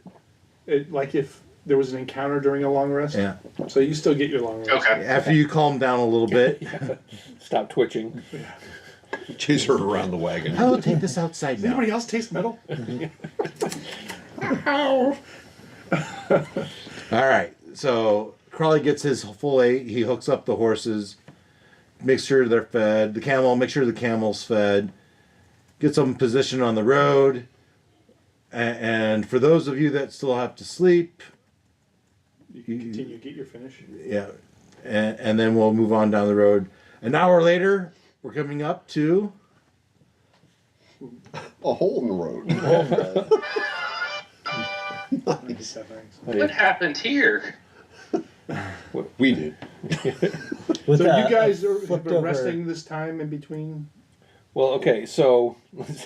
Like if there was an encounter during a long rest. Yeah. So you still get your long rest. Okay. After you calm down a little bit, Stop twitching. Chase her around the wagon. I will take this outside Does now. anybody else taste metal? Ow! All right. So Crawley gets his full 8. He hooks up the horses, makes sure they're fed. The camel, make sure the camel's fed. Gets them positioned on the road. And for those of you that still have to sleep, You can continue, get your finish. yeah, and then we'll move on down the road. An hour later, we're coming up to A hole in the road. Nice. What happened here? We did. With So you guys have flipped been over- resting this time in between? Well, okay, so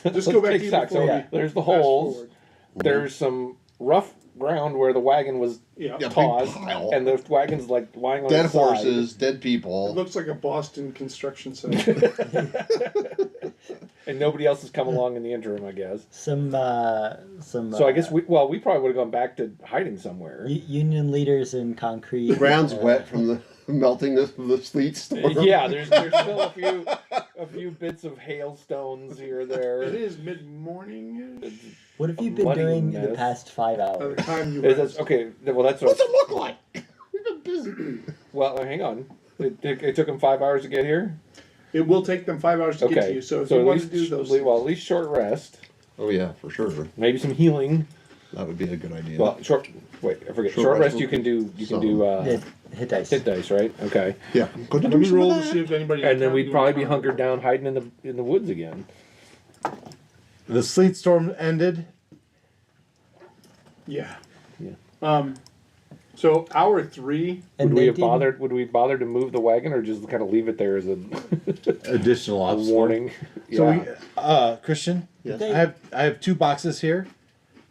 Just go back take to stock. before So we there's the fast holes. forward. There's some rough ground where the wagon was Yeah. Yeah. caused, Big pile. and the wagon's like lying on Dead its side. horses, dead It people. looks like a Boston construction site. And nobody else has come along in the interim, I guess. some. So I guess we probably would have gone back to hiding somewhere. union leaders in concrete. The ground's wet from the melting of the sleet storm. Yeah, there's still a few bits of hailstones here or It there. is mid-morning What have you a been muddy doing the mess. past 5 by the hours? time you Is rest. that, okay, well that's what. What's it look like? We've been busy. Well, hang on. It took them 5 hours to get here. It will take them 5 hours to get to Okay, you, so if so you at want least to do those at least short rest, Oh yeah, for sure. maybe some healing. That would be a good idea. Well, short. Wait, I forget. Short Short rest rest. You can do. You can some. do. Hit dice. Hit dice, right? Okay. yeah, I'm going to Let do me some roll of to see that. if anybody. And then we'd probably be hunkered down, hiding in the woods again. the sleet storm ended. Yeah. Yeah. So hour 3. And Would we they have didn't- bothered? Would we bother to move the wagon, or just kind of leave it there as a, Additional a obstacle. warning? So Yeah. we, Christian, Yes. I have 2 boxes here.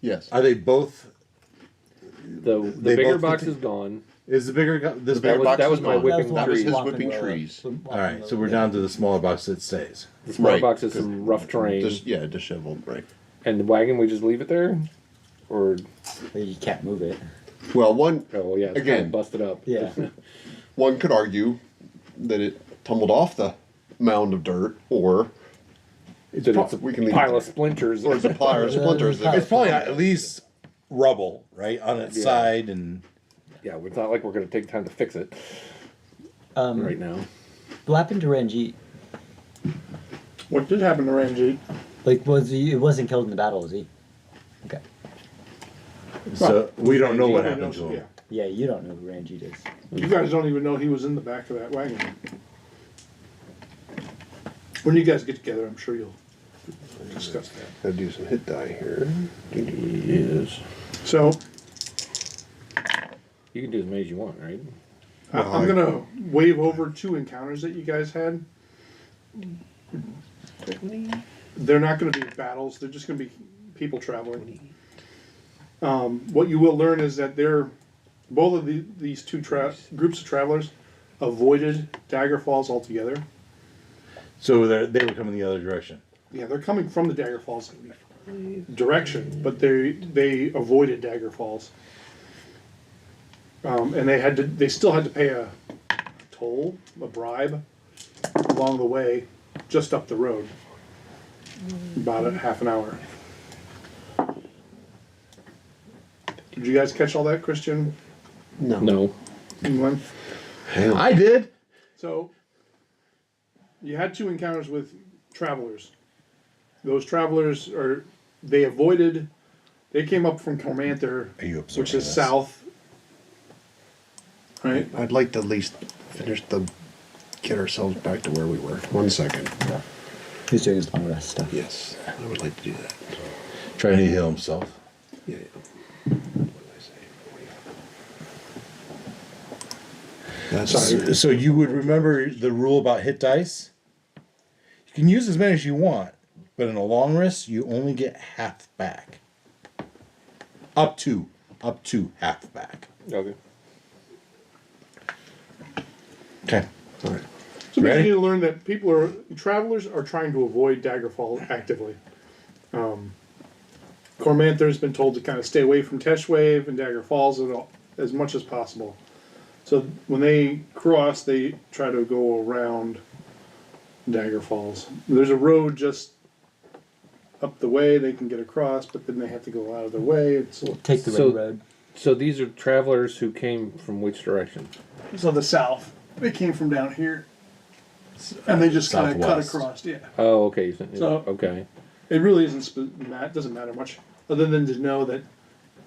Yes. Are they both? the they bigger both box contain- is gone. Is the bigger this bigger bigger box that is was my gone. whipping That was trees. his walking whipping road. trees. Walking All right, so road. we're down to the smaller box that stays. The small Right, box is some rough terrain, Just yeah, disheveled. Right. and the wagon we just leave it there, or You can't move it. Well, one oh yeah, it's Again. kind of busted up. Yeah. one could argue that it tumbled off the mound of dirt, or That it's a we can leave pile it of splinters. or it's a pile of splinters. that- It's probably at least rubble, right, on its Yeah. side, and Yeah, it's not like we're going to take time to fix it right now. What happened to Ranjit? What did happen to Ranjit? Like, it wasn't killed in the battle, was he? Okay. so we don't know what Nobody happened knows, to him. yeah. Yeah, you don't know who Ranjit is. You guys don't even know he was in the back of that wagon. When you guys get together, I'm sure you'll discuss that. Gotta do some hit die here. Yes. So You can do as many as you want, right? I'm gonna wave over 2 encounters that you guys had. They're not gonna be battles. They're just gonna be people traveling. What you will learn is that both of these 2 groups of travelers avoided Dagger Falls altogether. So they were coming the other direction. Yeah, they're coming from the Dagger Falls direction, but they avoided Dagger Falls, and they still had to pay a toll, a bribe, along the way, just up the road, about a half an hour. Did you guys catch all that, Christian? No. England? I did. So, you had 2 encounters with travelers. Those travelers they came up from Cormanther, Are you observing which is this? south. Right? I'd like to at least get ourselves back to where we were. 1 second. He's doing his long rest stuff. Yes, I would like to do that. Trying to heal himself. Yeah. What did I say? That's So you would remember the rule about hit dice? You can use as many as you want, but in a long rest, you only get half back. Up to half back. Okay. Okay. all right. So Ready? basically, you learn that travelers are trying to avoid Daggerfall actively. Cormanther's been told to kind of stay away from Teshwave and Dagger Falls as much as possible. So when they cross, they try to go around Dagger Falls. There's a road just up the way, they can get across, but then they have to go out of their way. It's Take the So- ring road. So these are travelers who came from which direction? so the south. They came from down here, and they just kind of cut Southwest. across. Yeah, Oh, okay. So- Okay. it really doesn't matter much, other than to know that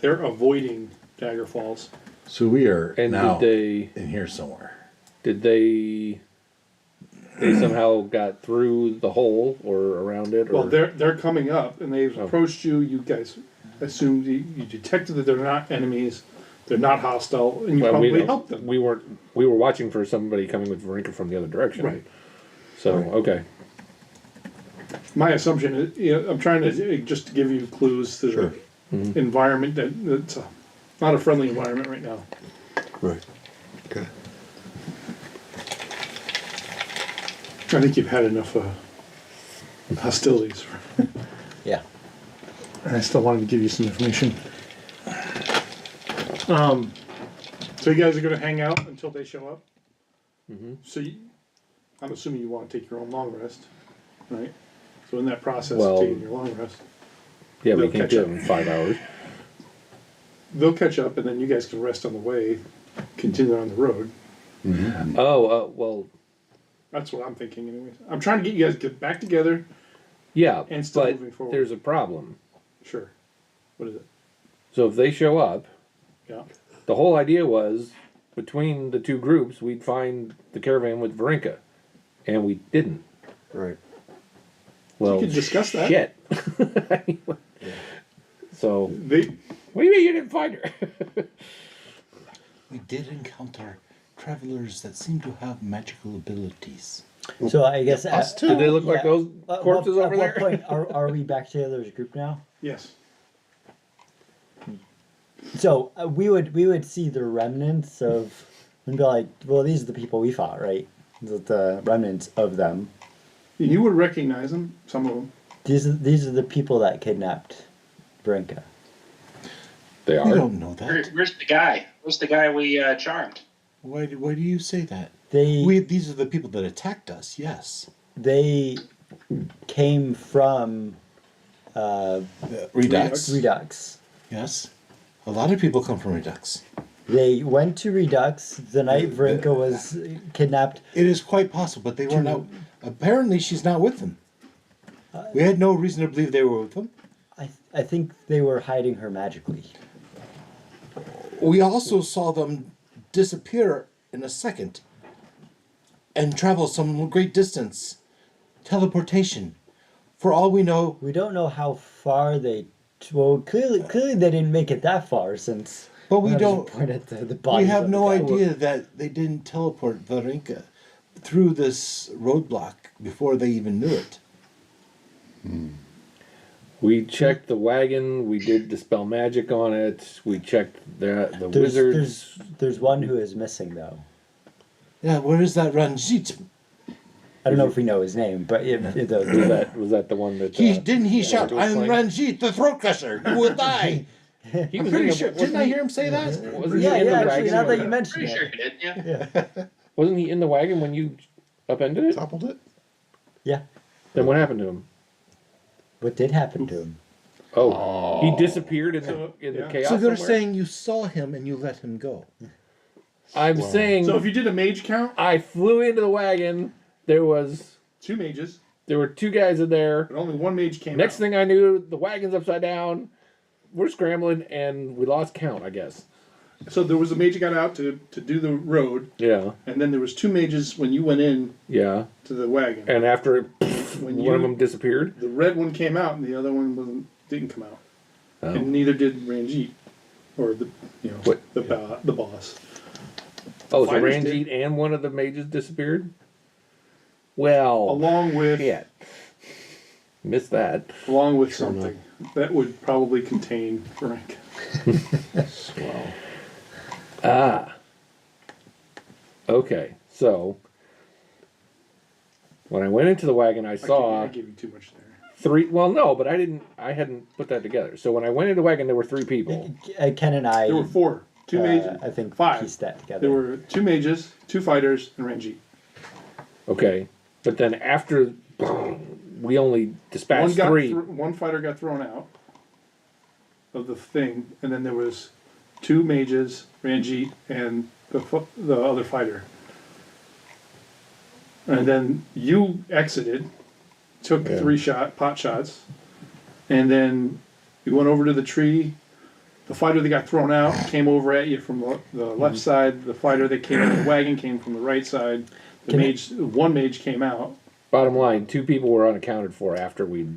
they're avoiding Dagger Falls. So we are And now did in here somewhere. they somehow got through the hole or around it? Or? Well, they're coming up, and they've approached you. You guys assumed you detected that they're not enemies, they're not hostile, and you Well, probably helped them. We were watching for somebody coming with Varinka from the other direction. Right. So okay. My assumption is, I'm trying to just give you clues to Sure. the environment that's not a friendly environment right now. Right. Okay. I think you've had enough hostilities. Yeah. I still wanted to give you some information. So you guys are going to hang out until they show up. So I'm assuming you want to take your own long rest, right? So in that process Well- of taking your long rest, Yeah, we They'll can't catch do it up. in 5 hours. they'll catch up, and then you guys can rest on the way, continue on the road. Oh, well, That's what I'm thinking, anyways. I'm trying to get you guys to get back together. yeah, And still but moving forward. there's a problem. Sure. What is it? So if they show up, Yeah. the whole idea was between the two groups we'd find the caravan with Varinka, and we didn't. Right. Well, could discuss that. Shit. So They what do you mean you didn't find her? We did encounter travelers that seem to have magical abilities. So I guess Us too. Did they look like yeah. those corpses at over what there? point are we back together as a group now? yes. So we would see the remnants of and be like, well, these are the people we fought, right? The remnants of them. You would recognize them, some of them. These are the people that kidnapped Varinka. They We are. don't know that. Where's the guy? Where's the guy we charmed? Why do you say that? They These are the people that attacked us, yes. they came from Redux. Redux. Yes. A lot of people come from Redux. They went to Redux the night Varinka was kidnapped. It is quite possible, but they were not. Apparently, she's not with them. We had no reason to believe they were with them. I think they were hiding her magically. We also saw them disappear in a second and travel some great distance. Teleportation. For all we know, We don't know how far they. Well, clearly they didn't make it that far since. but we I'll just don't. point at the We bodies have of no the guy. idea that they didn't teleport Varinka through this roadblock before they even knew it. We checked the wagon. We did dispel magic on it. We checked the There's, wizards. there's one who is missing though. Yeah, where is that Ranjit? I don't know if we know his name, but Was that the one that Didn't he shout, was "I am playing? Ranjit, the throat crusher. You will die." He I'm was pretty in the- sure. Didn't I hear him say that? Wasn't yeah, he in the actually, wagon? now that when- you mention Pretty it, sure he did. Yeah. Wasn't he in the wagon when you upended it? Toppled it? yeah. Then what happened to him? What did happen to him? Oh, he disappeared in the So, yeah. chaos. So they're somewhere? saying you saw him and you let him go. I'm saying So if you did a mage count, I flew into the wagon. There were 2 mages, 2 guys in there. but only 1 mage came Next out. thing I knew, the wagon's upside down. We're scrambling and we lost count, I guess. So there was a mage that got out to do the road, Yeah, and then there was 2 mages when you went in yeah. to the wagon. And after When one of them disappeared. The red one came out, and the other one didn't come out, Oh. and neither did Ranjit, or the What? the boss. Oh, so Fighters Ranjit and one of the mages disappeared? Well, Along with shit. Missed that. something that would probably contain Frank. Swell. Ah. Okay, so when I went into the wagon, I saw I gave you too much there. 3. Well, no, but I hadn't put that together. So when I went into the wagon, there were 3 people. Ken and I, There were 4. 2 mages. I think, 5. pieced that together. There were 2 mages, 2 fighters, and Ranjit. Okay, but then after we only dispatched three. One fighter got thrown out of the thing, and then there was 2 mages, Ranjit, and the other fighter. And then you exited, took 3 pot shots, and then you went over to the tree. The fighter that got thrown out came over at you from the left side. The fighter that came in the wagon came from the right side. One mage came out. Bottom line, 2 people were unaccounted for after we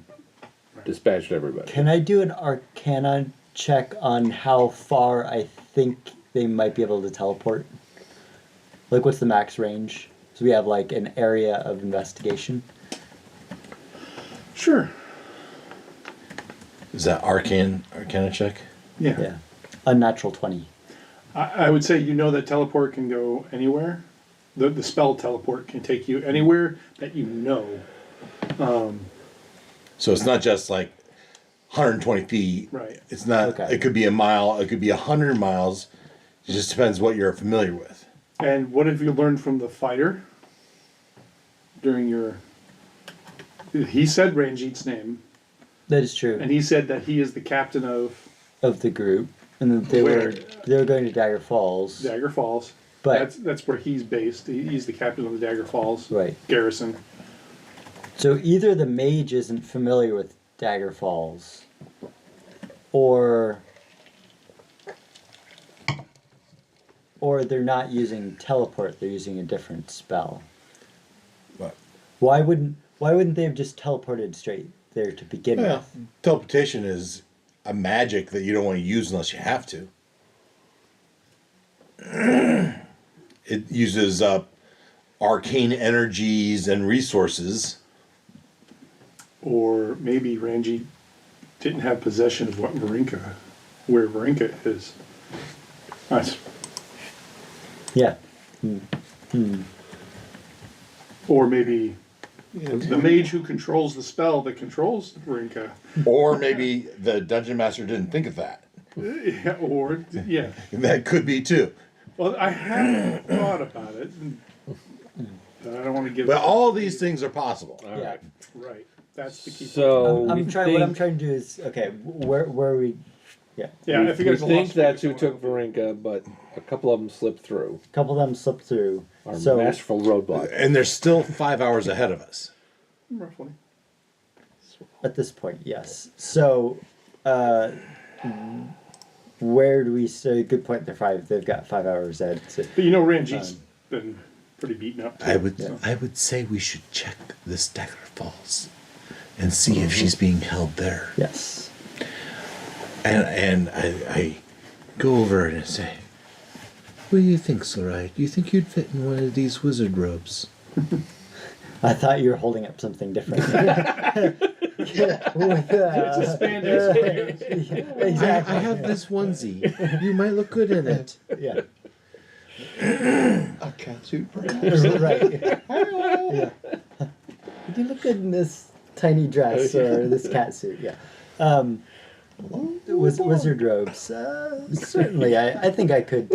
dispatched everybody. Can I do an Arcana check on how far I think they might be able to teleport? Like, what's the max range? So we have like an area of investigation. Sure. Is that Arcana check? Yeah. Unnatural 20. I would say you know that teleport can go anywhere. The spell teleport can take you anywhere that you know. So it's not just like 120 feet. Right. It's not. Okay. It could be a mile. It could be 100 miles. It just depends what you're familiar with. And what have you learned from the fighter during your... He said Ranjit's name, That is true. and he said that he is the captain of Of the group. And that they Where? were going to Dagger Falls. Dagger Falls. But That's where he's based. He's the captain of the Dagger Falls right. garrison. So either the mage isn't familiar with Dagger Falls, or they're not using teleport, they're using a different spell. What? Why wouldn't they have just teleported straight there to begin Well, with? teleportation is a magic that you don't want to use unless you have to. It uses up arcane energies and resources. Or maybe Ranjit didn't have possession of where Varinka is. Nice. Yeah. Or maybe the mage who controls the spell that controls Varinka. Or maybe the dungeon master didn't think of that. Yeah. That could be too. Well, I haven't thought about it. But I don't want to give. But all these things are possible. All Yeah. right. Right. That's the key. So I'm we trying. What I'm think- trying to do is where are we? Yeah. Yeah, I we think think that's who took Varinka, but a couple of them slipped through. A couple of them slipped through. Our So masterful roadblock. And there's still 5 hours ahead of us. Roughly. at this point, yes. So, where do we say? Good point. They've got 5 hours ahead. So, But you know, Ranjit's been pretty beaten up. I would say we should check this Dagger Falls and see if she's being held there. yes. And I go over and say, "What do you think, Sarai? Do you think you'd fit in one of these wizard robes?" I thought you were holding up something different. With, It's a spandex pants. exactly. I have this onesie. You might look good in it. Yeah. A catsuit, perhaps. Right. Yeah. You do look good in this tiny dress or this catsuit. Yeah. Wizard robes. Certainly, I think I could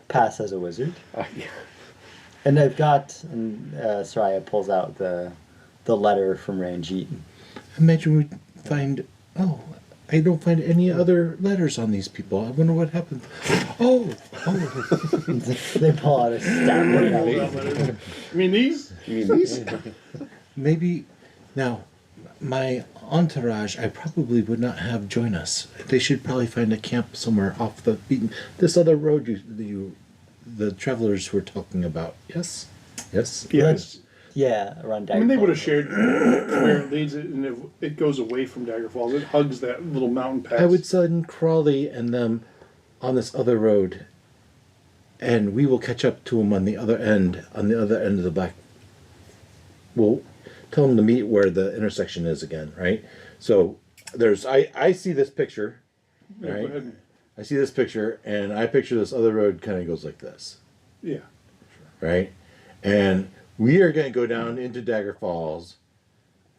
pass as a wizard. Yeah. And I've got, and Soraya pulls out the letter from Ranjit. Imagine we find. Oh, I don't find any other letters on these people. I wonder what happened. Oh. They pull out a stack. I mean, these. Maybe now, my entourage, I probably would not have join us. They should probably find a camp somewhere off the beaten. This other road the travelers were talking about. Yes. Yes. Yes. Yeah, around Dagger I mean, they would have Falls. shared where it leads, and it goes away from Dagger Falls. It hugs that little mountain pass. I would send Crawley and them on this other road, and we will catch up to them on the other end. On the other end of the black. We'll tell them to meet where the intersection is again, right? So there's I see this picture, Yeah, right? go ahead. I see this picture, and I picture this other road kind of goes like this, Yeah. right? And we are going to go down into Dagger Falls,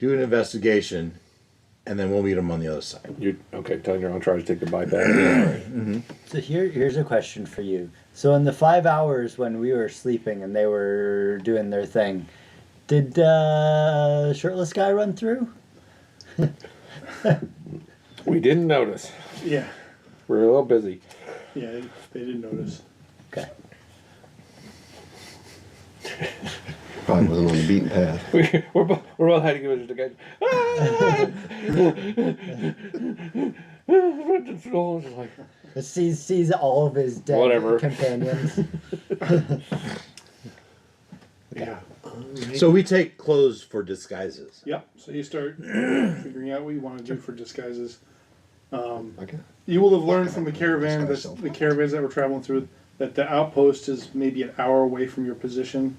do an investigation, and then we'll meet them on the other side. You're okay. Telling your entourage to take the bypass. So here's a question for you. So in the 5 hours when we were sleeping and they were doing their thing, Did shirtless guy run through? We didn't notice. Yeah, We're a little busy. yeah, they didn't notice. Okay. Probably wasn't on the beaten path. We're both hiding images together. Like, Sees all of his dead Whatever. companions. Yeah. So we take clothes for disguises. Yep. So you start figuring out what you want to do for disguises. Okay. You will have learned from the caravan, Disguise that self. the caravans that we're traveling through, that the outpost is maybe an hour away from your position.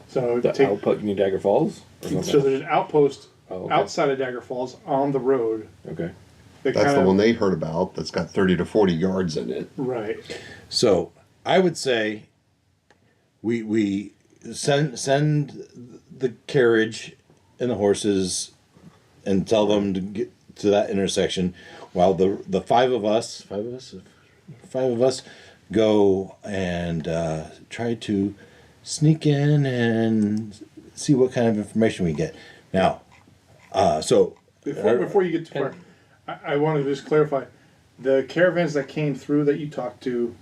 So the output, you mean Dagger Falls? Or something? So there's an outpost Oh, okay. outside of Dagger Falls on the road. Okay. That That's kind the of, one they heard about. That's got 30 to 40 yards in it. Right. So I would say we send the carriage and the horses and tell them to get to that intersection while the five of us go and try to sneak in and see what kind of information we get. Now, Before you get too far, I want to just clarify. The caravans that came through that you talked to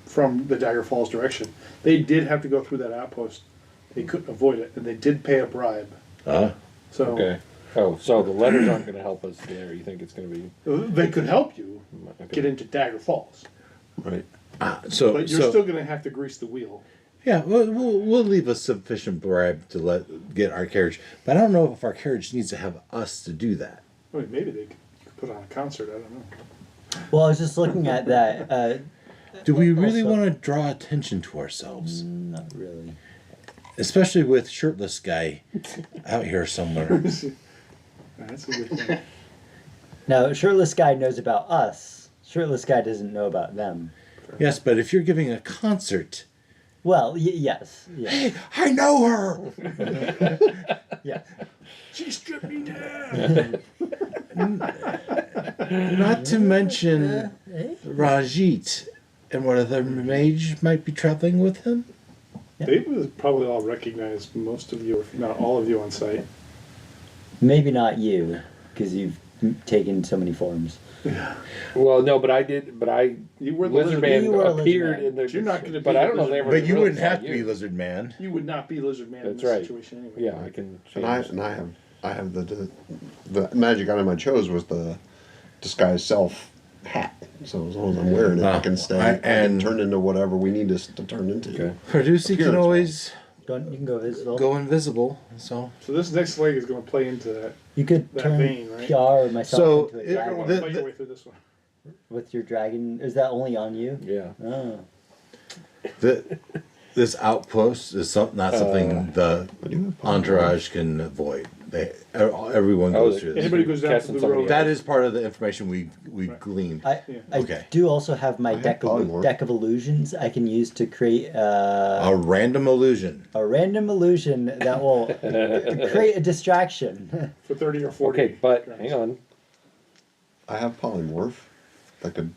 from the Dagger Falls direction, they did have to go through that outpost. They couldn't avoid it, and they did pay a bribe. So Okay. Oh, so the letters aren't going to help us there. You think it's going to be... they could help you Okay. get into Dagger Falls, Right. but you're still going to have to grease the wheel. Yeah, we'll leave a sufficient bribe to get our carriage, but I don't know if our carriage needs to have us to do that. I mean, maybe they could put on a concert. I don't know. Well, I was just looking at that. Do we really Also- want to draw attention to ourselves, Not really. especially with shirtless guy out here somewhere? That's a good thing. Now, shirtless guy knows about us. Shirtless guy doesn't know about them. Yes, but if you're giving a concert, Well, yes. hey, I know her. Yes. She stripped me down. Not to mention Rajit and one other mage might be traveling with him. They would probably all recognize most of you, if not all of you, on site. Maybe not you, because you've taken so many forms. Well, no, but I did. But I You were the Lizard lizard Man You were a lizard appeared man. in the. You're not gonna But be I the don't know if they lizard ever. But you really wouldn't saw have to you. be lizard man. You would not be lizard man That's in this right. situation anyway. Yeah, I can. And Change. I have the magic item I chose was the disguise self hat. So as long as I'm wearing it, I can stay I can and- turn into whatever we need us to turn into. Okay. Producer can Appearance always You can go visible. go invisible. So So this next leg is going to play into that. You could That turn vein, right? PR or myself So, into a it- You're going to dragon want to The- fight your way through this one. with your dragon. Is that only on you? Yeah. Oh. this outpost is not something the entourage can avoid. Everyone Oh, goes through this. Anybody goes down Casting to the somebody road. That is part of the information we Right. gleaned. I Okay. do also have my have deck polymorph. of illusions I can use to create A random illusion. a random illusion that will create a distraction. For 30 or 40. Okay, but rounds. hang on. I have polymorph that could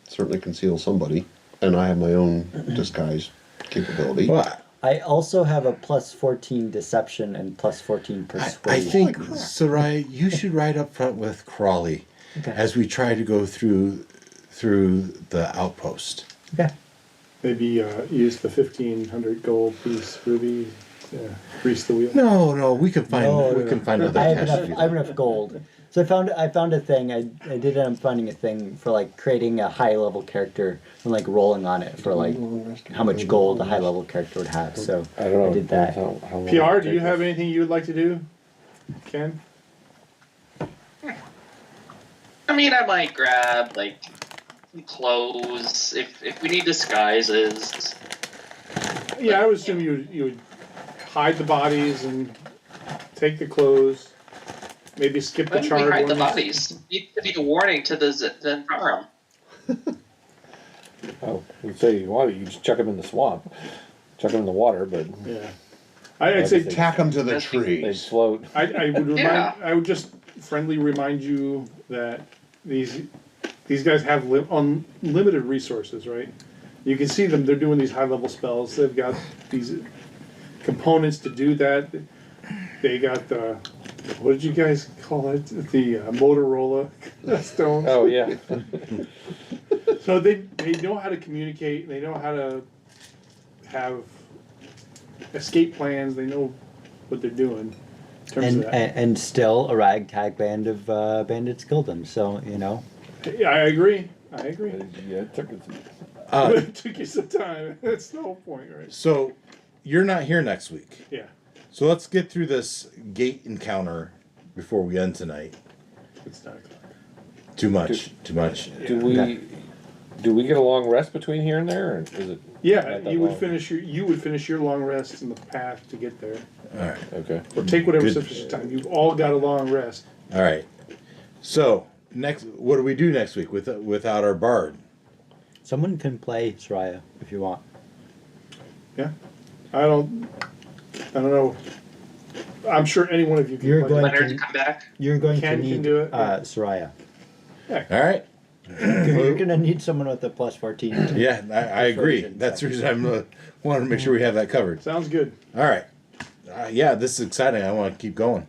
certainly conceal somebody, and I have my own disguise capability. Well, I also have a plus 14 deception and plus 14 I persuasion. think, Sarai, you should ride up front with Crawley Okay. as we try to go through the outpost. Okay. Maybe use the 1,500 gold piece ruby to grease the wheel. No, we can find other I have cash. enough. I have enough gold. So I found a thing. I did end up finding a thing for like creating a high level character and like rolling on it for like how much gold a high level character would have. So I don't know. I did that. How long PR, it do you take have us. anything you would like to do? Ken? I mean, I might grab like some clothes if we need disguises. Yeah, I would assume you would hide the bodies and take the clothes. Maybe skip the When we charred hide the ones. bodies, need to be a warning to the farm. Oh, we say you want it, you just chuck them in the swamp, chuck them in the water, but Yeah. I'd say Tack them to the they trees. float. I would remind. Yeah. I would just friendly remind you that these guys have unlimited resources, right? You can see them; they're doing these high level spells. They've got these components to do that. They got the, what did you guys call it? The Motorola stones. Oh yeah. So they know how to communicate. They know how to have escape plans. They know what they're doing in terms And, of that. and still a ragtag band of bandits killed him. So Yeah, I agree. Yeah, it took But it took you some time. That's the whole point, right? So, you're not here next week. Yeah. So let's get through this gate encounter before we end tonight. It's not. Too much. Do we get a long rest between here and there, or is it? Yeah, not that you would long? finish your long rest in the path to get there, All right. Okay. or take whatever Good. sufficient time. You've all got a long rest. All right. So what do we do next week without our bard? someone can play Soraya if you want. Yeah, I don't know. I'm sure any one of you can. You're play. going Leonard to- to come back. You're going Ken to can need do it, yeah. Soraya. All right. You're going to need someone with a plus 14. Yeah, I agree. Version, That's the so. reason I'm wanted to make sure we have that covered. Sounds good. All right. Yeah, this is exciting. I want to keep going.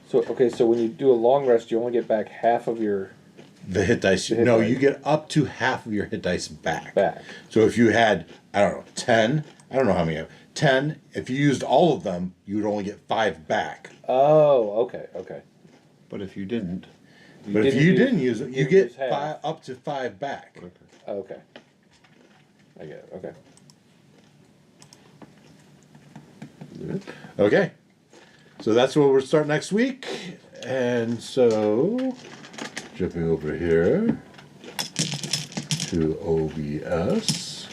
So when you do a long rest, you only get back half of your The hit dice. The hit No, dice. you get up to half of your hit dice back. back. So if you had, I don't know, 10, I don't know how many you have, 10, if you used all of them, you would only get 5 back. Oh, okay. But if you didn't, But if you didn't use it, you didn't get use half. up to 5 back. Okay. I get it. Okay. Okay. So that's where we'll start next week. And so, jumping over here to OBS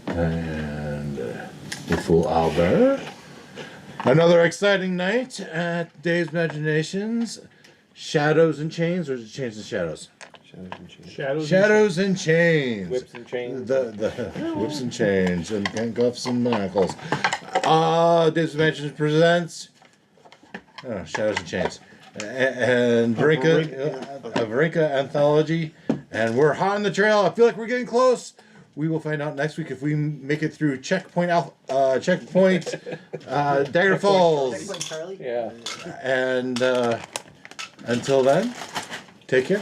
and the full Albert. Another exciting night at Dave's Imaginations. Shadows and Chains, or is it Chains and Shadows? Shadows. Shadows and Chains. Whips and chains. The whips and chains and handcuffs and manacles. Dave's Imaginations presents Shadows and Chains. And Varinka Anthology. And we're hot on the trail. I feel like we're getting close. We will find out next week if we make it through Checkpoint Dagger Falls. Charlie? Yeah. And until then, take care.